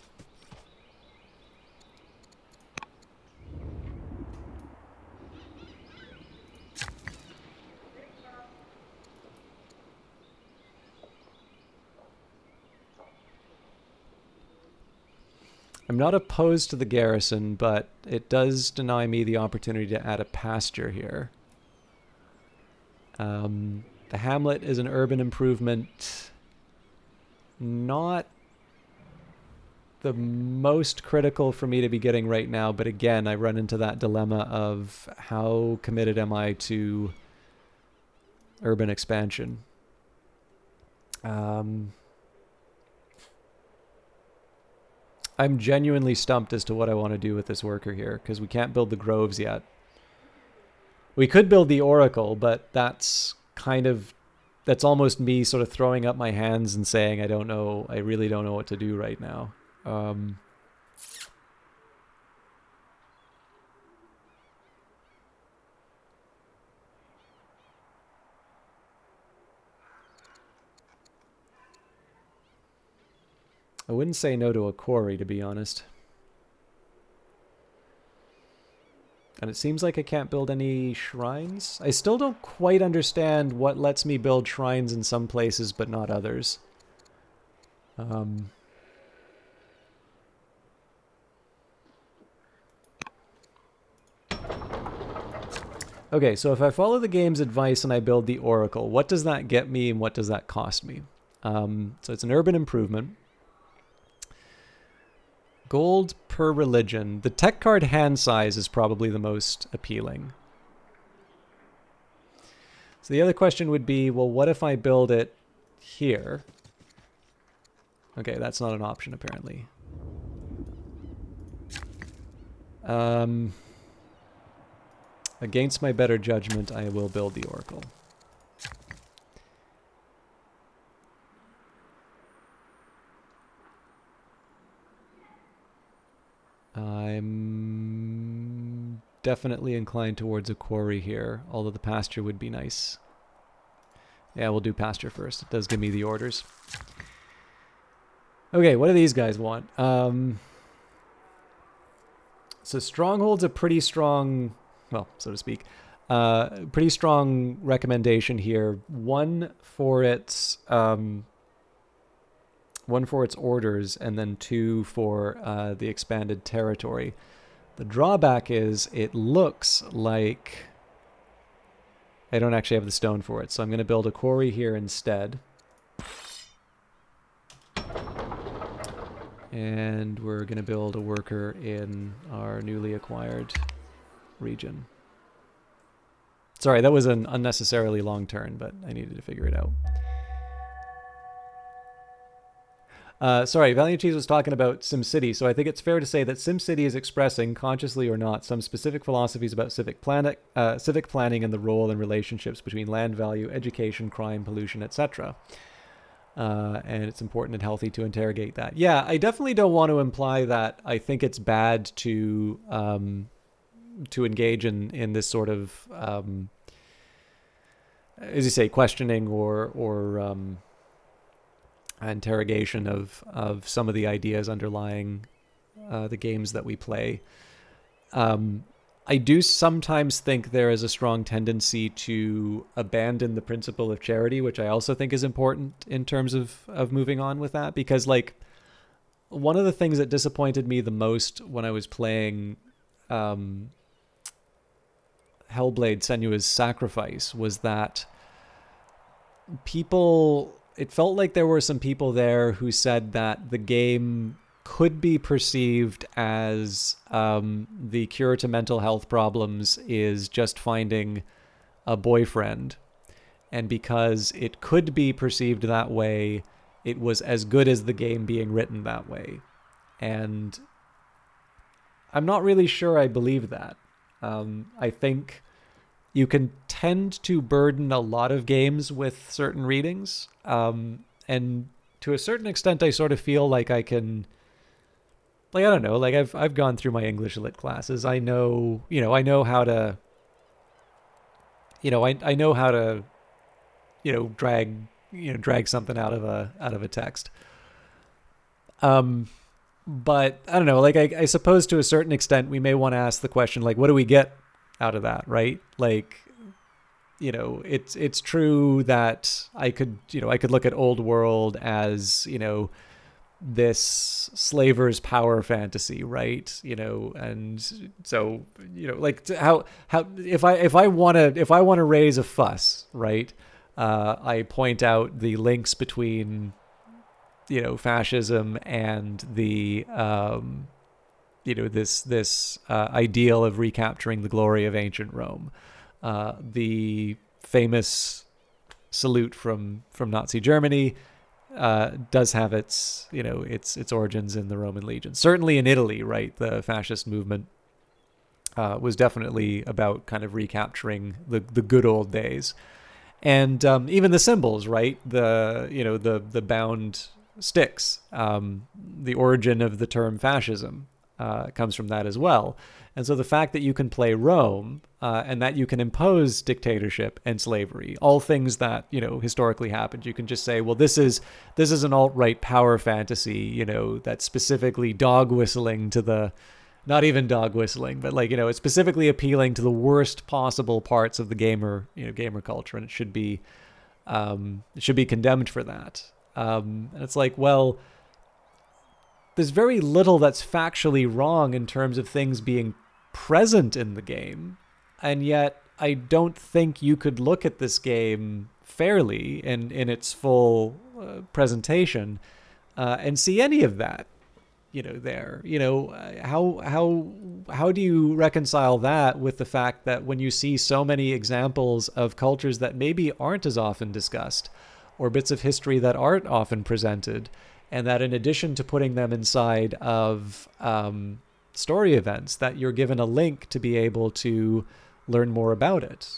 I'm not opposed to the garrison, but it does deny me the opportunity to add a pasture here. The hamlet is an urban improvement. Not the most critical for me to be getting right now, but again, I run into that dilemma of how committed am I to urban expansion. I'm genuinely stumped as to what I want to do with this worker here, because we can't build the groves yet. We could build the oracle, but that's almost me sort of throwing up my hands and saying, I don't know, I really don't know what to do right now. I wouldn't say no to a quarry, to be honest. And it seems like I can't build any shrines. I still don't quite understand what lets me build shrines in some places but not others. Okay, so if I follow the game's advice and I build the oracle, what does that get me and what does that cost me? So it's an urban improvement. Gold per religion. The tech card hand size is probably the most appealing. So the other question would be, well, what if I build it here? Okay, that's not an option apparently. Against my better judgment, I will build the oracle. I'm definitely inclined towards a quarry here, although the pasture would be nice. Yeah, we'll do pasture first. It does give me the orders. Okay, what do these guys want? So Stronghold's a pretty strong, well, so to speak, pretty strong recommendation here. One for its orders, and then 2 for the expanded territory. The drawback is it looks like I don't actually have the stone for it, so I'm going to build a quarry here instead. And we're going to build a worker in our newly acquired region. Sorry, that was an unnecessarily long turn, but I needed to figure it out. Sorry, Valiant Cheese was talking about SimCity, so I think it's fair to say that SimCity is expressing, consciously or not, some specific philosophies about civic planning and the role and relationships between land value, education, crime, pollution, etc. and it's important and healthy to interrogate that. Yeah, I definitely don't want to imply that I think it's bad to engage in this sort of as you say, questioning or interrogation of some of the ideas underlying the games that we play. I do sometimes think there is a strong tendency to abandon the principle of charity, which I also think is important in terms of moving on with that. Because, like, one of the things that disappointed me the most when I was playing Hellblade Senua's Sacrifice was that it felt like there were some people there who said that the game could be perceived as the cure to mental health problems is just finding a boyfriend. And because it could be perceived that way, it was as good as the game being written that way. And I'm not really sure I believe that. I think you can tend to burden a lot of games with certain readings. And to a certain extent, I sort of feel like I can... Like, I don't know, like I've gone through my English lit classes. I know how to, I know how to, drag something out of a text. But I don't know, like I suppose to a certain extent we may want to ask the question, like, what do we get out of that, right? Like, it's true that I could look at Old World as, this slaver's power fantasy, right? And so, like, how if I want to raise a fuss, right? I point out the links between fascism and the this ideal of recapturing the glory of ancient Rome, the famous salute from Nazi Germany does have its origins in the Roman legions. Certainly in Italy, right? The fascist movement was definitely about kind of recapturing the good old days, and even the symbols, right? The bound sticks. The origin of the term fascism comes from that as well. And so the fact that you can play Rome and that you can impose dictatorship and slavery, all things that, historically happened, you can just say, well, this is an alt-right power fantasy, that's specifically dog whistling to the, not even dog whistling, but like, it's specifically appealing to the worst possible parts of the gamer culture, and it should be condemned for that. And it's like, well, there's very little that's factually wrong in terms of things being present in the game, and yet I don't think you could look at this game fairly in its full presentation and see any of that there. How do you reconcile that with the fact that when you see so many examples of cultures that maybe aren't as often discussed, or bits of history that aren't often presented, and that in addition to putting them inside of story events, that you're given a link to be able to learn more about it?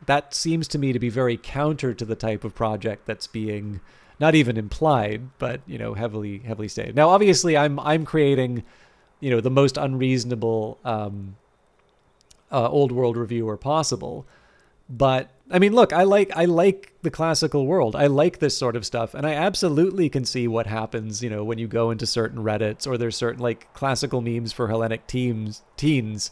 That seems to me to be very counter to the type of project that's being not even implied, but heavily stated. Now, obviously, I'm creating the most unreasonable old world reviewer possible. But I mean, look, I like the classical world. I like this sort of stuff, and I absolutely can see what happens, when you go into certain Reddits, or there's certain like classical memes for Hellenic teens.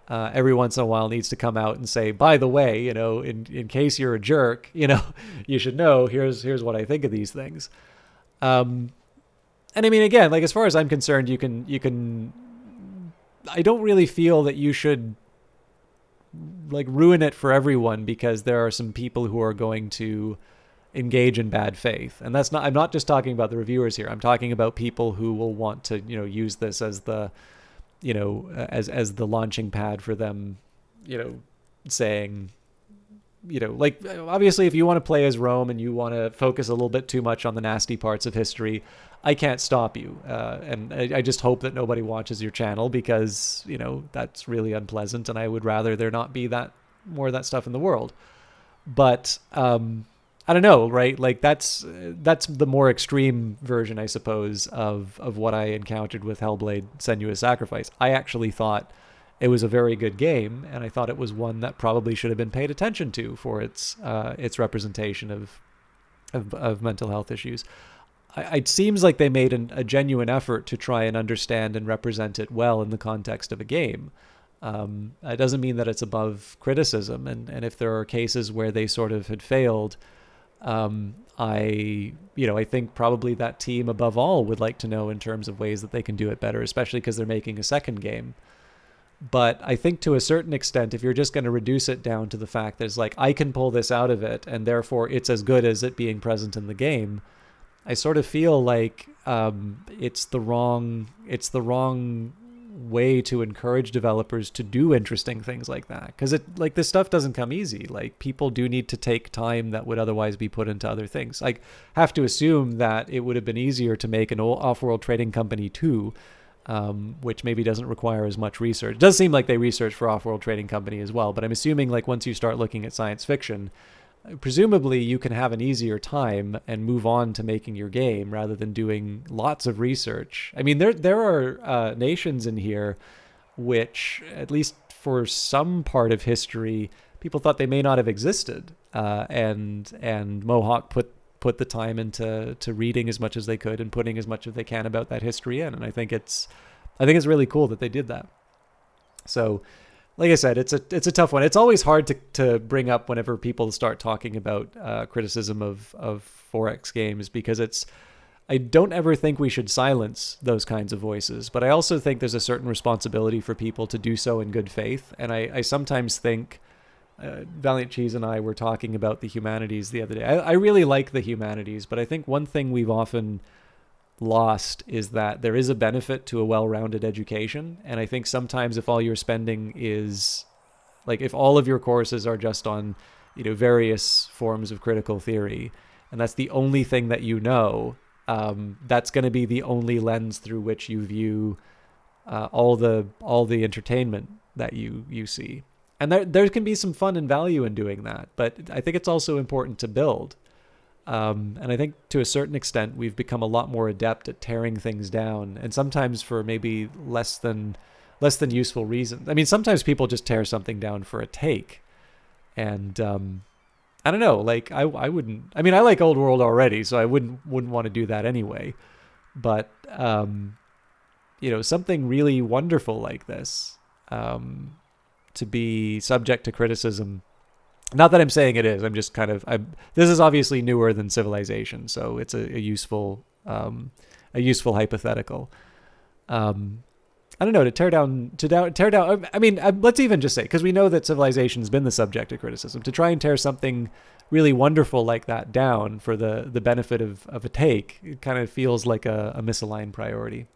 Every once in a while needs to come out and say, by the way, in case you're a jerk, you should know. Here's what I think of these things. And I mean, again, like, as far as I'm concerned, you can. I don't really feel that you should like ruin it for everyone because there are some people who are going to engage in bad faith. And that's not, I'm not just talking about the reviewers here. I'm talking about people who will want to, use this as the, as the launching pad for them, saying, like, obviously if you want to play as Rome and you want to focus a little bit too much on the nasty parts of history, I can't stop you. And I just hope that nobody watches your channel because, that's really unpleasant. And I would rather there not be more of that stuff in the world. But I don't know, right? Like that's the more extreme version, I suppose, of what I encountered with Hellblade: Senua's Sacrifice. I actually thought it was a very good game, and I thought it was one that probably should have been paid attention to for its representation of mental health issues. It seems like they made a genuine effort to try and understand and represent it well in the context of a game. It doesn't mean that it's above criticism, and if there are cases where they sort of had failed, I think probably that team above all would like to know in terms of ways that they can do it better, especially because they're making a second game. But I think to a certain extent, if you're just going to reduce it down to the fact that it's like, I can pull this out of it, and therefore it's as good as it being present in the game, I sort of feel like it's the wrong way to encourage developers to do interesting things like that, because this stuff doesn't come easy. Like, people do need to take time that would otherwise be put into other things. I have to assume that it would have been easier to make an off-world trading company too, which maybe doesn't require as much research. It does seem like they research for off-world trading company as well, but I'm assuming like once you start looking at science fiction, presumably you can have an easier time and move on to making your game rather than doing lots of research. I mean, there are nations in here which, at least for some part of history, people thought they may not have existed, and Mohawk put the time into reading as much as they could and putting as much as they can about that history in, and I think it's really cool that they did that. So, like I said, it's a tough one. It's always hard to bring up whenever people start talking about criticism of 4X games, because I don't ever think we should silence those kinds of voices, but I also think there's a certain responsibility for people to do so in good faith. And I sometimes think, Valiant Cheese and I were talking about the humanities the other day. I really like the humanities, but I think one thing we've often lost is that there is a benefit to a well-rounded education. And I think sometimes if all you're spending is, like, if all of your courses are just on, various forms of critical theory, and that's the only thing that that's going to be the only lens through which you view all the entertainment that you see. And there can be some fun and value in doing that, but I think it's also important to build. And I think to a certain extent, we've become a lot more adept at tearing things down, and sometimes for maybe less than useful reasons. I mean, sometimes people just tear something down for a take, and I don't know. Like, I wouldn't. I mean, I like Old World already, so I wouldn't want to do that anyway. But something really wonderful like this, to be subject to criticism. Not that I'm saying it is. I'm just this is obviously newer than Civilization, so it's a useful hypothetical. I don't know, to tear down. I mean, let's even just say, because we know that Civilization's been the subject of criticism, to try and tear something really wonderful like that down for the benefit of a take, it kind of feels like a misaligned priority.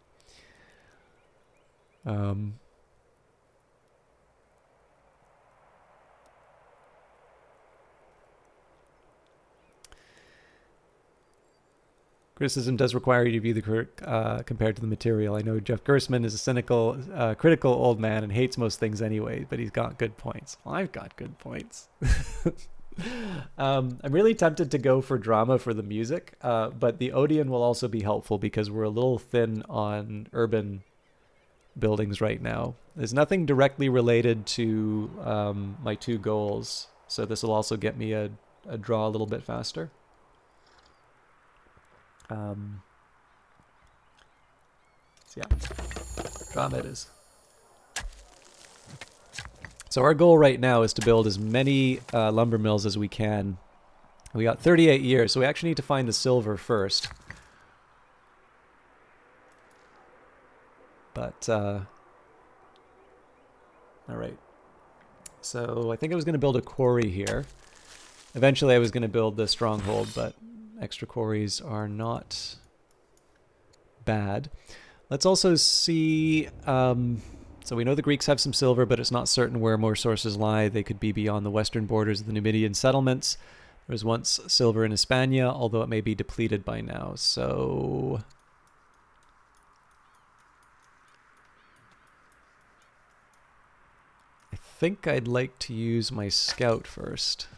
Criticism does require you to view the compared to the material. I know Jeff Gersman is a cynical, critical old man and hates most things anyway, but he's got good points. Well, I've got good points. I'm really tempted to go for drama for the music, but the Odeon will also be helpful because we're a little thin on urban buildings right now. There's nothing directly related to my two goals, so this will also get me a draw a little bit faster. So yeah, drama it is. So our goal right now is to build as many lumber mills as we can. We got 38 years, so we actually need to find the silver first. But, all right. So I think I was going to build a quarry here. Eventually I was going to build the stronghold, but extra quarries are not bad. Let's also see, so we know the Greeks have some silver, but it's not certain where more sources lie. They could be beyond the western borders of the Numidian settlements. There was once silver in Hispania, although it may be depleted by now. So I think I'd like to use my scout first.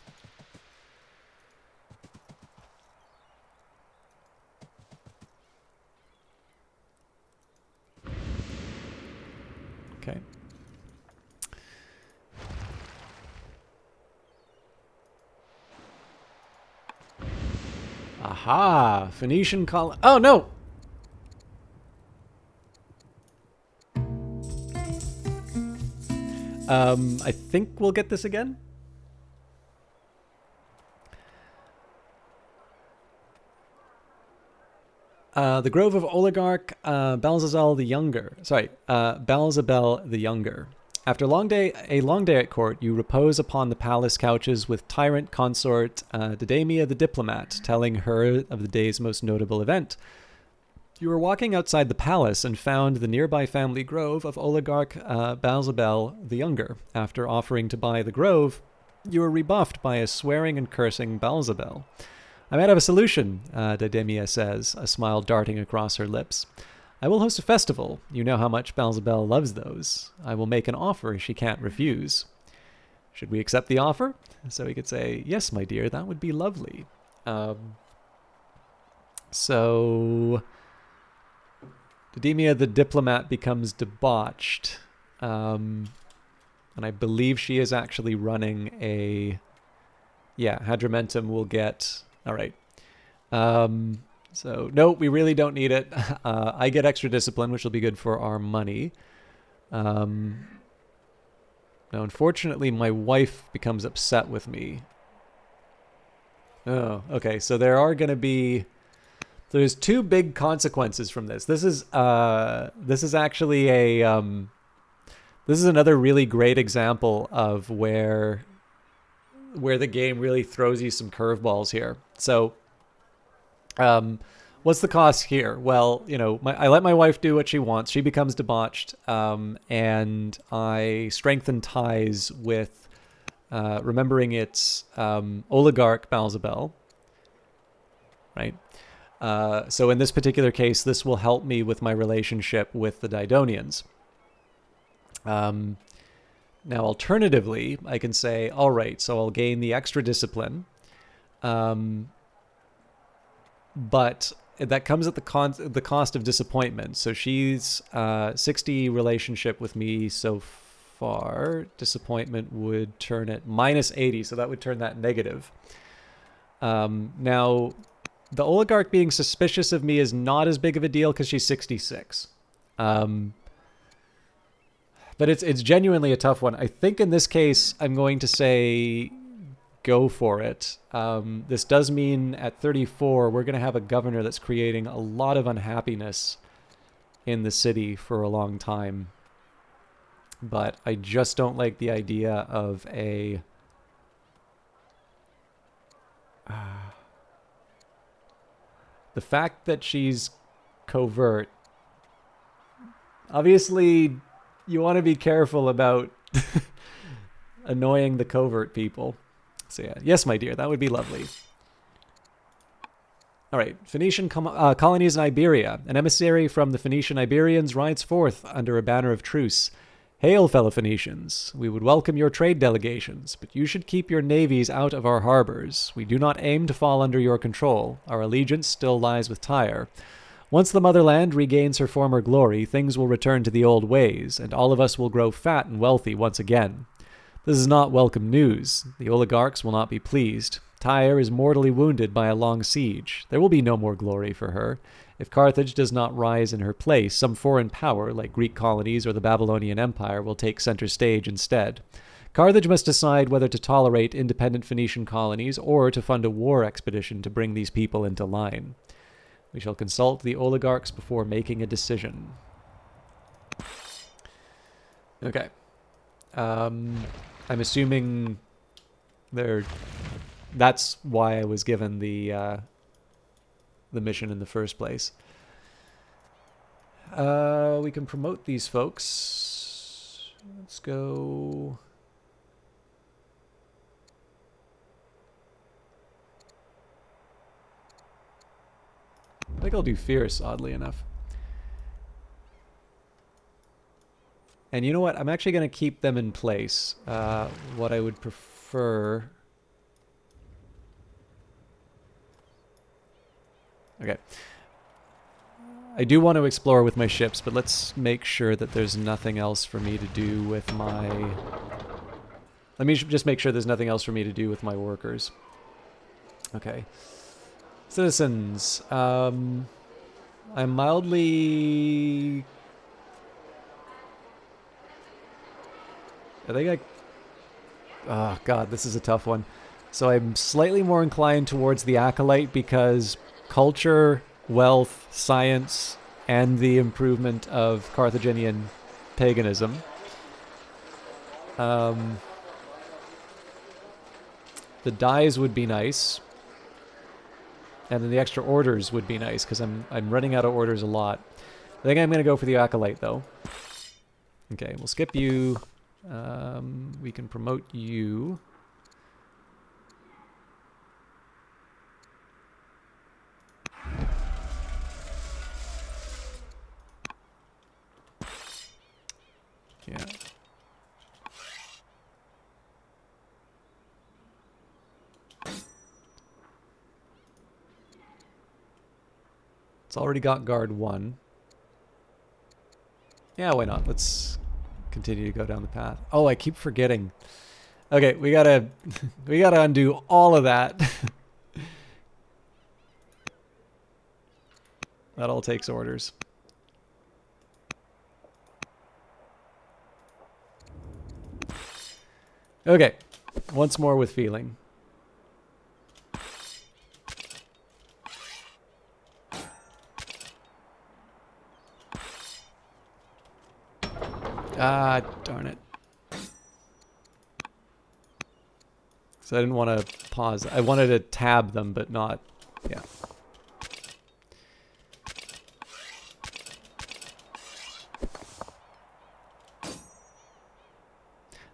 Aha! Phoenician colony. Oh, no! I think we'll get this again. The Grove of Oligarch Balzabel the Younger. Balzabel the Younger. After a long day at court, you repose upon the palace couches with tyrant consort Didamia the Diplomat, telling her of the day's most notable event. You were walking outside the palace and found the nearby family grove of Oligarch Balzabel the Younger. After offering to buy the grove, you were rebuffed by a swearing and cursing Balzabel. I might have a solution, Didamia says, a smile darting across her lips. I will host a festival. You know how much Balzabel loves those. I will make an offer she can't refuse. Should we accept the offer? So he could say, yes, my dear, that would be lovely. So Didamia the Diplomat becomes debauched. And I believe she is actually running a... Yeah, Hadramentum will get... All right. So, no, we really don't need it. I get extra discipline, which will be good for our money. Now, unfortunately, my wife becomes upset with me. Oh, okay. So there are going to be... There's two big consequences from this. This is actually a... this is another really great example of where the game really throws you some curveballs here. So, what's the cost here? Well, you know, I let my wife do what she wants. She becomes debauched, and I strengthen ties with, remembering it's Oligarch Balzabel, right? So in this particular case, this will help me with my relationship with the Didonians. Now, alternatively, I can say, all right, so I'll gain the extra discipline, but that comes at the cost of disappointment. So she's 60 relationship with me so far. Disappointment would turn it minus 80, so that would turn that negative. Now, the oligarch being suspicious of me is not as big of a deal because she's 66. But it's genuinely a tough one. I think in this case, I'm going to say go for it. This does mean at 34, we're going to have a governor that's creating a lot of unhappiness in the city for a long time. But I just don't like the idea of a... the fact that she's covert. Obviously... You want to be careful about annoying the covert people. So yeah, yes, my dear, that would be lovely. All right, Phoenician colonies in Iberia. An emissary from the Phoenician Iberians rides forth under a banner of truce. Hail, fellow Phoenicians. We would welcome your trade delegations, but you should keep your navies out of our harbors. We do not aim to fall under your control. Our allegiance still lies with Tyre. Once the motherland regains her former glory, things will return to the old ways, and all of us will grow fat and wealthy once again. This is not welcome news. The oligarchs will not be pleased. Tyre is mortally wounded by a long siege. There will be no more glory for her. If Carthage does not rise in her place, some foreign power, like Greek colonies or the Babylonian Empire, will take center stage instead. Carthage must decide whether to tolerate independent Phoenician colonies or to fund a war expedition to bring these people into line. We shall consult the oligarchs before making a decision. Okay. I'm assuming that's why I was given the mission in the first place. We can promote these folks. Let's go... I think I'll do fierce, oddly enough. And you know what? I'm actually going to keep them in place. What I would prefer... Okay. I do want to explore with my ships, but let's make sure that there's nothing else for me to do with my... Let me just make sure there's nothing else for me to do with my workers. Okay. Citizens, I'm mildly... I think I... Oh, God, this is a tough one. So I'm slightly more inclined towards the Acolyte because culture, wealth, science, and the improvement of Carthaginian paganism. The dyes would be nice. And then the extra orders would be nice, because I'm running out of orders a lot. I think I'm going to go for the Acolyte, though. Okay, we'll skip you. We can promote you. Yeah. It's already got guard 1. Yeah, why not? Let's continue to go down the path. Oh, I keep forgetting. Okay, we gotta undo all of that. That all takes orders. Okay, once more with feeling. Ah, darn it. So I didn't want to pause. I wanted to tab them, but not... Yeah.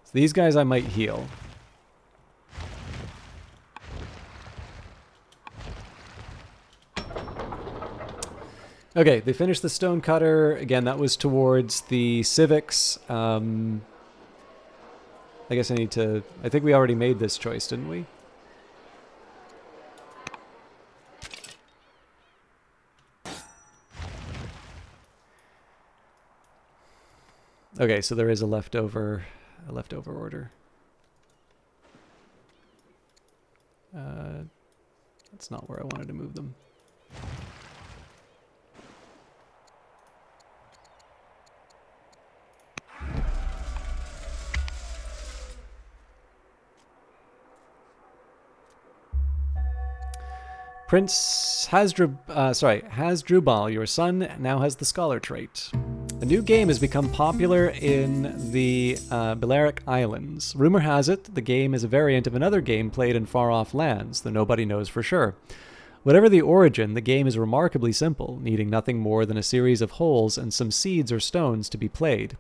So these guys I might heal. Okay, they finished the stonecutter. Again, that was towards the civics. I guess I need to... I think we already made this choice, didn't we? Okay, so there is a leftover order. That's not where I wanted to move them. Prince Hasdrubal, your son, now has the scholar trait. A new game has become popular in the Balearic Islands. Rumor has it the game is a variant of another game played in far-off lands, though nobody knows for sure. Whatever the origin, the game is remarkably simple, needing nothing more than a series of holes and some seeds or stones to be played.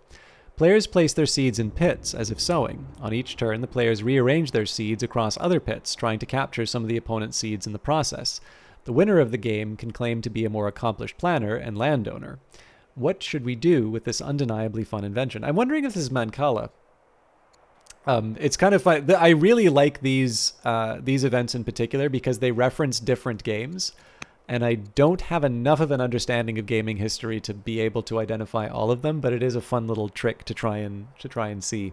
Players place their seeds in pits, as if sowing. On each turn, the players rearrange their seeds across other pits, trying to capture some of the opponent's seeds in the process. The winner of the game can claim to be a more accomplished planner and landowner. What should we do with this undeniably fun invention? I'm wondering if this is Mancala. It's kind of fun. I really like these events in particular because they reference different games. And I don't have enough of an understanding of gaming history to be able to identify all of them, but it is a fun little trick to try and see.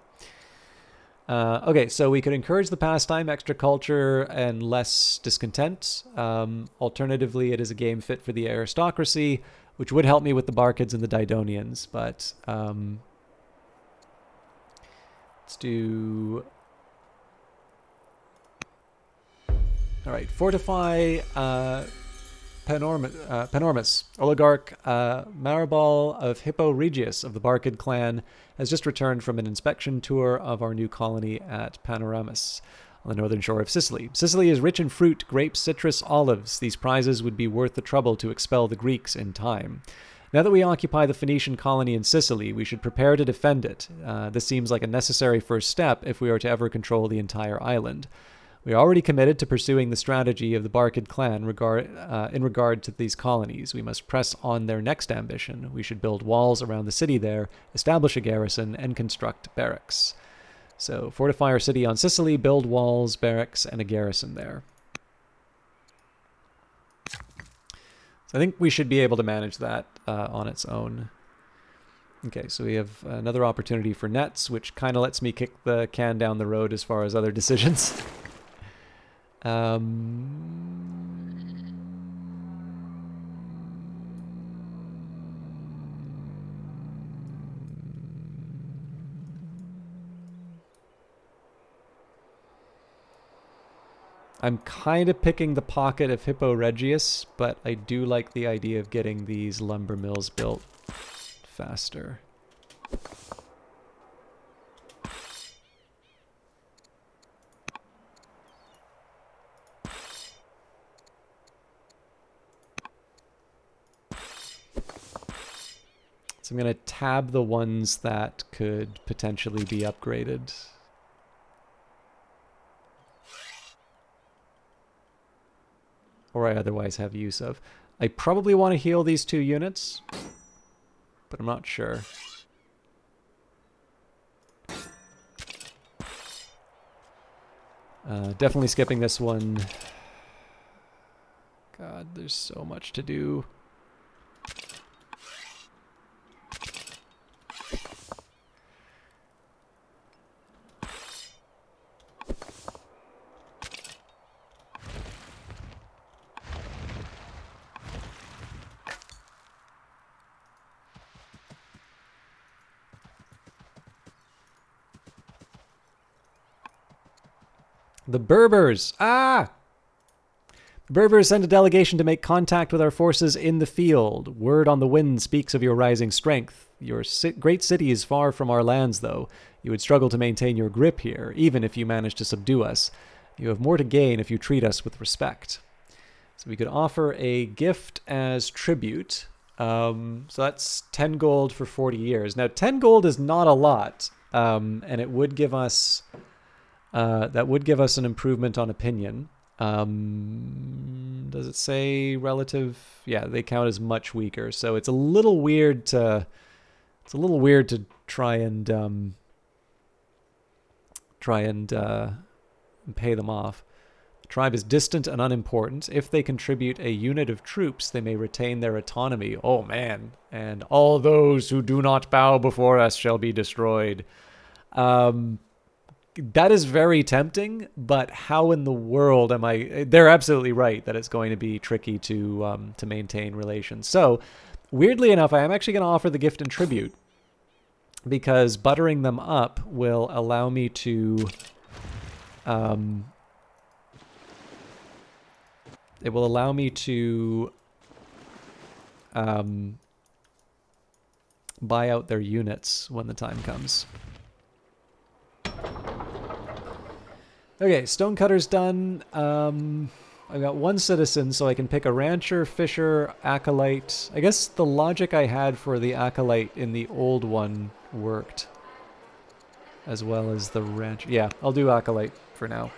Okay, so we could encourage the pastime, extra culture, and less discontent. Alternatively, it is a game fit for the aristocracy, which would help me with the Barkids and the Didonians, but let's do... All right, fortify... Panormus, oligarch Maribal of Hippo Regius of the Barkid clan, has just returned from an inspection tour of our new colony at Panoramus on the northern shore of Sicily. Sicily is rich in fruit, grapes, citrus, olives. These prizes would be worth the trouble to expel the Greeks in time. Now that we occupy the Phoenician colony in Sicily, we should prepare to defend it. This seems like a necessary first step if we are to ever control the entire island. We are already committed to pursuing the strategy of the Barkid clan in regard to these colonies. We must press on their next ambition. We should build walls around the city there, establish a garrison, and construct barracks. So, fortify our city on Sicily, build walls, barracks, and a garrison there. So I think we should be able to manage that on its own. Okay, so we have another opportunity for nets, which kind of lets me kick the can down the road as far as other decisions. I'm kind of picking the pocket of Hippo Regius, but I do like the idea of getting these lumber mills built faster. So I'm going to tab the ones that could potentially be upgraded. Or I otherwise have use of. I probably want to heal these 2 units, but I'm not sure. Definitely skipping this one. God, there's so much to do. The Berbers! Ah! The Berbers send a delegation to make contact with our forces in the field. Word on the wind speaks of your rising strength. Your great city is far from our lands, though. You would struggle to maintain your grip here, even if you manage to subdue us. You have more to gain if you treat us with respect. So we could offer a gift as tribute. So that's 10 gold for 40 years. Now, 10 gold is not a lot, and it would give us... that would give us an improvement on opinion. Does it say relative? Yeah, they count as much weaker. So it's a little weird to try and pay them off. The tribe is distant and unimportant. If they contribute a unit of troops, they may retain their autonomy. Oh man! And all those who do not bow before us shall be destroyed. That is very tempting, but how in the world am I... They're absolutely right that it's going to be tricky to maintain relations. So, weirdly enough, I am actually going to offer the gift and tribute, because buttering them up will allow me to... it will allow me to buy out their units when the time comes. Okay, Stonecutter's done. I've got 1 citizen, so I can pick a rancher, fisher, acolyte. I guess the logic I had for the acolyte in the old one worked, as well as the rancher. Yeah, I'll do acolyte for now.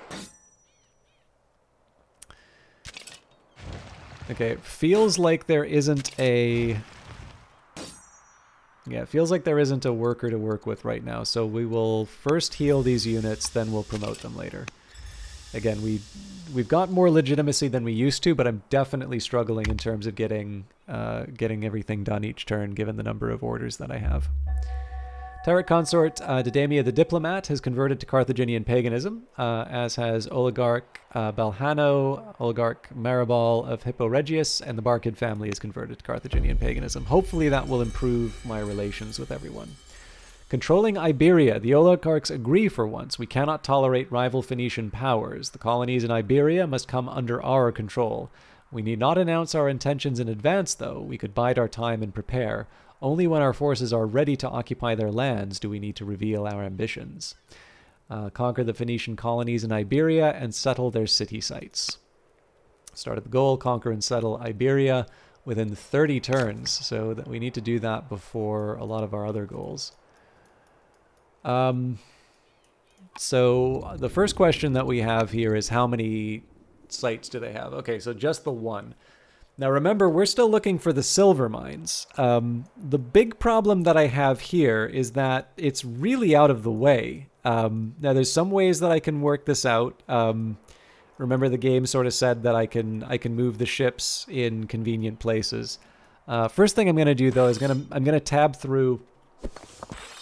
Okay, it feels like there isn't a... Yeah, it feels like there isn't a worker to work with right now, so we will first heal these units, then we'll promote them later. Again, we've got more legitimacy than we used to, but I'm definitely struggling in terms of getting everything done each turn, given the number of orders that I have. Tyrant Consort Didamia the Diplomat has converted to Carthaginian paganism, as has Oligarch Balhano, Oligarch Maribal of Hippo Regius, and the Barkid family is converted to Carthaginian paganism. Hopefully that will improve my relations with everyone. Controlling Iberia, the oligarchs agree for once. We cannot tolerate rival Phoenician powers. The colonies in Iberia must come under our control. We need not announce our intentions in advance, though. We could bide our time and prepare. Only when our forces are ready to occupy their lands do we need to reveal our ambitions. Conquer the Phoenician colonies in Iberia and settle their city sites. Start at the goal, conquer and settle Iberia within 30 turns, so that we need to do that before a lot of our other goals. So the first question that we have here is how many sites do they have? Okay, so just the 1. Now remember, we're still looking for the silver mines. The big problem that I have here is that it's really out of the way. Now there's some ways that I can work this out. Remember the game sort of said that I can move the ships in convenient places. First thing I'm going to do though is I'm going to tab through.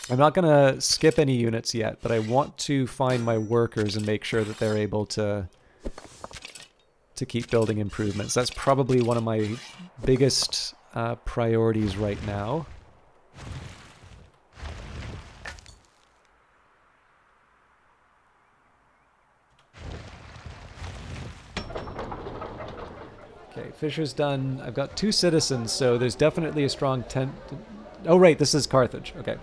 I'm not going to skip any units yet, but I want to find my workers and make sure that they're able to keep building improvements. That's probably one of my biggest priorities right now. Okay, Fisher's done. I've got 2 citizens, so there's definitely a strong tent. Oh, right, this is Carthage. Okay.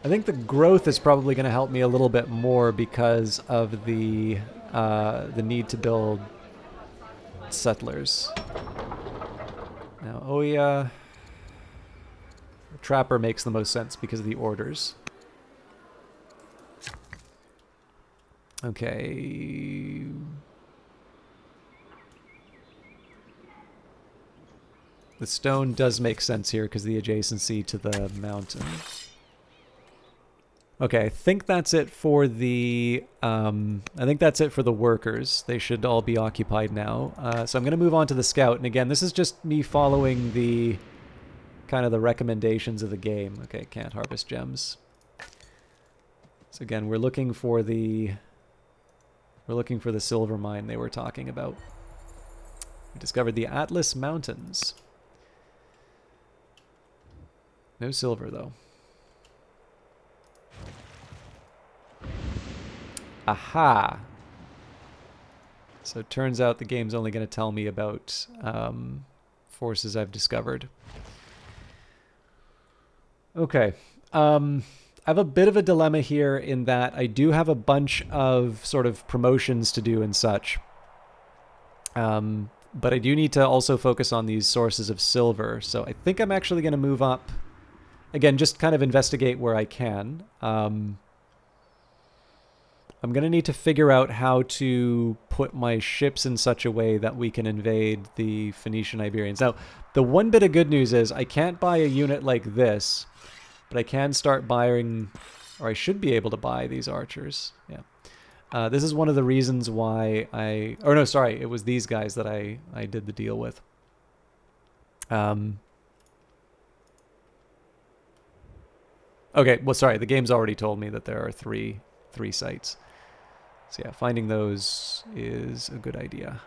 I think the growth is probably going to help me a little bit more because of the need to build settlers. Now, Oya, Trapper makes the most sense because of the orders. Okay. The stone does make sense here because of the adjacency to the mountain. Okay, I think that's it for the workers. They should all be occupied now. So I'm going to move on to the scout. And again, this is just me following the kind of the recommendations of the game. Okay, can't harvest gems. So again, we're looking for the silver mine they were talking about. We discovered the Atlas Mountains. No silver though. Aha! So it turns out the game's only going to tell me about forces I've discovered. Okay. I have a bit of a dilemma here in that I do have a bunch of sort of promotions to do and such. But I do need to also focus on these sources of silver. So I think I'm actually going to move up. Again, just kind of investigate where I can. I'm going to need to figure out how to put my ships in such a way that we can invade the Phoenician Iberians. Now, the one bit of good news is I can't buy a unit like this, but I can start buying, or I should be able to buy these archers. Yeah. This is one of the reasons why it was these guys that I did the deal with. Okay, well, sorry, the game's already told me that there are three sites. So yeah, finding those is a good idea.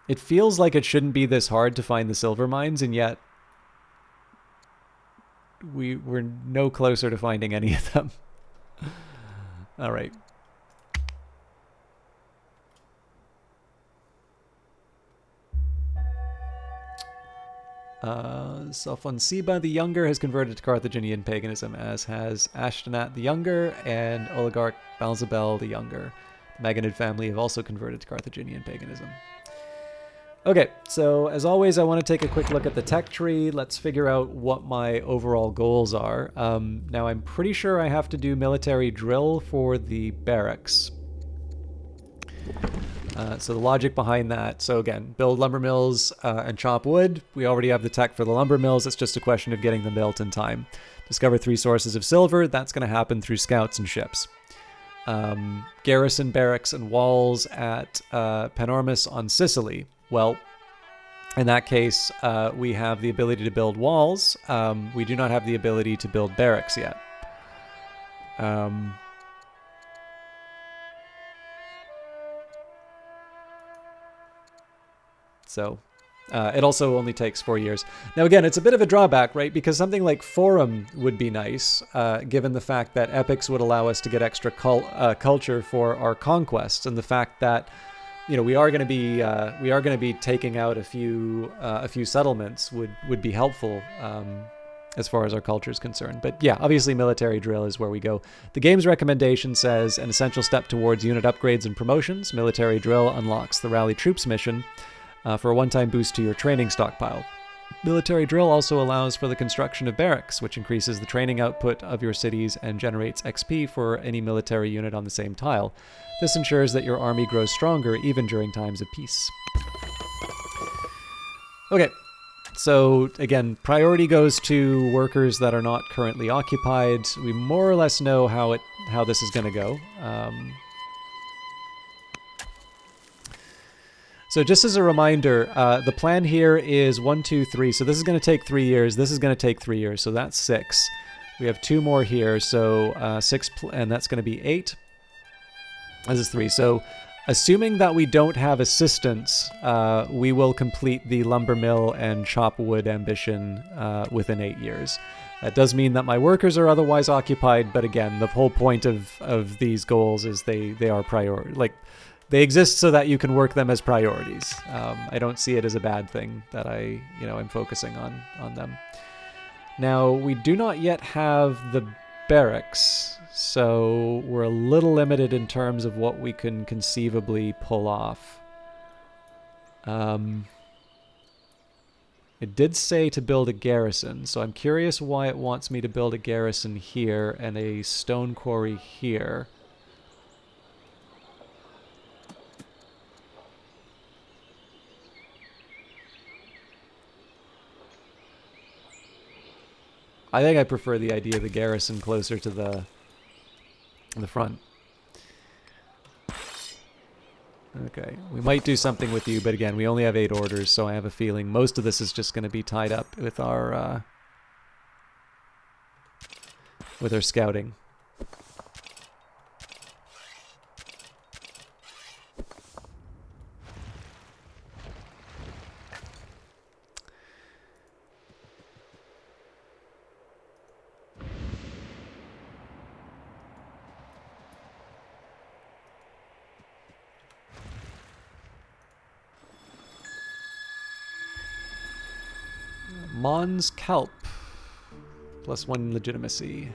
It feels like it shouldn't be this hard to find the silver mines, and yet we're no closer to finding any of them. All right. Salfonsiba the Younger has converted to Carthaginian paganism, as has Ashtonat the Younger and Oligarch Balzabel the Younger. The Maganid family have also converted to Carthaginian paganism. Okay, so as always, I want to take a quick look at the tech tree. Let's figure out what my overall goals are. Now, I'm pretty sure I have to do military drill for the barracks. So the logic behind that, so again, build lumber mills and chop wood. We already have the tech for the lumber mills. It's just a question of getting them built in time. Discover 3 sources of silver. That's going to happen through scouts and ships. Garrison barracks and walls at Panormus on Sicily. Well, in that case, we have the ability to build walls. We do not have the ability to build barracks yet. So it also only takes 4 years. Now, again, it's a bit of a drawback, right? Because something like Forum would be nice, given the fact that epics would allow us to get extra culture for our conquests, and the fact that, you know, we are going to be taking out a few settlements would be helpful as far as our culture is concerned. But yeah, obviously military drill is where we go. The game's recommendation says an essential step towards unit upgrades and promotions. Military drill unlocks the Rally Troops mission. For a one-time boost to your training stockpile. Military drill also allows for the construction of barracks, which increases the training output of your cities and generates XP for any military unit on the same tile. This ensures that your army grows stronger even during times of peace. Okay, so again, priority goes to workers that are not currently occupied. We more or less know how this is going to go. So just as a reminder, the plan here is 1, 2, 3. So this is going to take 3 years. This is going to take 3 years. So that's 6. We have 2 more here. So 6, and that's going to be 8. This is 3. So assuming that we don't have assistance, we will complete the lumber mill and chop wood ambition within 8 years. That does mean that my workers are otherwise occupied, but again, the whole point of these goals is they are priority. Like, they exist so that you can work them as priorities. I don't see it as a bad thing that I'm focusing on them. Now, we do not yet have the barracks, so we're a little limited in terms of what we can conceivably pull off. It did say to build a garrison, so I'm curious why it wants me to build a garrison here and a stone quarry here. I think I prefer the idea of the garrison closer to the front. Okay, we might do something with you, but again, we only have 8 orders, so I have a feeling most of this is just going to be tied up with our scouting. Mons Kelp, +1 legitimacy.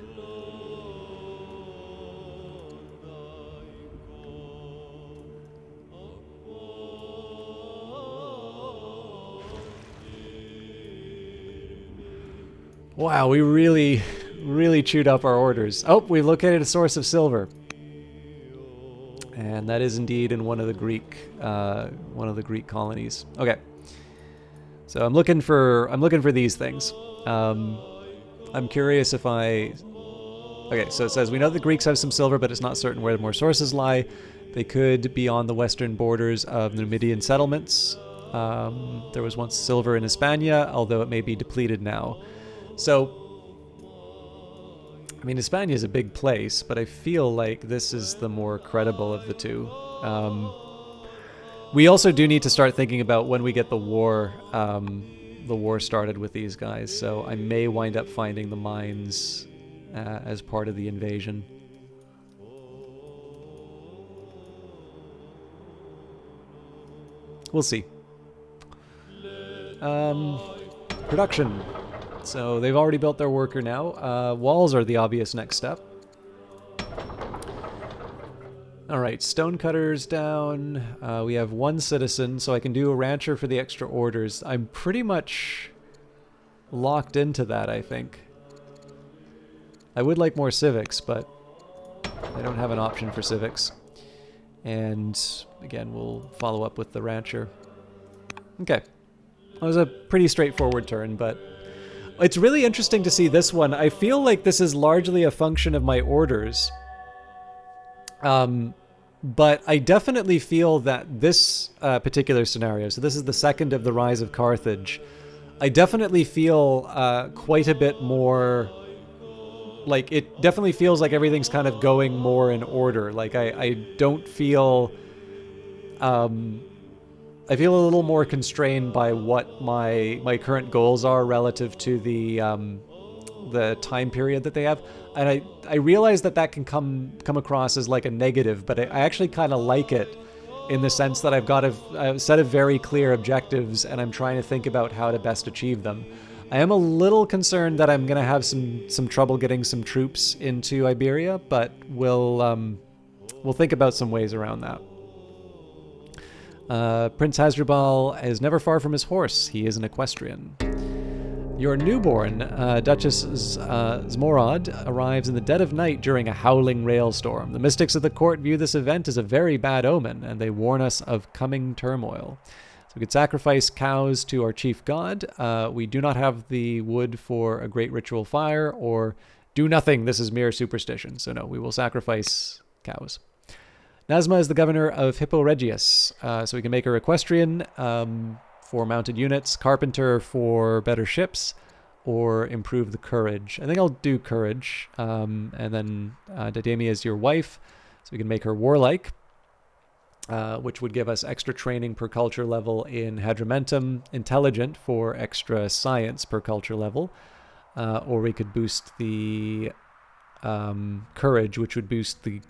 Wow, we really chewed up our orders. Oh, we've located a source of silver. And that is indeed in one of the Greek colonies. Okay. So I'm looking for these things. I'm curious if I... Okay, so it says, we know the Greeks have some silver, but it's not certain where more sources lie. They could be on the western borders of Numidian settlements. There was once silver in Hispania, although it may be depleted now. So, I mean, Hispania is a big place, but I feel like this is the more credible of the two. We also do need to start thinking about when we get the war started with these guys, so I may wind up finding the mines as part of the invasion. We'll see. Production. So they've already built their worker now. Walls are the obvious next step. Alright, stonecutters down. We have 1 citizen, so I can do a rancher for the extra orders. I'm pretty much locked into that, I think. I would like more civics, but I don't have an option for civics. And again, we'll follow up with the rancher. Okay. That was a pretty straightforward turn, but it's really interesting to see this one. I feel like this is largely a function of my orders. But I definitely feel that this particular scenario, so this is the second of the Rise of Carthage, I definitely feel quite a bit more, like, it definitely feels like everything's kind of going more in order. Like, I don't feel, I feel a little more constrained by what my current goals are relative to the time period that they have. And I realize that can come across as like a negative, but I actually kind of like it in the sense that I've got a set of very clear objectives and I'm trying to think about how to best achieve them. I am a little concerned that I'm going to have some trouble getting some troops into Iberia, but we'll think about some ways around that. Prince Hasdrubal is never far from his horse. He is an equestrian. Your newborn, Duchess Zmorod, arrives in the dead of night during a howling railstorm. The mystics of the court view this event as a very bad omen, and they warn us of coming turmoil. So we could sacrifice cows to our chief god. We do not have the wood for a great ritual fire, or do nothing. This is mere superstition. So no, we will sacrifice cows. Nasma is the governor of Hippo Regius. So we can make her equestrian for mounted units, carpenter for better ships, or improve the courage. I think I'll do courage. And then Didemia is your wife, so we can make her warlike, which would give us extra training per culture level in Hadrumentum, intelligent for extra science per culture level, or we could boost the courage, which would boost the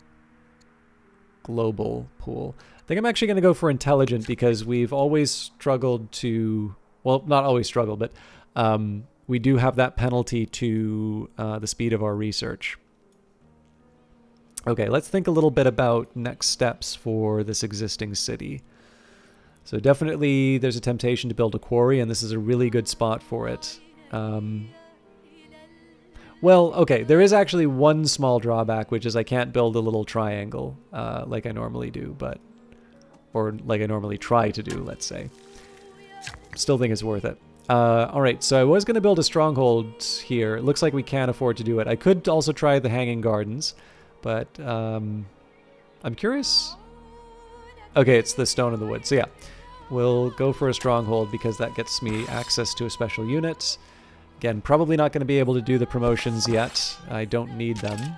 global pool. I think I'm actually going to go for intelligent because we've always struggled to, well, not always struggled, but we do have that penalty to the speed of our research. Okay, let's think a little bit about next steps for this existing city. So definitely there's a temptation to build a quarry, and this is a really good spot for it. Well, okay, there is actually one small drawback, which is I can't build a little triangle like I normally do, or like I normally try to do, let's say. Still think it's worth it. All right, so I was going to build a stronghold here. It looks like we can't afford to do it. I could also try the Hanging Gardens, but I'm curious. Okay, it's the Stone in the Wood. So yeah, we'll go for a stronghold because that gets me access to a special unit. Again, probably not going to be able to do the promotions yet. I don't need them.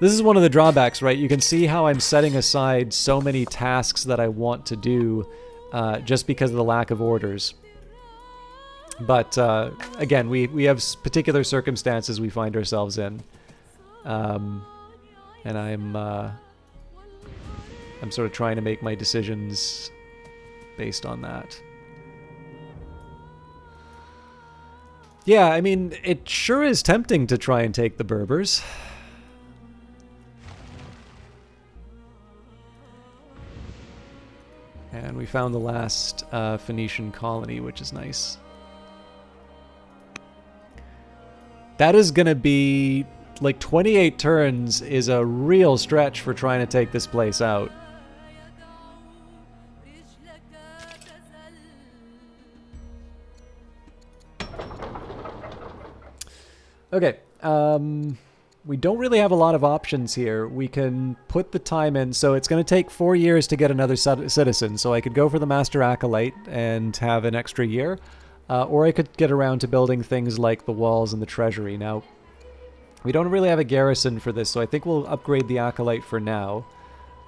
This is one of the drawbacks, right? You can see how I'm setting aside so many tasks that I want to do just because of the lack of orders. But again, we have particular circumstances we find ourselves in. And I'm sort of trying to make my decisions based on that. Yeah, I mean, it sure is tempting to try and take the Berbers. And we found the last Phoenician colony, which is nice. That is going to be... like, 28 turns is a real stretch for trying to take this place out. Okay, we don't really have a lot of options here. We can put the time in, so it's going to take 4 years to get another citizen, so I could go for the Master Acolyte and have an extra year, or I could get around to building things like the walls and the treasury. Now, we don't really have a garrison for this, so I think we'll upgrade the Acolyte for now.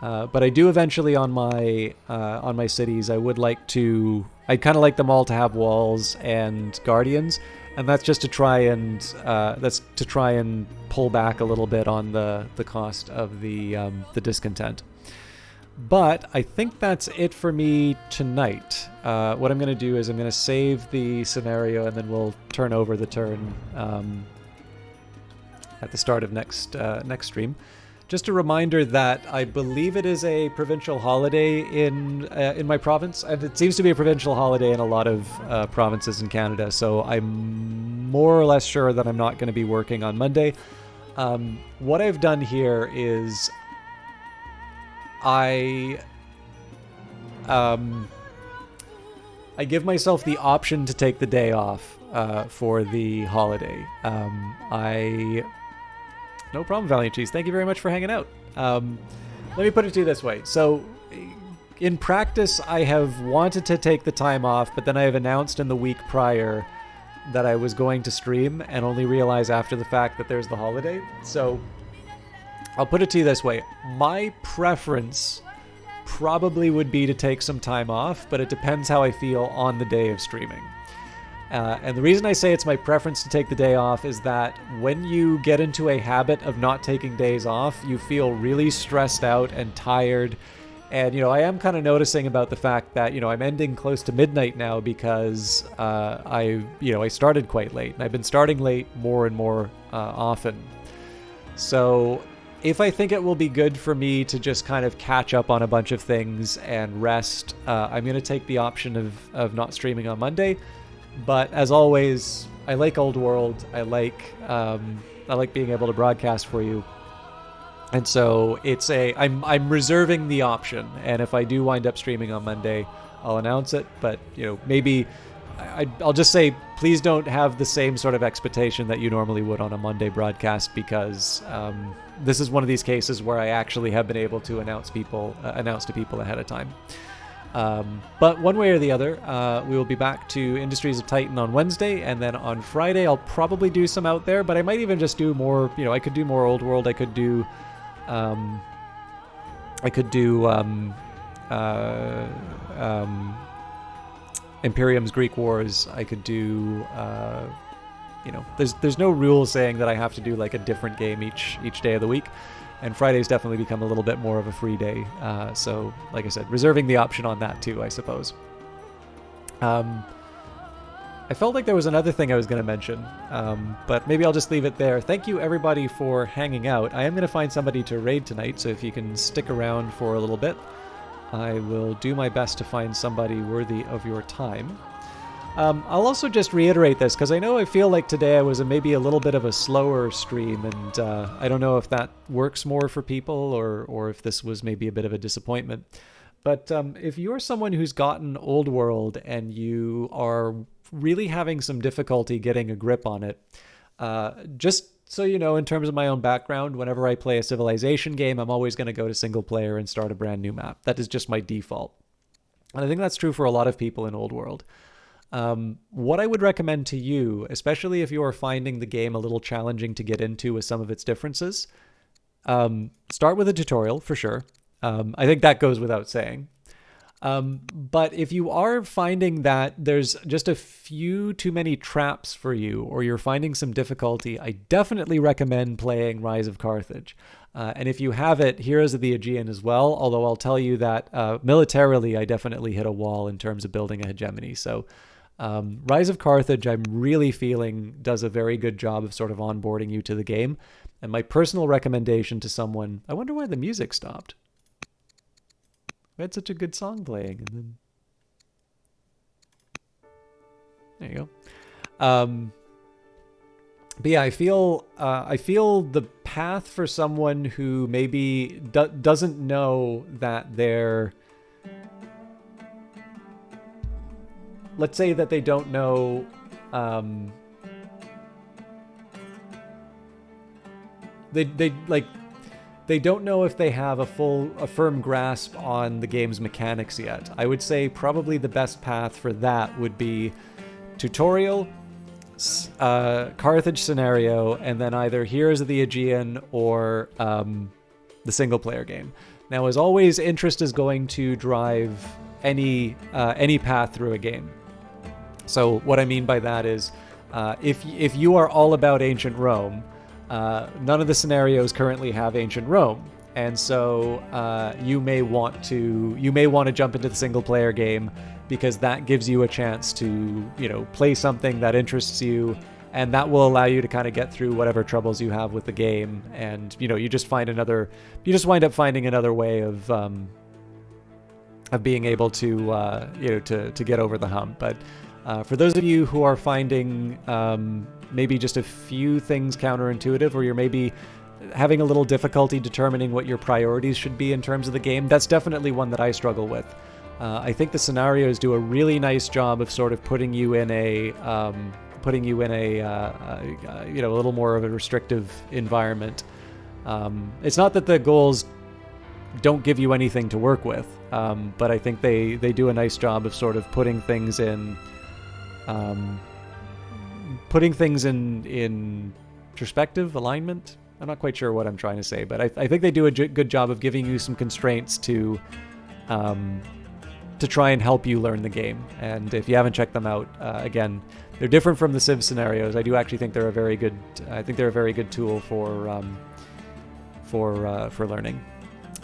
But I do eventually on my cities, I would like to... I'd kind of like them all to have walls and guardians, and that's just to try and pull back a little bit on the cost of the discontent. But I think that's it for me tonight. What I'm going to do is I'm going to save the scenario, and then we'll turn over the turn at the start of next stream. Just a reminder that I believe it is a provincial holiday in my province, and it seems to be a provincial holiday in a lot of provinces in Canada, so I'm more or less sure that I'm not going to be working on Monday. What I've done here is I give myself the option to take the day off for the holiday. No problem, Valiant Cheese. Thank you very much for hanging out. Let me put it to you this way. So, in practice, I have wanted to take the time off, but then I have announced in the week prior that I was going to stream and only realize after the fact that there's the holiday. So, I'll put it to you this way. My preference probably would be to take some time off, but it depends how I feel on the day of streaming. And the reason I say it's my preference to take the day off is that when you get into a habit of not taking days off, you feel really stressed out and tired. And, I am kind of noticing about the fact that, I'm ending close to midnight now because I started quite late. And I've been starting late more and more often. So if I think it will be good for me to just kind of catch up on a bunch of things and rest, I'm going to take the option of not streaming on Monday. But as always, I like Old World. I like being able to broadcast for you, and so I'm reserving the option. And if I do wind up streaming on Monday, I'll announce it. But maybe I'll just say please don't have the same sort of expectation that you normally would on a Monday broadcast, because this is one of these cases where I actually have been able to announce to people ahead of time. But one way or the other, we will be back to Industries of Titan on Wednesday, and then on Friday I'll probably do some out there, but I might even just do more, I could do more Old World. I could do Imperium's Greek Wars. I could do, there's no rule saying that I have to do like a different game each day of the week. And Friday's definitely become a little bit more of a free day. So, like I said, reserving the option on that too, I suppose. I felt like there was another thing I was going to mention, but maybe I'll just leave it there. Thank you, everybody, for hanging out. I am going to find somebody to raid tonight, so if you can stick around for a little bit, I will do my best to find somebody worthy of your time. I'll also just reiterate this, because I feel like today I was maybe a little bit of a slower stream, and I don't know if that works more for people or if this was maybe a bit of a disappointment. But if you're someone who's gotten Old World and you are really having some difficulty getting a grip on it, just so you know, in terms of my own background, whenever I play a Civilization game, I'm always going to go to single player and start a brand new map. That is just my default. And I think that's true for a lot of people in Old World. What I would recommend to you, especially if you are finding the game a little challenging to get into with some of its differences, start with a tutorial for sure. I think that goes without saying. But if you are finding that there's just a few too many traps for you, or you're finding some difficulty, I definitely recommend playing Rise of Carthage. And if you have it, Heroes of the Aegean as well, although I'll tell you that militarily I definitely hit a wall in terms of building a hegemony. So Rise of Carthage, I'm really feeling does a very good job of sort of onboarding you to the game. And my personal recommendation to someone, I wonder why the music stopped. We had such a good song playing, and then there you go. But yeah, I feel the path for someone who maybe doesn't know that they're, let's say that they don't know, they don't know if they have a firm grasp on the game's mechanics yet. I would say probably the best path for that would be tutorial, Carthage scenario, and then either Heroes of the Aegean or the single player game. Now, as always, interest is going to drive any path through a game. So what I mean by that is, if you are all about ancient Rome, none of the scenarios currently have ancient Rome, and so you may want to jump into the single player game, because that gives you a chance to play something that interests you, and that will allow you to kind of get through whatever troubles you have with the game, and you just wind up finding another way of being able to to get over the hump. But for those of you who are finding maybe just a few things counterintuitive, or you're maybe having a little difficulty determining what your priorities should be in terms of the game, that's definitely one that I struggle with. I think the scenarios do a really nice job of sort of putting you in a little more of a restrictive environment. It's not that the goals don't give you anything to work with, but I think they do a nice job of sort of putting things in perspective, alignment. I'm not quite sure what I'm trying to say, but I think they do a good job of giving you some constraints to try and help you learn the game. And if you haven't checked them out, again, they're different from the Civ scenarios. I do actually think they're a very good. I think they're a very good tool for learning.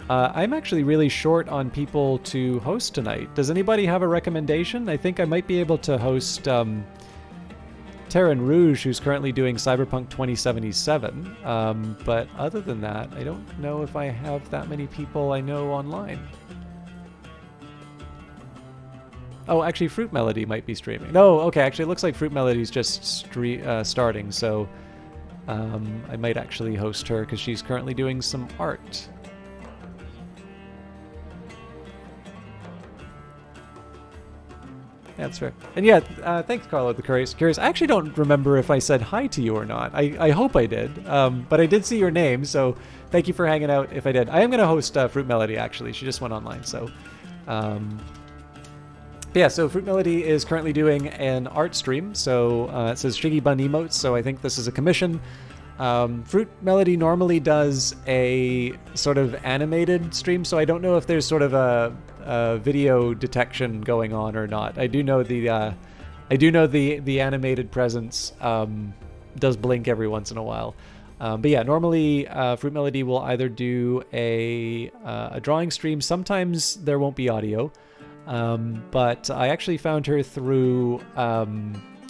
I'm actually really short on people to host tonight. Does anybody have a recommendation? I think I might be able to host Terran Rouge, who's currently doing Cyberpunk 2077. But other than that, I don't know if I have that many people I know online. Oh, actually, Fruit Melody might be streaming. No, okay, actually, it looks like Fruit Melody's just starting, so I might actually host her because she's currently doing some art. That's fair. And yeah, thanks, Carlo, the Curious. I actually don't remember if I said hi to you or not. I hope I did. But I did see your name, so thank you for hanging out if I did. I am going to host Fruit Melody, actually. She just went online, so... yeah, so Fruit Melody is currently doing an art stream. So it says Shiggy Bun Emotes, so I think this is a commission. Fruit Melody normally does a sort of animated stream, so I don't know if there's sort of a video detection going on or not. I do know the animated presence does blink every once in a while. But yeah, normally Fruit Melody will either do a drawing stream. Sometimes there won't be audio, but I actually found her through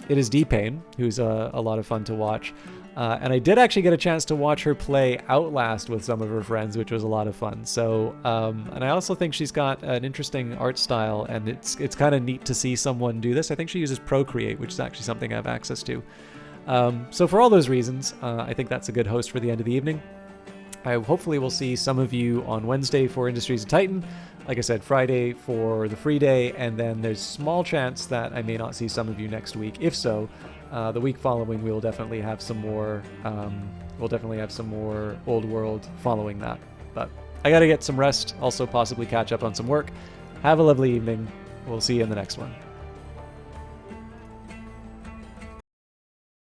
It Is D-Pain, who's a lot of fun to watch. And I did actually get a chance to watch her play Outlast with some of her friends, which was a lot of fun. So, and I also think she's got an interesting art style, and it's kind of neat to see someone do this. I think she uses Procreate, which is actually something I have access to. So for all those reasons, I think that's a good host for the end of the evening. I hopefully will see some of you on Wednesday for Industries of Titan. Like I said, Friday for the free day, and then there's small chance that I may not see some of you next week. If so, the week following, we will definitely have some more. Old World following that. But I got to get some rest. Also, possibly catch up on some work. Have a lovely evening. We'll see you in the next one.